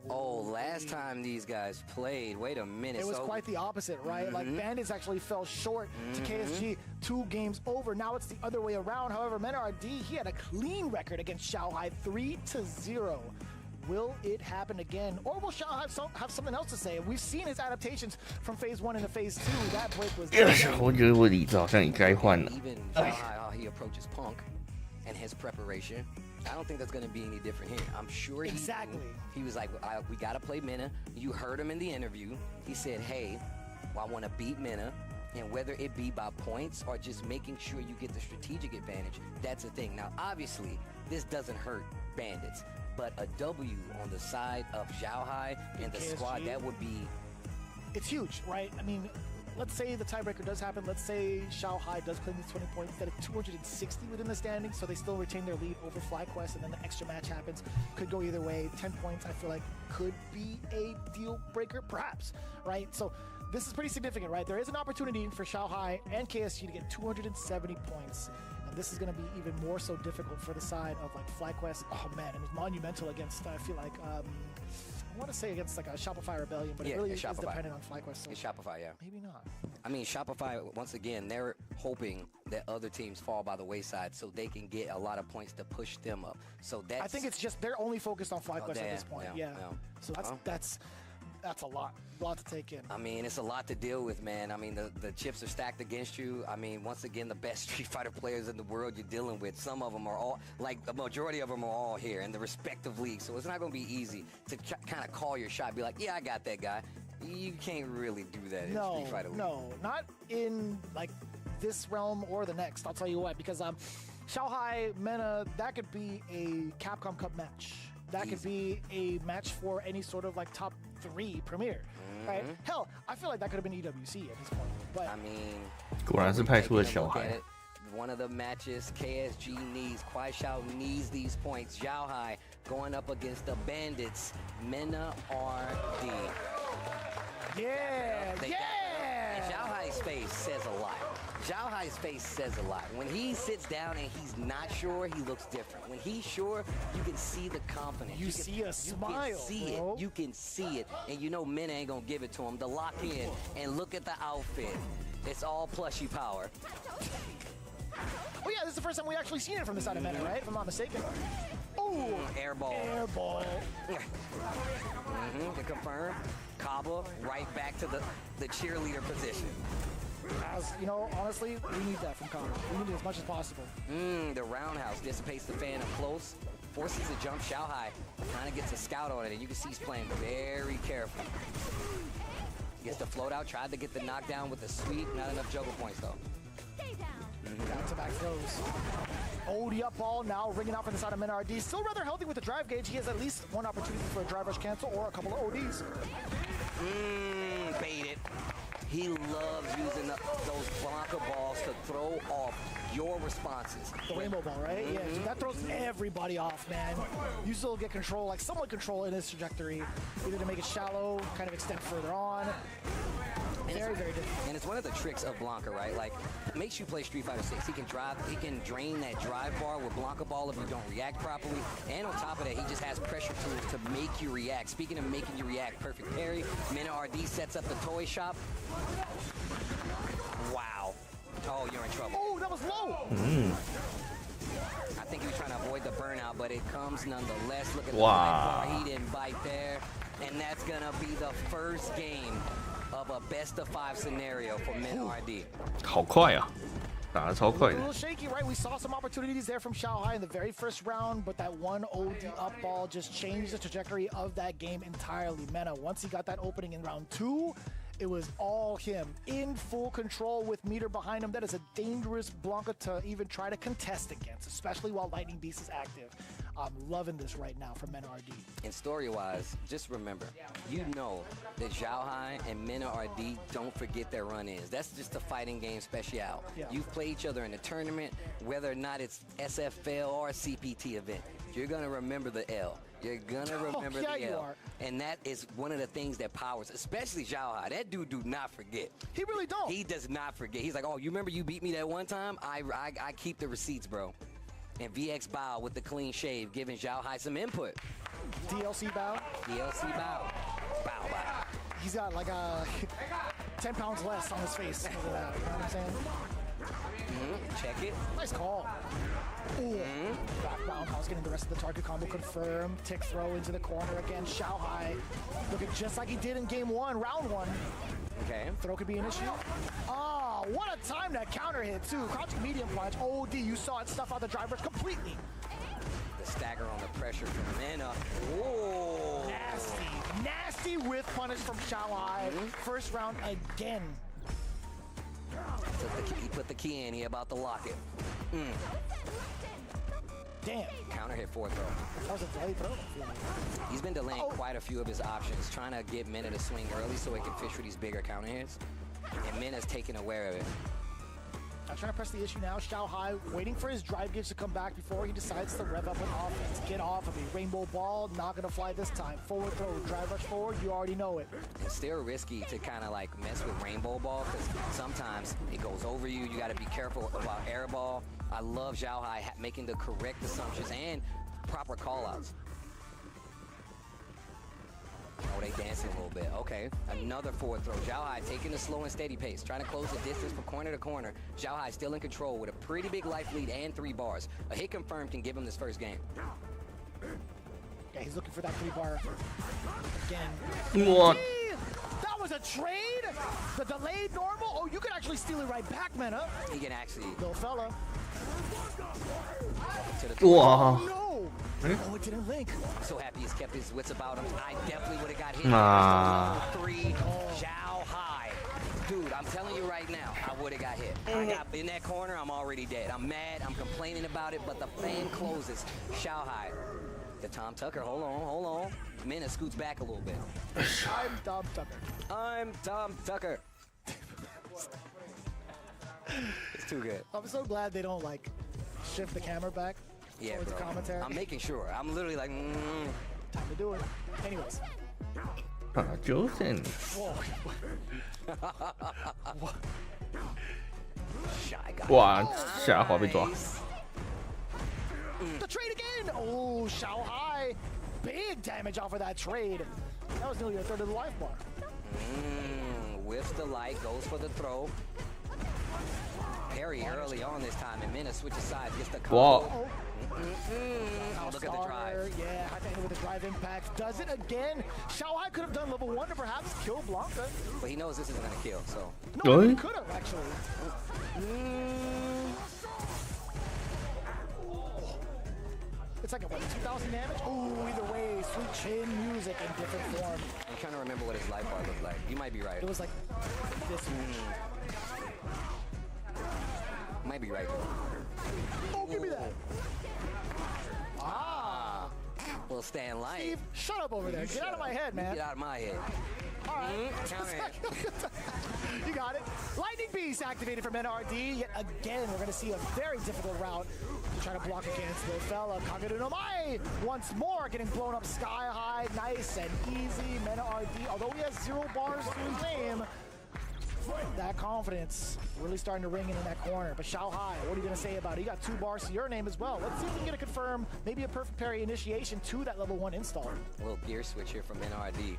last time these guys played, wait a minute. It was quite the opposite, right? Like Bandits actually fell short to KSG 2 games over. Now it's the other way around. However, Mena RD, he had a clean record against Xiao Hai, 3-0. Will it happen again? Or will Xiao have something else to say? We've seen his adaptations from phase 1 into phase 2. That break was... 我觉得我椅子好像也该换了。 Even Xiao Hai, how he approaches Punk and his preparation, I don't think that's going to be any different here. I'm sure he was like, we got to play Mena. You heard him in the interview. He said, hey, I want to beat Mena. And whether it be by points or just making sure you get the strategic advantage, that's the thing. Now, obviously, this doesn't hurt Bandits, but a W on the side of Xiao Hai and the KSG, squad, that would be... It's huge, right? I mean, let's say the tiebreaker does happen. Let's say Xiao Hai does claim these 20 points. That is 260 within the standings, so they still retain their lead over FlyQuest, and then the extra match happens. Could go either way. 10 points, I feel like, could be a deal breaker, perhaps, right? So this is pretty significant, right? There is an opportunity for Xiao Hai and KSG to get 270 points. And this is going to be even more so difficult for the side of like FlyQuest. Oh man, it was monumental against, I feel like, I want to say against like a Shopify Rebellion, but it really is dependent on FlyQuest. So it's Shopify, yeah. Maybe not. I mean, Shopify, once again, they're hoping that other teams fall by the wayside so they can get a lot of points to push them up. So that's... I think it's just, they're only focused on FlyQuest at this point. Yeah. So that's a lot to take in. I mean, it's a lot to deal with, man. I mean, the chips are stacked against you. I mean, once again, the best Street Fighter players in the world you're dealing with. Some of them are all, like, a majority of them are all here in the respective leagues. So it's not going to be easy to kind of call your shot, be like, yeah, I got that guy. You can't really do that in Street Fighter League. No, not in, like, this realm or the next. I'll tell you what, because Xiao Hai, Mena, that could be a Capcom Cup match. That could be a match for any sort of, like, top 3 premier. Right? Hell, I feel like that could have been EWC at this point. But I mean, 果然是派出了小孩。 One of the matches KSG needs, Kwai Xiao needs these points. Xiao Hai going up against the Bandits, Mena RD. Yeah, And Xiao Hai's face says a lot. Xiao Hai's face says a lot. When he sits down and he's not sure, he looks different. When he's sure, you can see the confidence. You see a smile, You can see bro. it. You can see it. And you know Mena ain't gonna give it to him. The lock in and look at the outfit. It's all plushy power. Oh yeah, this is the first time we actually seen it from the side of Mena, right? If I'm not mistaken. Oh, airball. Airball. To confirm, Kaba right back to the cheerleader position. As you know, honestly, we need that from Connor. We need it as much as possible. The roundhouse dissipates the fan up close, forces a jump. Xiaohai kind of gets a scout on it, and you can see he's playing very careful. Gets the float out, tried to get the knockdown with the sweep. Not enough juggle points, though. Back-to-back throws. OD up ball now ringing out from the side of Menardi. Still rather healthy with the drive gauge. He has at least one opportunity for a drive rush cancel or a couple of ODs. Bait it. He loves using those Blanca balls to throw off your responses. The rainbow ball, right? Yeah, dude, that throws everybody off, man. You still get control, like somewhat control in his trajectory, either to make it shallow, kind of extend further on. Very different. And it's one of the tricks of Blanca, right? Like, it makes you play Street Fighter 6. He can drain that drive bar with Blanca ball if you don't react properly. And on top of that, he just has pressure tools to make you react. Speaking of making you react, perfect parry. Mena RD sets up the toy shop. Wow. Oh, you're in trouble. Oh, that was low. I think he was trying to avoid the burnout, but it comes nonetheless. Look at the bar. He didn't bite there. And that's going to be the first game of a best-of-5 scenario for Mena RD. 好快啊，打得超快的。 A little shaky, right? We saw some opportunities there from Xiaohai in the very first round, but that one OD up ball just changed the trajectory of that game entirely. Mena, once he got that opening in round 2, it was all him, in full control with meter behind him. That is a dangerous Blanca to even try to contest against, especially while Lightning Beast is active. I'm loving this right now from Mena RD. And story-wise, just remember, you know that Xiaohai and Mena RD don't forget their run-ins. That's just a fighting game special. Yeah. You've played each other in a tournament, whether or not it's SFL or CPT event. You're going to remember the L. You're gonna remember the you L. are. And that is one of the things that powers, especially Xiaohai. That dude do not forget. He really don't. He does not forget. He's like, oh, you remember you beat me that one time? I keep the receipts, bro. And VX Bao with the clean shave, giving Xiaohai some input. DLC Bao? DLC Bao. Bao Bao. He's got like 10 pounds less on his face. Look at that. You know what I'm saying? Check it. Nice call. Ooh. Back roundhouse getting the rest of the target combo confirmed. Tick throw into the corner again. Xiaohai looking just like he did in game 1, round 1. Okay. Throw could be an issue. Oh, what a time that counter hit too. Crouching medium punch. OD, you saw it stuff out the drivers completely. The stagger on the pressure from Mena. Whoa. Nasty with punish from Xiaohai. First round again. He put the key in. He about to lock it. Damn. Counter hit forward throw. That was a delayed throw. He's been delaying quite a few of his options, trying to get Mena to swing early so he can fish for these bigger counter hits. And Mena's taking aware of it. I'm trying to press the issue now. Xiaohai waiting for his drive gauge to come back before he decides to rev up an offense. Get off of me. Rainbow ball, not going to fly this time. Forward throw, drive rush forward, you already know it. It's still risky to kind of like mess with rainbow ball because sometimes it goes over you. You got to be careful about air ball. I love Xiaohai making the correct assumptions and proper call-outs. Oh, they dancing a little bit. Okay, another forward throw. Xiaohai taking the slow and steady pace, trying to close the distance from corner to corner. Xiaohai still in control with a pretty big life lead and 3 bars. A hit confirmed can give him this first game. Yeah, he's looking for that 3-bar again. What? That was a trade? The delayed normal? Oh, you can actually steal it right back, Mena. He can actually... Little fella. Wow. No! Oh, it didn't link. I'm so happy he's kept his wits about him. I definitely would have got hit. Nah. Level 3, Xiaohai. Dude, I'm telling you right now, I would have got hit. I got in that corner, I'm already dead. I'm mad, I'm complaining about it, but the fan closes. Xiaohai. The Tom Tucker, hold on. Mena scoots back a little bit. I'm Tom Tucker. I'm Tom Tucker. It's too good. I'm so glad they don't like shift the camera back. Yeah, towards bro. the commentary. I'm making sure. I'm literally like, Time to do it. Anyways. 打9 cent。 Shy guy. 哇，下滑被抓。 The trade again! Oh, Xiaohai. Big damage off of that trade. That was nearly a third of the life bar. Whiffs the light, goes for the throw. very early on this time, and Mina switches sides, gets the combo. Wow. Look at the drive. Yeah, high with the drive impact. Does it again. Xiaohai could have done level 1 to perhaps kill Blanca. But he knows this isn't going to kill, so. No, he could have, actually. It's like a, what, 2,000 damage? Ooh, either way, sweet chin music in different form. I'm trying to remember what his life bar looked like. You might be right. It was like this much. Might be right. Oh, give me that. Will stand light. Steve, shut up over there. Get out of my head, man. Get out of my head. All right. Counter. You got it. Lightning Beast activated from NRD. Yet again, we're going to see a very difficult route to try to block against the fella. Kagadu no Mai once more getting blown up sky high. Nice and easy. Mena RD, although he has 0 bars to his name, that confidence really starting to ring in that corner. But Xiaohai, what are you going to say about it? You got 2 bars to your name as well. Let's see if we can get a confirm, maybe a perfect parry initiation to that level 1 install. A little gear switch here from NRD.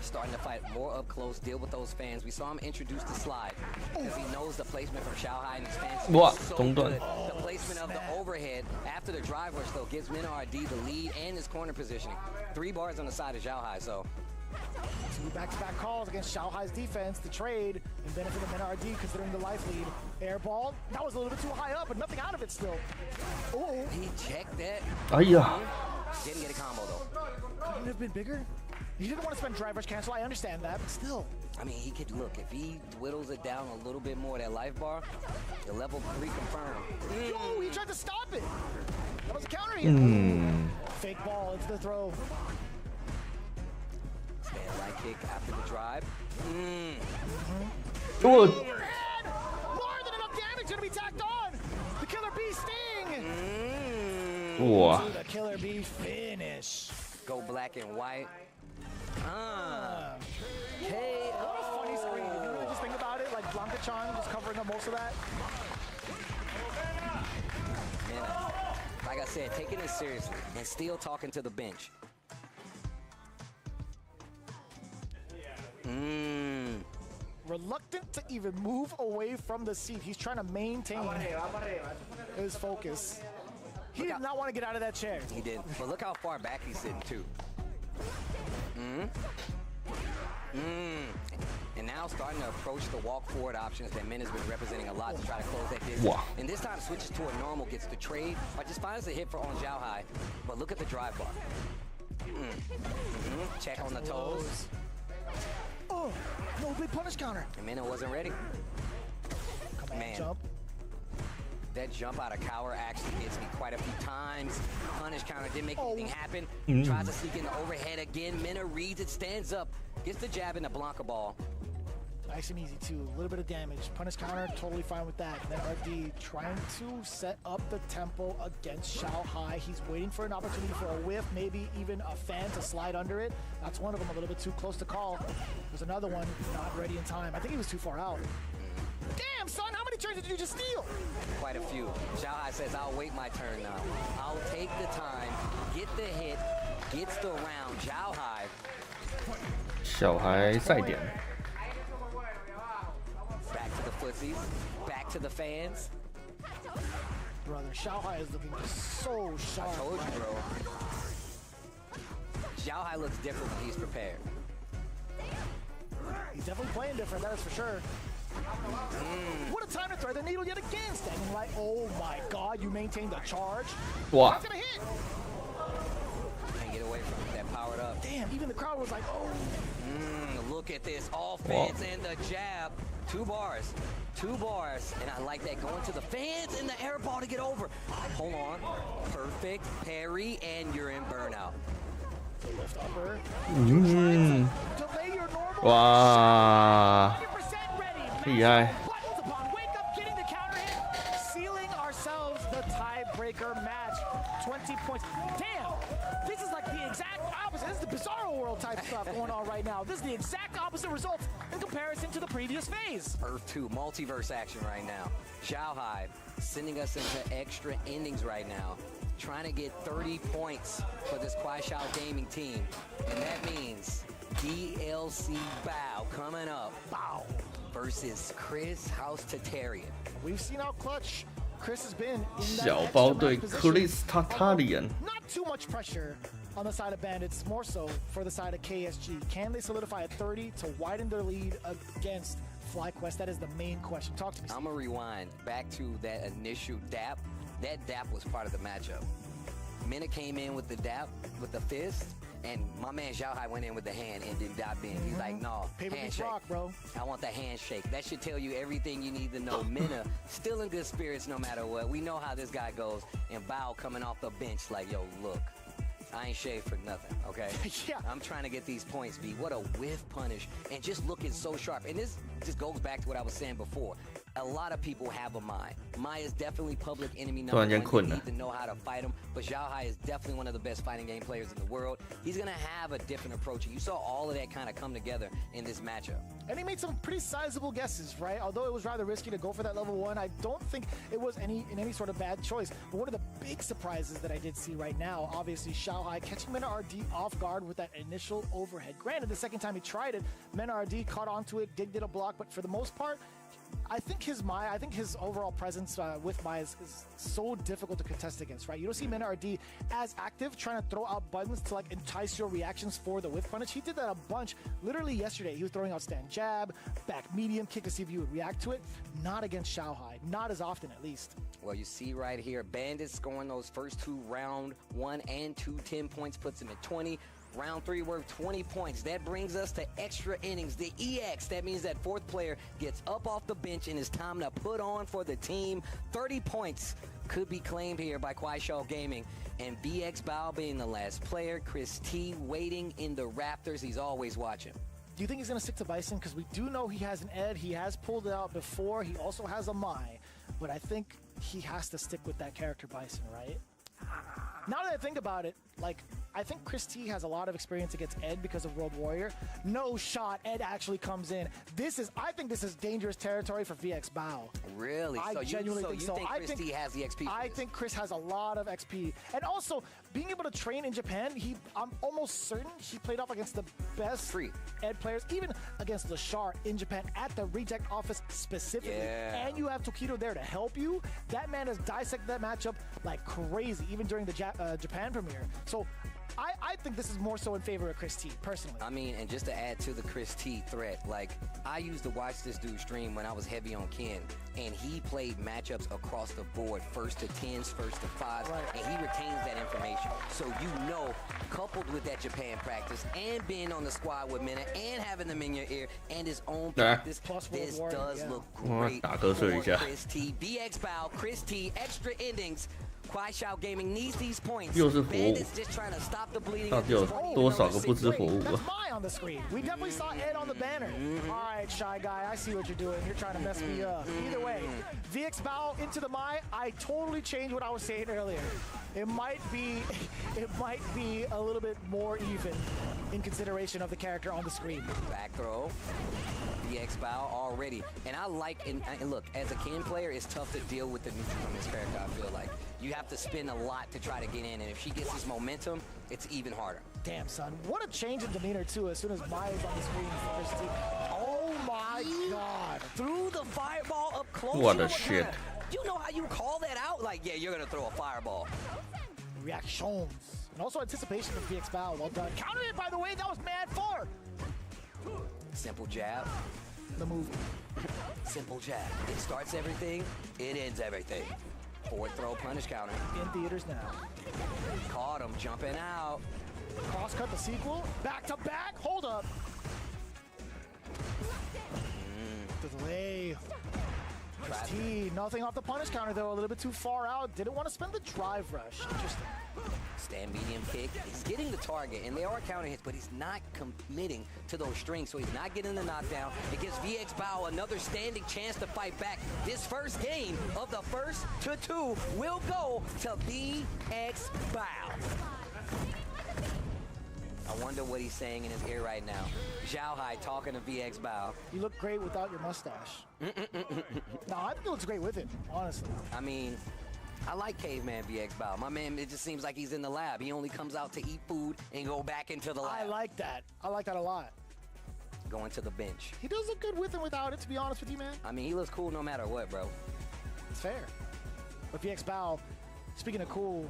Starting to fight more up close, deal with those fans. We saw him introduce the slide because he knows the placement from Xiaohai and his fans. So good. The placement of the overhead after the drive rush, though, gives NRD the lead and his corner positioning. 3 bars on the side of Xiaohai, so. 2 back-to-back calls against Xiaohai's defense. The trade in benefit of NRD considering the life lead. Air ball, that was a little bit too high up, but nothing out of it still. Oh, he checked that. Didn't get a combo though. Couldn't have been bigger. He didn't want to spend drive rush cancel. I understand that, but still. I mean, he could look if he whittles it down a little bit more. That life bar, the level 3 confirmed. Yo, he tried to stop it. That was a counter here. Fake ball into the throw. Stand light kick after the drive. More than enough damage going to be tacked on. The Killer Bee sting. Wow. The Killer Bee finish. Go black and white. Hey, what a funny screen. If you really just think about it, like Blanca-chan just covering up most of that. And, like I said, taking it seriously and still talking to the bench. Reluctant to even move away from the seat. He's trying to maintain his focus. He did not want to get out of that chair. He did. But look how far back he's sitting, too. And now starting to approach the walk forward options that Min has been representing a lot to try to close that distance. Wow. And this time switches to a normal, gets the trade, or just finds a hit for on Xiaohai. But look at the drive bar. Check on the toes. Oh, no big punish counter. And Minna wasn't ready. Come on, jump. That jump out of cower actually hits me quite a few times. Punish counter didn't make anything happen. Tries to sneak in the overhead again. Minna reads it, stands up, gets the jab in the Blanca ball. Nice and easy too. A little bit of damage. Punish counter, totally fine with that. Then RD trying to set up the tempo against Xiaohai. He's waiting for an opportunity for a whiff, maybe even a fan to slide under it. That's one of them, a little bit too close to call. There's another one, not ready in time. I think he was too far out. Damn, son, how many turns did you just steal? Quite a few. Xiaohai says, I'll wait my turn now. I'll take the time, get the hit, gets the round. Xiaohai. 小孩赛点。 Back to the footsies, back to the fans. Brother, Xiaohai is looking just so sharp. I told you, bro. Xiaohai looks different when he's prepared. He's definitely playing different, that is for sure. What a time to thread the needle yet again. Standing like, oh my god, you maintained the charge. Wow. That's gonna hit. Can't get away from it, that powered up. Damn, even the crowd was like, oh. Look at this, offense and the jab. 2 bars, 2 bars. And I like that, going to the fans and the air ball to get over. Hold on, perfect parry, and you're in burnout. Lift upper.嗯， Delay your normal. 哇，厉害！ Buttons upon wake up, getting the counter hit, sealing ourselves the tiebreaker match. 20 points. Damn, this is like the exact opposite. This is the Bizarro World type stuff going on right now. This is the exact opposite result in comparison to the previous phase. Earth 2, multiverse action right now. Xiaohai sending us into extra innings right now. Trying to get 30 points for this Kuaishao Gaming team. And that means DLC Bow coming up. Bow. versus Chris House Tatarian. We've seen how clutch Chris has been in that 小包 extra 对 match position. Chris Tatarian。 Not too much pressure on the side of Bandits, more so for the side of KSG. Can they solidify at 30 to widen their lead against FlyQuest? That is the main question. Talk to me. I'm gonna rewind back to that initial dap. That dap was part of the matchup. Mina came in with the dap, with the fist, and my man Xiaohai went in with the hand and didn't dap in. He's like, no, Paper beats handshake. rock, bro. I want the handshake. That should tell you everything you need to know. Mina still in good spirits no matter what. We know how this guy goes. And Bao coming off the bench like, yo, look, I ain't shaved for nothing, okay? Yeah. I'm trying to get these points, B. What a whiff punish. And just looking so sharp. And this just goes back to what I was saying before. A lot of people have a Mai. Mai is definitely public enemy number 1. You need to know how to fight him. But Xiaohai is definitely one of the best fighting game players in the world. He's going to have a different approach. You saw all of that kind of come together in this matchup. And he made some pretty sizable guesses, right? Although it was rather risky to go for that level 1, I don't think it was in any sort of bad choice. But one of the big surprises that I did see right now, obviously Xiaohai catching Mena RD off guard with that initial overhead. Granted, the second time he tried it, Mena RD caught onto it, did a block, but for the most part, I think his overall presence with Mai is so difficult to contest against, right? You don't see Mena RD as active, trying to throw out buttons to like entice your reactions for the whiff punish. He did that a bunch. Literally yesterday, he was throwing out stand jab, back medium kick to see if you would react to it. Not against Xiaohai, not as often at least. Well, you see right here, Bandits scoring those first 2 round 1 and 2 10 points, puts him at 20. Round 3 worth 20 points. That brings us to extra innings, the EX. That means that 4th player gets up off the bench and it's time to put on for the team. 30 points could be claimed here by Kuaishou Gaming. And VX Bao being the last player, Chris T waiting in the rafters. He's always watching. Do you think he's going to stick to Bison? Because we do know he has an Ed. He has pulled it out before. He also has a Mai. But I think he has to stick with that character Bison, right? Now that I think about it, like, I think Chris T has a lot of experience against Ed because of World Warrior. No shot, Ed actually comes in. I think this is dangerous territory for VX Bao. Really? I genuinely think so. I think Chris T has the XP for I this? think Chris has a lot of XP. And also, being able to train in Japan, I'm almost certain he played off against the best Ed players, even against Lashar in Japan at the reject office specifically. Yeah. And you have Tokido there to help you. That man has dissected that matchup like crazy, even during the Japan premiere. So I think this is more so in favor of Chris T, personally. I mean, and just to add to the Chris T threat, like, I used to watch this dude stream when I was heavy on Ken, and he played matchups across the board, first to 10s, first to 5s, and he retains that information. So you know, coupled with that Japan practice, and being on the squad with Mena, and having them in your ear, and his own practice, this does look great for Chris T. VX Bao, Chris T, extra endings. Kuaishou Gaming needs these points. Bandits just trying to stop the bleeding. 到底有多少个不知火舞 That's Mai on the screen. We definitely saw Ed on the banner. All right, Shy Guy, I see what you're doing. You're trying to mess me up. Either way, VX Bao into the Mai. I totally changed what I was saying earlier. It might be a little bit more even in consideration of the character on the screen. Back throw. VX Bao already. And I like, and look, as a Ken player, it's tough to deal with the neutral on this character, I feel like. You have to spin a lot to try to get in, and if she gets this momentum, it's even harder. Damn, son. What a change in demeanor, too, as soon as Mai is on the screen for Chris T. Oh, my God. Threw the fireball up close. What a shit. You know how you call that out? Like, yeah, you're going to throw a fireball. Reactions. And also anticipation of VX Bao. Well done. Counted it, by the way. That was mad 4. Simple jab. The move. Simple jab. It starts everything. It ends everything. Forward throw, punish counter. In theaters now. Caught him jumping out. Cross cut the sequel. Back to back. Hold up. The delay. Chris T, nothing off the punish counter though. A little bit too far out. Didn't want to spend the drive rush. Interesting. Stand medium kick. He's getting the target, and they are counter hits, but he's not committing to those strings, so he's not getting the knockdown. It gives VX Bao another standing chance to fight back. This first game of the first to 2 will go to VX Bao. I wonder what he's saying in his ear right now. Xiaohai talking to VX Bao. You look great without your mustache. No, I think it looks great with it, honestly. I mean, I like Caveman VX Bao. My man, it just seems like he's in the lab. He only comes out to eat food and go back into the lab. I like that. I like that a lot. going to the bench. He does look good with and without it, to be honest with you, man. I mean, he looks cool no matter what, bro. It's fair. But VX Bao, speaking of cool,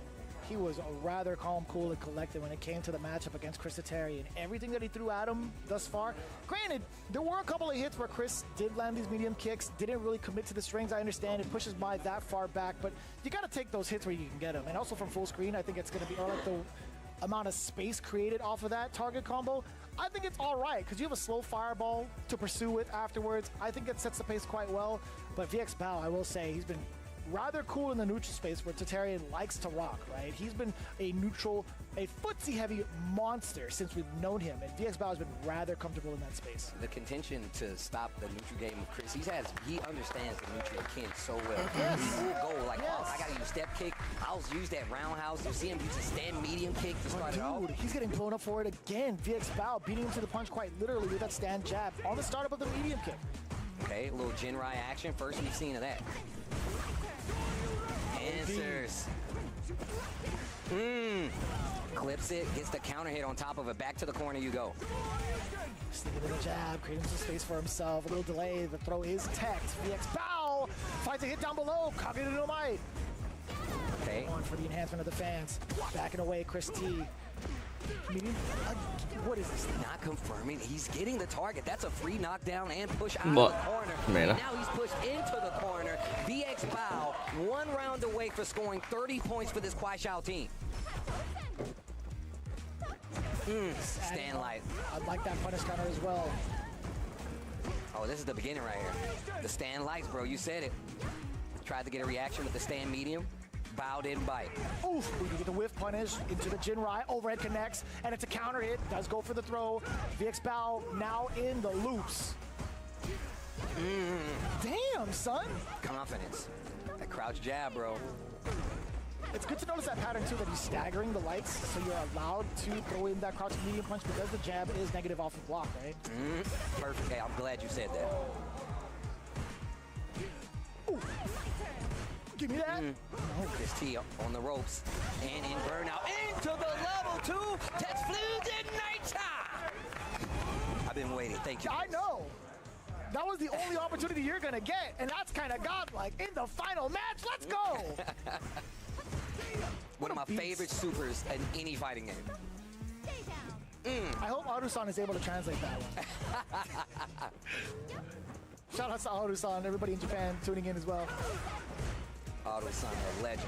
he was rather calm, cool, and collected when it came to the matchup against Chris Terry and everything that he threw at him thus far. Granted, there were a couple of hits where Chris did land these medium kicks, didn't really commit to the strings. I understand it pushes by that far back, but you got to take those hits where you can get them. And also from full screen, I think it's going to be, or like the amount of space created off of that target combo, I think it's all right because you have a slow fireball to pursue with afterwards. I think it sets the pace quite well. But VX Bao, I will say, he's been rather cool in the neutral space where Tatarian likes to rock, right? He's been a neutral, a footsie-heavy monster since we've known him, and VX Bao has been rather comfortable in that space. The contention to stop the neutral game of Chris, he understands the neutral kin so well. Yes. He will go like, Yes. oh, I gotta use step kick. I'll use that roundhouse. You see him use a stand medium kick to start it off. Dude, he's getting blown up for it again. VX Bao beating him to the punch quite literally with that stand jab on the startup of the medium kick. Okay, a little Jinrai action. First we've seen of that. Answers. Clips it, gets the counter hit on top of it. Back to the corner you go. Sneaking in a jab, creating some space for himself. A little delay, the throw is teched. VX Bao finds a hit down below. Kage no Mai. Okay. On for the enhancement of the fans. Backing away, Chris T. Medium. What is this? Not confirming. He's getting the target. That's a free knockdown and push out But, of the corner. man. And now he's pushed into the corner. VX Bao, 1 round away for scoring 30 points for this Kwai Xiao team. Stand light. I like that punish counter as well. Oh, this is the beginning right here. The stand lights, bro. You said it. Tried to get a reaction with the stand medium. Bao didn't bite. Oof, we can get the whiff punish into the Jinrai. Overhead connects, and it's a counter hit. Does go for the throw. VX Bao now in the loops. Damn, son. Confidence. That crouch jab, bro. It's good to notice that pattern, too, that he's staggering the lights, so you're allowed to throw in that crouch medium punch because the jab is negative off the block, right? Perfect. Hey, I'm glad you said that. Ooh. Give me that. Chris T on the ropes and in burnout into the level 2. That's Flugen I've been waiting. Thank you. I know. That was the only opportunity you're going to get, and that's kind of godlike. In the final match, let's go. One of my favorite supers in any fighting game. I hope Aru-san is able to translate that one. Shout out to Aru-san, everybody in Japan tuning in as well. Aru-san, a legend.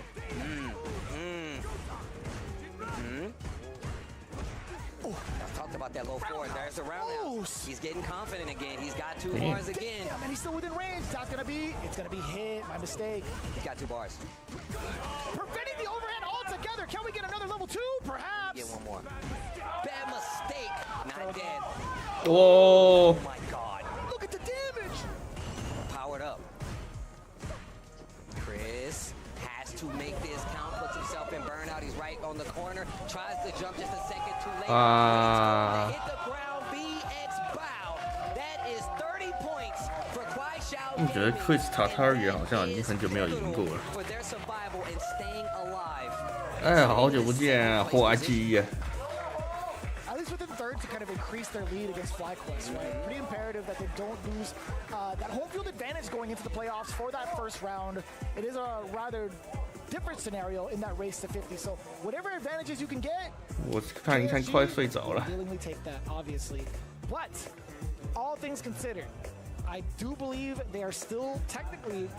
I talked about that low forward. There's the roundhouse. He's getting confident again. He's got 2 bars again. Damn, and he's still within range. That's gonna be, it's gonna be hit. My mistake. He's got 2 bars. Preventing the overhead altogether. Can we get another level 2? Perhaps. Get one more. Bad mistake. Not dead. Whoa. Oh my God. Look at the damage. Powered up. Chris has to make this count. Puts himself in burnout. He's right on the corner. Tries to jump just a second too late. Hit the ground. VX Bao. That is 30 points for Kwai Xiao. 我觉得 Chris Tatarian 好像已经很久没有赢过了。 For their survival and staying alive. 哎，好久不见，滑稽。 At least within third to kind of increase their lead against FlyQuest, right? Pretty imperative that they don't lose that home field advantage going into the playoffs for that first round. It is a rather different scenario in that race to 50. So whatever advantages you can get, 我看一看，快睡着了。 willingly take that, obviously. But all things considered, I do believe they are still technically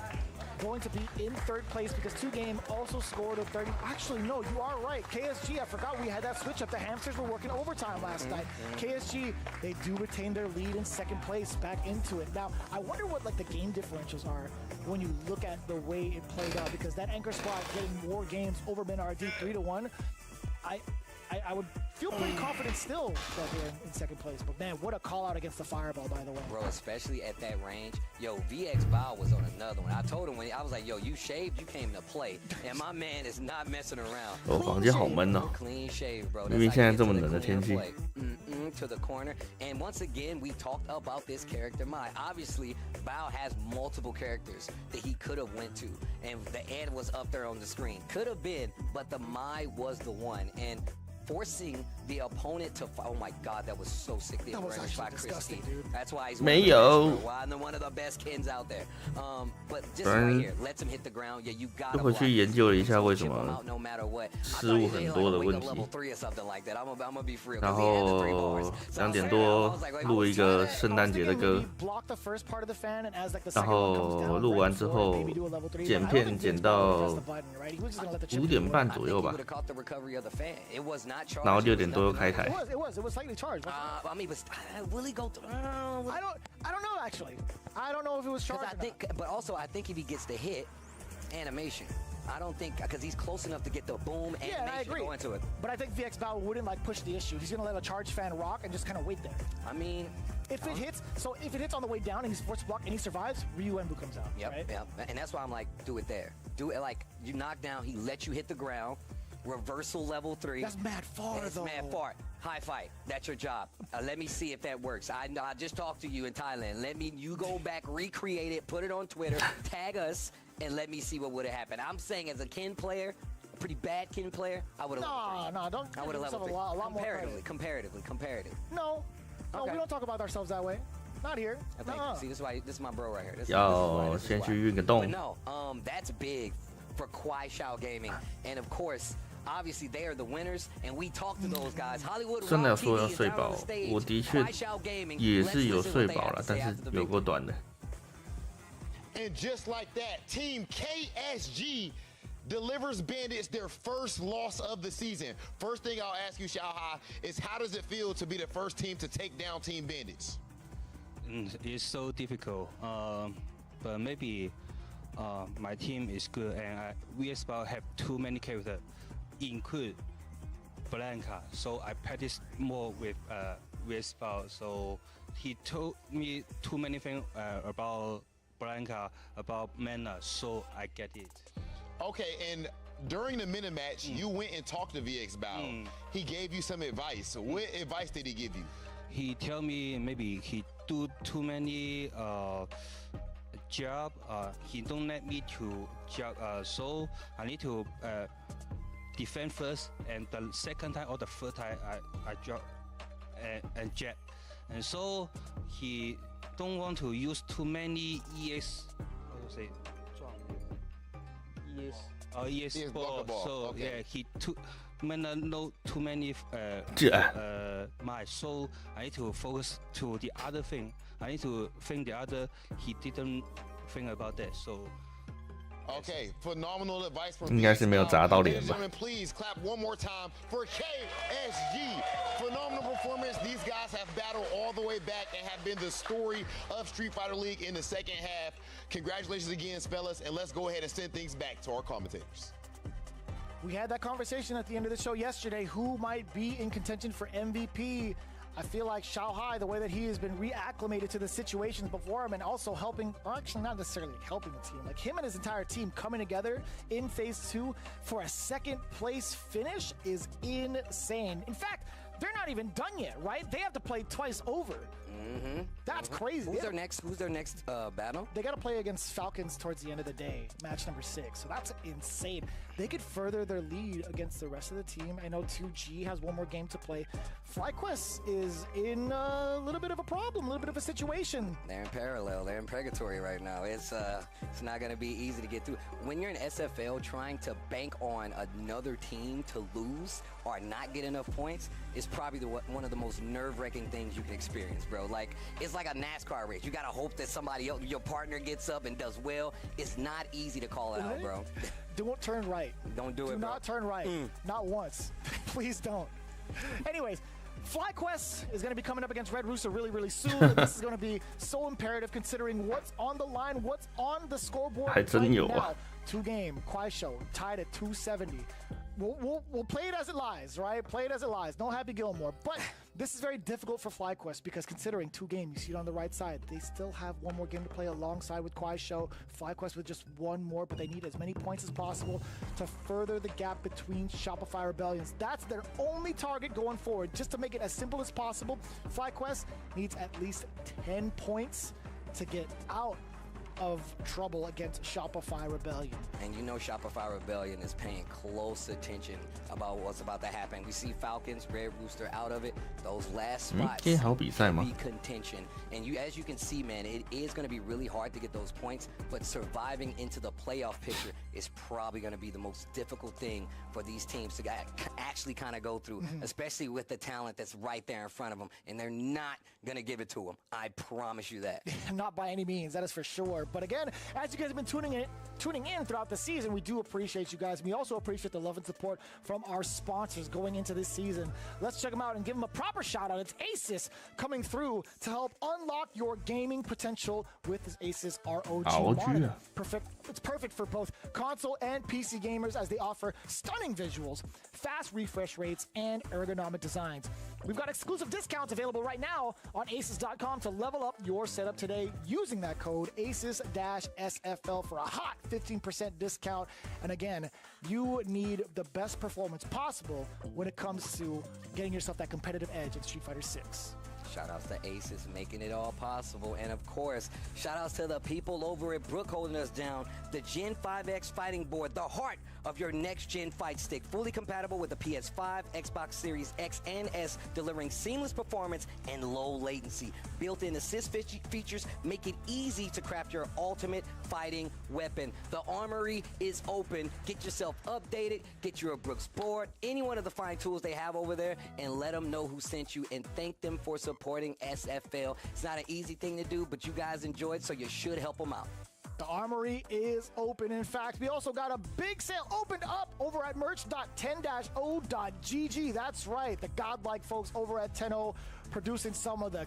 going to be in third place because 2Game also scored a 30. Actually, no, you are right. KSG, I forgot we had that switch up. The hamsters were working overtime last night. KSG, they do retain their lead in second place back into it. Now, I wonder what like the game differentials are when you look at the way it played out because that Anchor squad getting more games over BenRD 3-1. I would feel pretty confident still that they're in second place. But man, what a call out against the fireball, by the way. Bro, especially at that range. Yo, VX Bao was on another one. I told him when I was like, yo, you shaved, you came to play. And my man is not messing around. 哦，房间好闷哦。 Clean shave, bro. 明明现在这么冷的天气。 To the corner. And once again, we talked about this character Mai. Obviously, Bao has multiple characters that he could have went to. And the ad was up there on the screen. Could have been, but the Mai was the one. And forcing the opponent to. Oh my God, that was so sick. The That was awareness by actually disgusting, Christie. dude. That's why he's one of the best Kens out there. But just right here, lets him hit the ground. Yeah, you got to 回去研究了一下为什么 no matter what. 失误很多的问题。然后2点多录一个圣诞节的歌，然后录完之后剪片剪到5点半左右吧，然后6点多又开台。I don't know actually. I don't know if it was charged. But also I think if he gets the hit, animation. I don't think because he's close enough to get the boom animation I agree. go into it. But I think VX Val wouldn't like push the issue. He's gonna let a charge fan rock and just kind of wait there. I mean, if it hits on the way down and he's forced to block and he survives, Ryu Enbu comes out. Yep, right? yep. And that's why I'm like, do it there. Do it like you knock down. He lets you hit the ground. Reversal level 3. That's mad far That's though. mad far. High fight. That's your job. Let me see if that works. I just talked to you in Thailand. You go back, recreate it, put it on Twitter, tag us, and let me see what would have happened. I'm saying as a Ken player, a pretty bad Ken player, I would have leveled 3. No, don't. I would have leveled 3. A lot more comparatively. No, okay. We don't talk about ourselves that way. Not here. See, this is my bro right here. 要先去运个动。 But no, that's big for Kwai Shao Gaming, and of course. Obviously, they are the winners, and we talk to those guys. Hollywood 真的要 Rock 说要 TV is 睡 down 饱 on the，stage. 我的确 Kwai Shao Gaming, 也 let's 是有 listen 睡 what they 饱 have 了， to 但 say 是 after the 有 big 够短的。 And just like that, Team KSG delivers Bandits their first loss of the season. First thing I'll ask you, Xiaohai, is how does it feel to be the first team to take down Team Bandits? It's so difficult, but maybe my team is good, and we as well have too many characters, include Blanca. So I practice more with Vespa. So he told me too many things about Blanca, about Mana. So I get it. Okay, and during the minute match, you went and talked to VX Bao. He gave you some advice. What advice did he give you? He tell me maybe he do too many job. He don't let me to job. So I need to defend first, and the second time or the third time I drop and jet. And so he don't want to use too many ES. How to say? ES ball. So okay. yeah, he took. No too many my so I need to focus to the other thing. I need to think the other. He didn't think about that. So okay, phenomenal advice from 应该是没有砸到脸吧。 Gentlemen, please clap one more time for KSG. Phenomenal performance. These guys have battled all the way back and have been the story of Street Fighter League in the second half. Congratulations again, fellas, and let's go ahead and send things back to our commentators. We had that conversation at the end of the show yesterday. Who might be in contention for MVP? I feel like Xiaohai, the way that he has been reacclimated to the situations before him and also helping, or actually not necessarily helping the team, like him and his entire team coming together in phase 2 for a second place finish is insane. In fact, they're not even done yet, right? They have to play twice over. That's crazy. Who's their next battle? They got to play against Falcons towards the end of the day, match number 6. So that's insane. They could further their lead against the rest of the team. I know 2G has one more game to play. FlyQuest is in a little bit of a problem, a little bit of a situation. They're in parallel. They're in purgatory right now. It's not going to be easy to get through. When you're in SFL, trying to bank on another team to lose or not get enough points is probably one of the most nerve-wracking things you can experience, bro. Like, it's like a NASCAR race. You got to hope that somebody else, your partner gets up and does well. It's not easy to call it out, bro. Don't turn right. Don't do it, Do bro. not turn right. Not once. Please don't. Anyways, FlyQuest is going to be coming up against Red Rooster really, really soon. And this is going to be so imperative considering what's on the line, what's on the scoreboard right now. 2-game, Kwai Show, tied at 270. We'll play it as it lies, right? Play it as it lies. No Happy Gilmore. But this is very difficult for FlyQuest because considering 2 games, you see it on the right side, they still have one more game to play alongside with Kwai Show. FlyQuest with just one more, but they need as many points as possible to further the gap between Shopify Rebellions. That's their only target going forward. Just to make it as simple as possible, FlyQuest needs at least 10 points to get out of trouble against Shopify Rebellion. And you know Shopify Rebellion is paying close attention about what's about to happen. We see Falcons, Red Rooster out of it. Those last spots be contention. And as you can see, man, it is going to be really hard to get those points, but surviving into the playoff picture is probably going to be the most difficult thing for these teams to actually kind of go through, especially with the talent that's right there in front of them, and they're not going to give it to them. I promise you that. Not by any means, that is for sure. But again, as you guys have been tuning in throughout the season, we do appreciate you guys. We also appreciate the love and support from our sponsors going into this season. Let's check them out and give them a proper shout out. It's Asus coming through to help unlock your gaming potential with this Asus ROG monitor. It's perfect for both console and PC gamers as they offer stunning visuals, fast refresh rates, and ergonomic designs. We've got exclusive discounts available right now on asus.com to level up your setup today using that code ASUS-SFL for a hot 15% discount. And again, you need the best performance possible when it comes to getting yourself that competitive edge in Street Fighter 6. Shout outs to Asus making it all possible. And of course, shout outs to the people over at Brook holding us down. The Gen 5X fighting board, the heart of your next gen fight stick. Fully compatible with the PS5, Xbox Series X and S, delivering seamless performance and low latency. Built-in assist features make it easy to craft your ultimate fighting weapon. The armory is open. Get yourself updated. Get your Brooks board, any one of the fine tools they have over there, and let them know who sent you and thank them for supporting SFL. It's not an easy thing to do, but you guys enjoy it, so you should help them out. The armory is open. In fact, we also got a big sale opened up over at merch.10-o.gg. That's right, the godlike folks over at 10O producing some of the,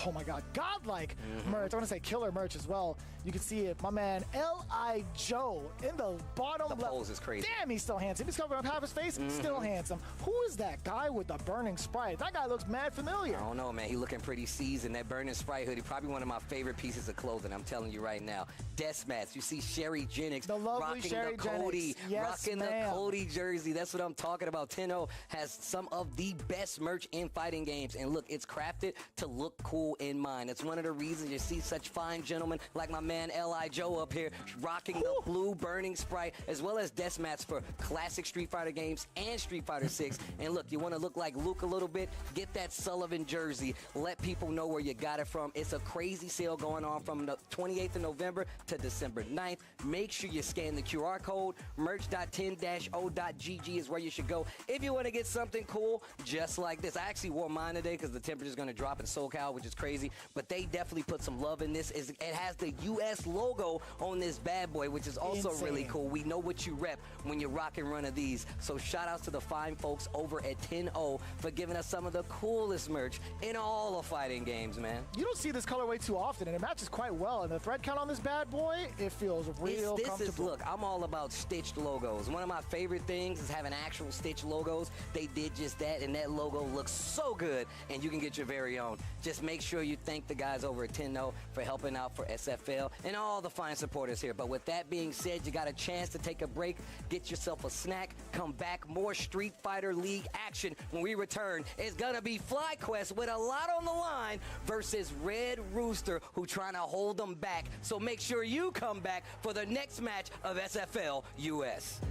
oh my God, godlike merch. I want to say killer merch as well. You can see it. My man, L.I. Joe, in the bottom left. The pose is crazy. Damn, he's still handsome. He's covering up half his face. Still handsome. Who is that guy with the burning Sprite? That guy looks mad familiar. I don't know, man. He looking pretty seasoned. That burning Sprite hoodie, probably one of my favorite pieces of clothing. I'm telling you right now. Death Mats. You see Sherry Jennings rocking Sherry the Cody, yes, rocking the Cody jersey. That's what I'm talking about. 10-0 has some of the best merch in fighting games. And look, it's crafted to look cool in mind. It's one of the reasons you see such fine gentlemen like my man L.I. Joe up here rocking the blue burning Sprite, as well as death mats for classic Street Fighter games and Street Fighter 6. And look, you want to look like Luke a little bit? Get that Sullivan jersey. Let people know where you got it from. It's a crazy sale going on from the 28th of November to December 9th. Make sure you scan the QR code. Merch.10-o.gg is where you should go if you want to get something cool just like this. I actually wore mine today because the temperature is going to drop in SoCal, which is crazy, but they definitely put some love in this. It has the U.S. logo on this bad boy, which is also really cool. We know what you rep when you rock and run of these. So shout outs to the fine folks over at 10-0 for giving us some of the coolest merch in all of fighting games, man. You don't see this colorway too often, and it matches quite well. And the thread count on this bad boy, it feels real comfortable. Look, I'm all about stitched logos. One of my favorite things is having actual stitched logos. They did just that, and that logo looks so good, and you can get your very own. Just make sure you thank the guys over at 10-0 for helping out for SFL and all the fine supporters here. But with that being said, you got a chance to take a break, get yourself a snack, come back, more Street Fighter League action. When we return, it's gonna be FlyQuest with a lot on the line versus Red Rooster, who trying to hold them back. So make sure you come back for the next match of SFL US.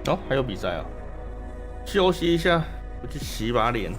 哦，还有比赛啊！休息一下，我去洗把脸。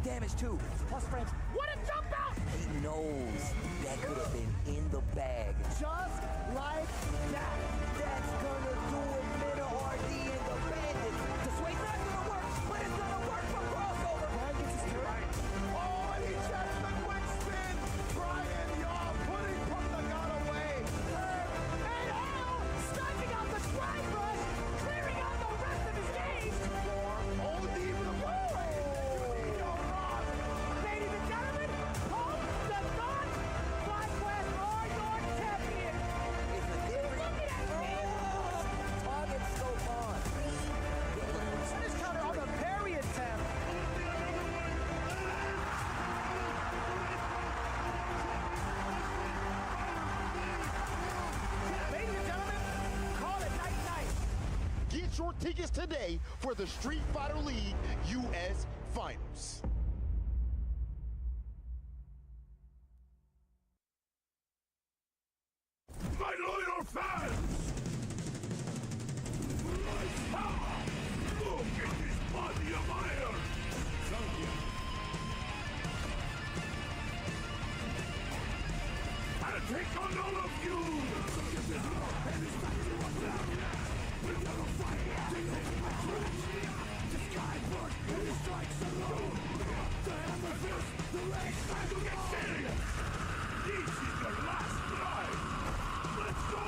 damage too. Plus frames. What a jump out! He knows that could have been in the bag. Just like that. That's gonna do it, Minna RD and the Bandits. The sway's not gonna work, but it's gonna work for crossover. Brian gets his turn. Oh, and he checks the quick spin. Brian, y'all putting the gun away. And Al sniping out the strike rush, clearing out the rest of his game. Ladies and gentlemen, Pulp does not Fly Quest or your champion. It's a different target scope on. This counter on the parry attempt. Ladies and gentlemen, call it night-night. Get your tickets today for the Street Fighter League US Finals. My loyal fans! Look at this body of iron! I'll take on all of you! Time to get serious! This is your last ride! Let's go!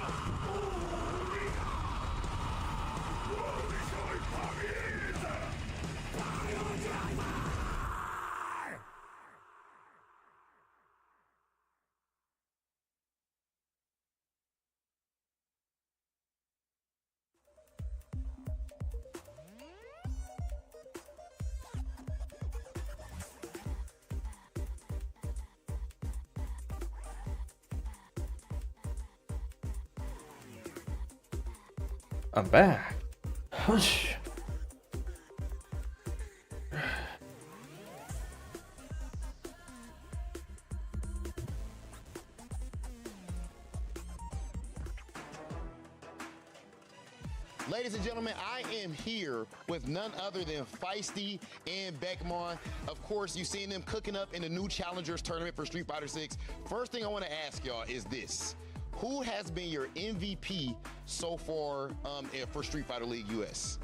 I'm back. Hush. Ladies and gentlemen, I am here with none other than Feisty and Beckmon. Of course, you've seen them cooking up in the new Challengers tournament for Street Fighter 6. First thing I want to ask y'all is this. Who has been your MVP so far for Street Fighter League US?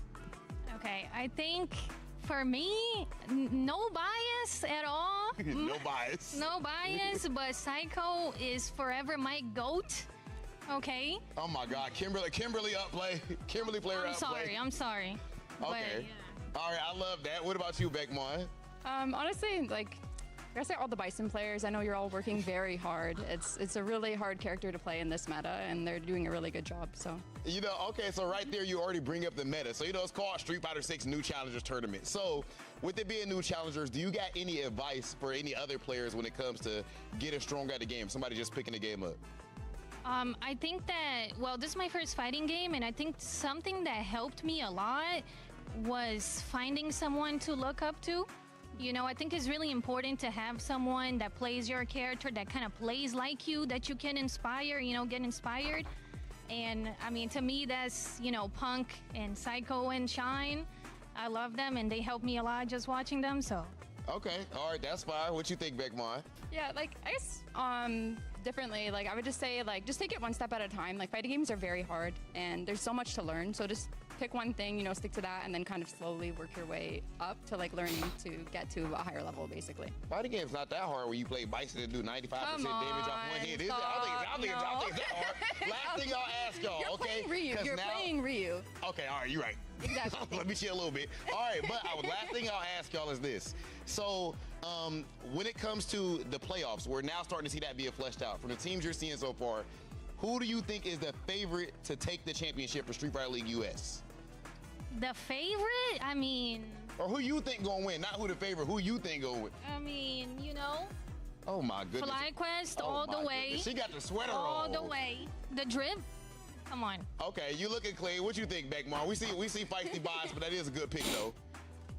Okay, I think for me, no bias at all. No bias. No bias, but Psycho is forever my GOAT. Okay. Oh my God, Kimberly upplay. Kimberly player upplay. I'm sorry. Okay. But, yeah. All right, I love that. What about you, Beckmon? Honestly, like, I gotta say all the Bison players, I know you're all working very hard. It's a really hard character to play in this meta, and they're doing a really good job, so. You know, okay, so right there you already bring up the meta. So, you know, it's called Street Fighter 6 New Challengers Tournament. So, with it being new challengers, do you got any advice for any other players when it comes to getting stronger at the game? Somebody just picking the game up. I think that, well, this is my first fighting game, and I think something that helped me a lot was finding someone to look up to. You know, I think it's really important to have someone that plays your character, that kind of plays like you, that you can inspire, you know, get inspired. And I mean, to me, that's, you know, Punk and Psycho and Shine. I love them, and they help me a lot just watching them, so. Okay, all right, that's fine. What you think, Beckmon? Yeah, like, I guess, differently, like, I would just say, like, just take it one step at a time. Like, fighting games are very hard, and there's so much to learn, so just pick one thing, you know, stick to that, and then kind of slowly work your way up to, like, learning to get to a higher level, basically. Fighting game's not that hard when you play Bison and do 95% damage off one hit. Is it? I think it's that hard. Last thing I'll ask y'all, You're okay? You're playing Ryu. Okay, all right, you're right. Exactly. Let me chill a little bit. All right, but last thing I'll ask y'all is this. So, when it comes to the playoffs, we're now starting to see that being fleshed out. From the teams you're seeing so far, who do you think is the favorite to take the championship for Street Fighter League US? The favorite? I mean... Or who you think gonna win? Not who the favorite, who you think gonna win? I mean, you know... Oh my goodness. FlyQuest Oh all my the way. goodness. She got the sweater all on. the way. The drip? Come on. Okay, you looking clean. What you think, Beckmon? We see feisty bias, but that is a good pick though.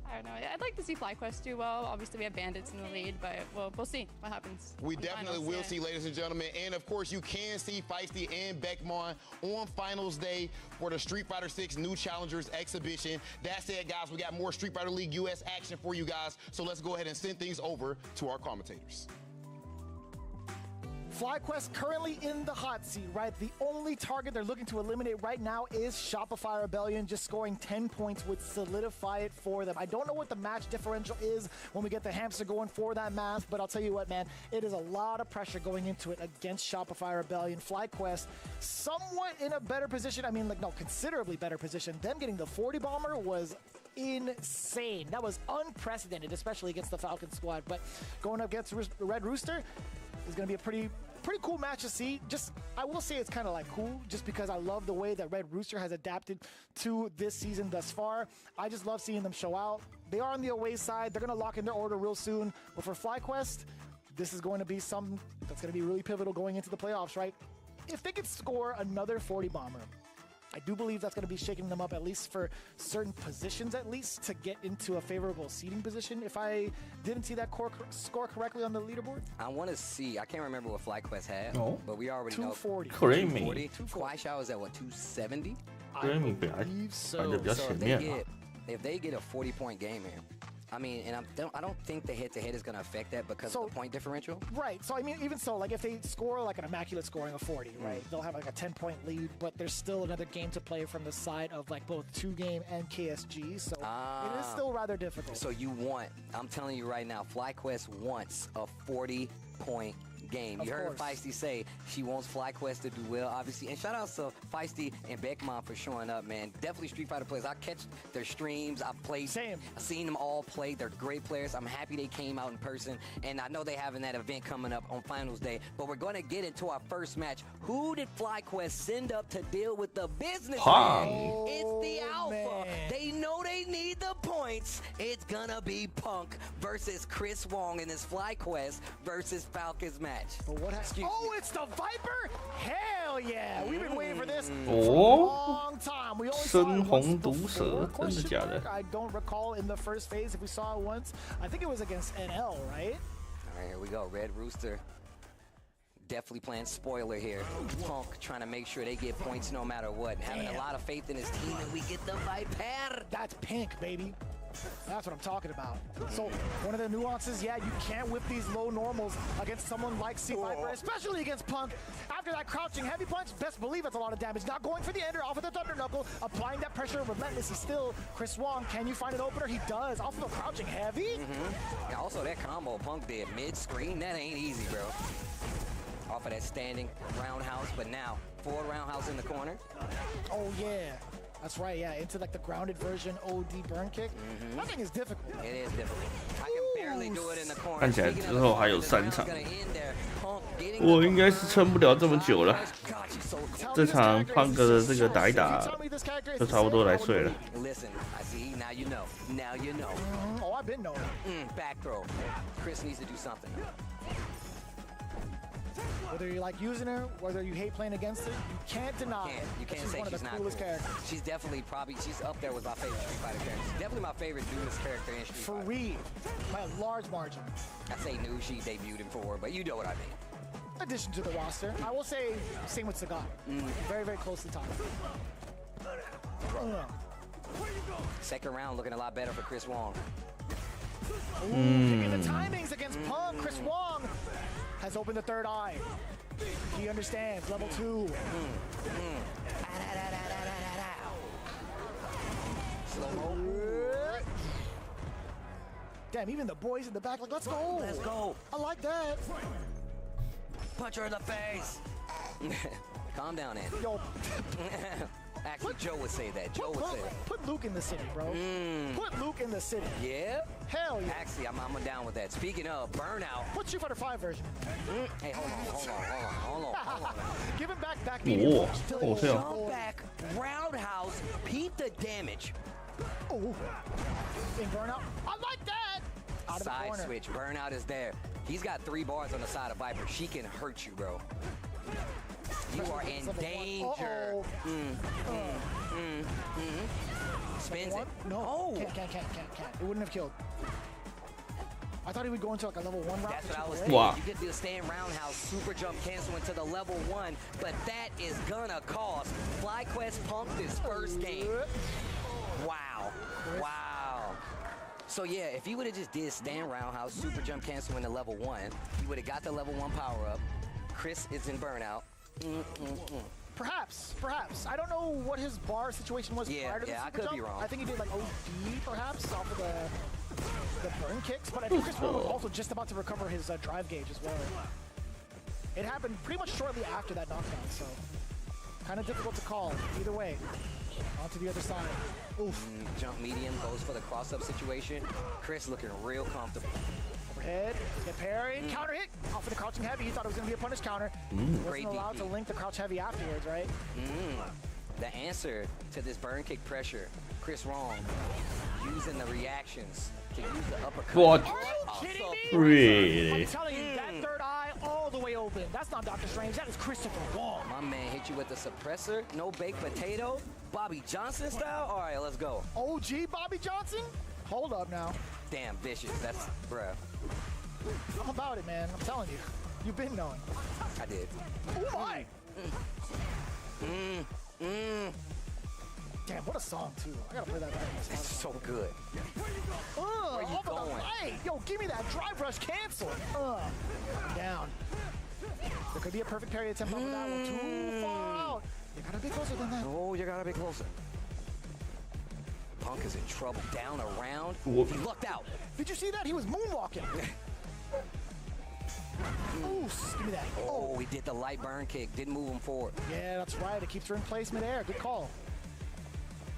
I don't know. I'd like to see FlyQuest do well. Obviously, we have Bandits in the lead, but we'll see what happens. We definitely will see, ladies and gentlemen. And of course, you can see Feisty and Beckmon on finals day for the Street Fighter 6 New Challengers exhibition. That said, guys, we got more Street Fighter League US action for you guys. So let's go ahead and send things over to our commentators. FlyQuest currently in the hot seat, right? The only target they're looking to eliminate right now is Shopify Rebellion. Just scoring 10 points would solidify it for them. I don't know what the match differential is when we get the hamster going for that math, but I'll tell you what, man, it is a lot of pressure going into it against Shopify Rebellion. FlyQuest somewhat in a better position. I mean, like, no, considerably better position. Them getting the 40 bomber was insane. That was unprecedented, especially against the Falcon squad. But going up against Red Rooster is going to be a pretty cool match to see. Just, I will say it's kind of like cool just because I love the way that Red Rooster has adapted to this season thus far. I just love seeing them show out. They are on the away side. They're going to lock in their order real soon. But for FlyQuest, this is going to be something that's going to be really pivotal going into the playoffs, right? If they could score another 40 bomber, I do believe that's going to be shaking them up, at least for certain positions, at least to get into a favorable seeding position. If I didn't see that score correctly on the leaderboard, I want to see. I can't remember what FlyQuest had, but we already 240. know 240. Kwai is at what, 270? Creamy 本来反正比较前面啊。 If they get a 40-point game here, I mean, and I don't think the head-to-head is going to affect that because of the point differential. Right. So, I mean, even so, like, if they score, like, an immaculate scoring of 40, right, they'll have, like, a 10-point lead, but there's still another game to play from the side of, like, both 2Game and KSG, so it is still rather difficult. So you want, I'm telling you right now, FlyQuest wants a 40-point game. You heard Feisty say she wants FlyQuest to do well, obviously. And shout out to Feisty and Beckmon for showing up, man. Definitely Street Fighter players. I catch their streams. I've played. I've seen them all play. They're great players. I'm happy they came out in person. And I know they having that event coming up on finals day. But we're going to get into our first match. Who did FlyQuest send up to deal with the business? It's the Alpha. They know they need the points. It's going to be Punk versus Chris Wong in this FlyQuest versus Falcons match. But what it's the Viper? Hell yeah! We've been waiting for this for a long time. We only saw it once before, question mark. I don't recall in the first phase if we saw it once. I think it was against NL, right? All right, here we go. Red Rooster. Definitely playing spoiler here. Punk trying to make sure they get points no matter what. Having a lot of faith in his team, and we get the Viper. That's pink, baby. That's what I'm talking about. So one of the nuances, yeah, you can't whip these low normals against someone like C Viper, especially against Punk. After that crouching heavy punch, best believe it's a lot of damage. Not going for the ender, off of the Thunder Knuckle, applying that pressure relentlessly still. Chris Wong, can you find an opener? He does, off of the crouching heavy. And also that combo Punk did mid-screen, that ain't easy, bro. Off of that standing roundhouse, but now forward roundhouse in the corner. Oh yeah. That's right, yeah, into like the grounded version OD burn kick. That thing is difficult. It is difficult. I can barely do it in the corner. 看起来之后还有3场，我应该是撑不了这么久了。这场胖哥的这个打一打，就差不多来睡了。Listen, I see. Now you know. Now you know. Oh, I've been knowing. Back throw. Chris needs to do something. Whether you like using her, whether you hate playing against her, you can't deny it. You can't she's say one she's of the not coolest cool. characters. She's definitely she's up there with my favorite Street Fighter characters. Definitely my favorite newest character in Street Fighter. Free by a large margin. I say new, she debuted in 4, but you know what I mean. Addition to the roster, I will say same with Sagat. Very, very close to top. Second round looking a lot better for Chris Wong. Picking the timings against Punk. Chris Wong has opened the third eye. He understands. Level 2. Slow-mo. Damn, even the boys in the back, like, let's go. Let's go. I like that. Punch her in the face. Calm down, Andy. Yo. Actually, Joe would say that. Joe would say that. Put Luke in the city, bro. Put Luke in the city. Yeah? Hell yeah. Actually, I'm down with that. Speaking of burnout. Put Street Fighter 5 version. Hey, hold on. Give him back. Jump back, roundhouse, peep the damage. Oh. In burnout. I like that. Out of the Side corner. switch. Burnout is there. He's got 3 bars on the side of Viper. She can hurt you, bro. You are in danger. Spins it. No. Can't. It wouldn't have killed. I thought he would go into like a level 1 route. That's what I was thinking. You could do a stand roundhouse, super jump cancel into the level 1, but that is gonna cost FlyQuest Punk this first game. Wow. So yeah, if he would have just did stand roundhouse, super jump cancel into level 1, he would have got the level 1 power up. Chris is in burnout. Perhaps. I don't know what his bar situation was prior to the super I could jump. be wrong. I think he did like OD perhaps off of the burn kicks, but I think Chris was also just about to recover his drive gauge as well. It happened pretty much shortly after that knockdown, so kind of difficult to call. Either way, on to the other side. Oof. Jump medium goes for the cross-up situation. Chris looking real comfortable. Overhead, get parry, counter hit, off of the crouching heavy. He thought it was going to be a punish counter. Wasn't allowed to link the crouch heavy afterwards, right? The answer to this burn kick pressure, Chris Wrong using the reactions to use the uppercut. What? Are you kidding me? Really? I'm telling you, that third eye all the way open. That's not Doctor Strange, that is Christopher Wong. My man hit you with the suppressor, no baked potato, Bobby Johnson style. All right, let's go. OG Bobby Johnson? Hold up now. Damn, vicious. That's, bruh. I'm about it, man. I'm telling you. You've been knowing. I did. Oh my! Damn, what a song, too. I gotta play that back. It's so good. Where you going? Yo, give me that drive rush cancel. Down. There could be a perfect parry attempt over that one. Too far out. You gotta be closer than that. Oh, you gotta be closer. Punk is in trouble. Down, around. Whoop. He lucked out. Did you see that? He was moonwalking. Ooh, give me that. Oh, he did the light burn kick. Didn't move him forward. Yeah, that's right. It keeps her in place midair. Good call.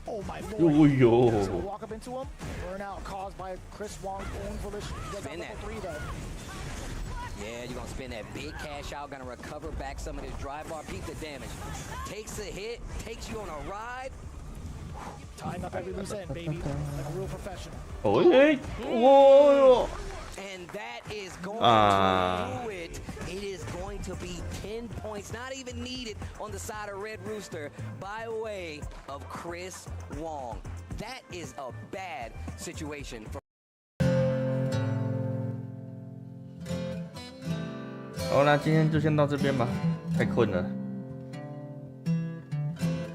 Oh my lord. Yo. So walk up into him. Burnout caused by Chris Wong's own volition. Spin that. 3 though. Yeah, you're gonna spin that big cash out, gonna recover back some of his drive bar, peep the damage. Takes a hit, takes you on a ride. Tying up every loose end, baby. Like a real professional. Oh, hey. Whoa. And that is going to do it. It is going to be 10 points, not even needed on the side of Red Rooster by way of Chris Wong. That is a bad situation for 好，那今天就先到这边吧，太困了。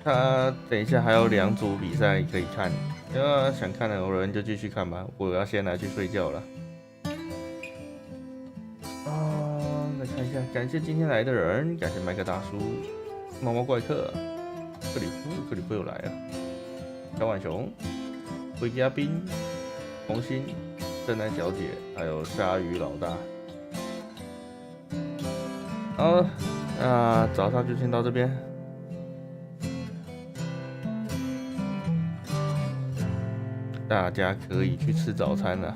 他等一下还有2组比赛可以看，要想看的有人就继续看吧，我要先来去睡觉了。来看一下，感谢今天来的人，感谢麦克大叔、猫猫怪客、克里夫又来了，小浣熊、灰嘉宾、红心、正南小姐，还有鲨鱼老大。好，那早上就先到这边。大家可以去吃早餐了，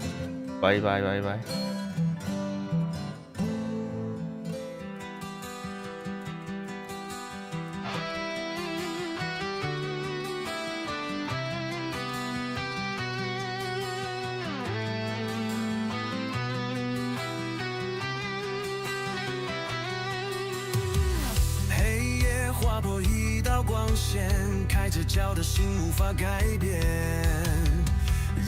拜拜拜拜。黑夜划破一道光线，开着脚的心无法改变。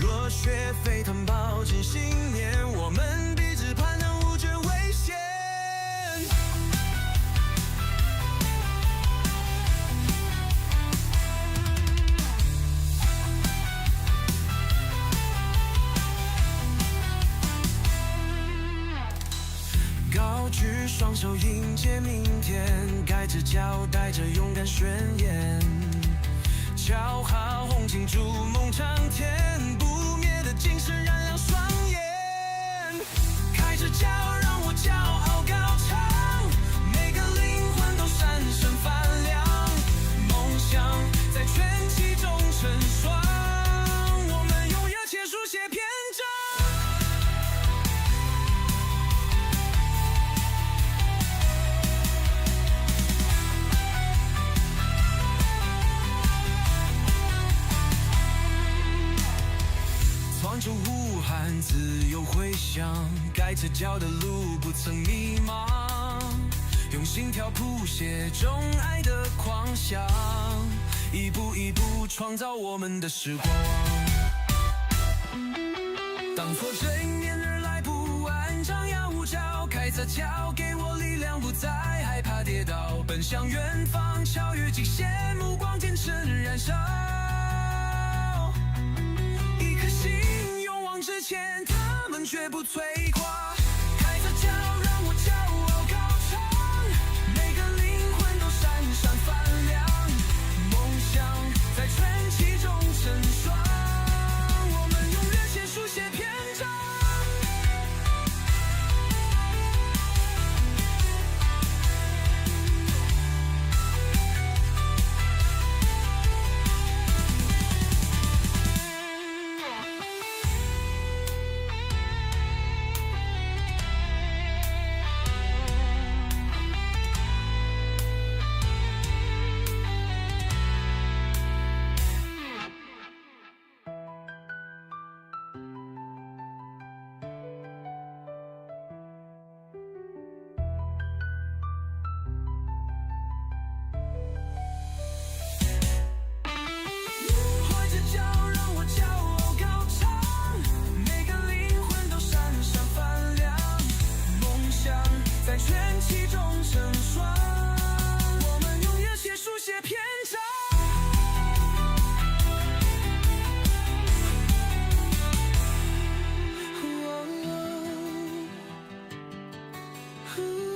热血沸腾，抱紧信念，我们彼此攀登，无觉危险。高举双手迎接明天，盖着脚，带着勇敢宣言。叫好红旗，筑梦长天，不灭的精神燃亮双眼。开着脚，让我骄傲高唱，每个灵魂都闪闪发亮。梦想在全气中成双，我们用热血书写篇章。闯出呼喊，自由回响，盖着脚的路不曾迷茫，用心跳谱写钟爱的狂想，一步一步创造我们的时光。当挫折迎面而来，不安张牙舞爪，开着脚给我力量，不再害怕跌倒，奔向远方，超越极限，目光坚持燃烧。一颗心勇往直前，他们绝不摧垮。开着脚让我骄傲高唱，每个灵魂都闪闪发亮，梦想在传奇中成双。我们用热血书写篇章。Ooh.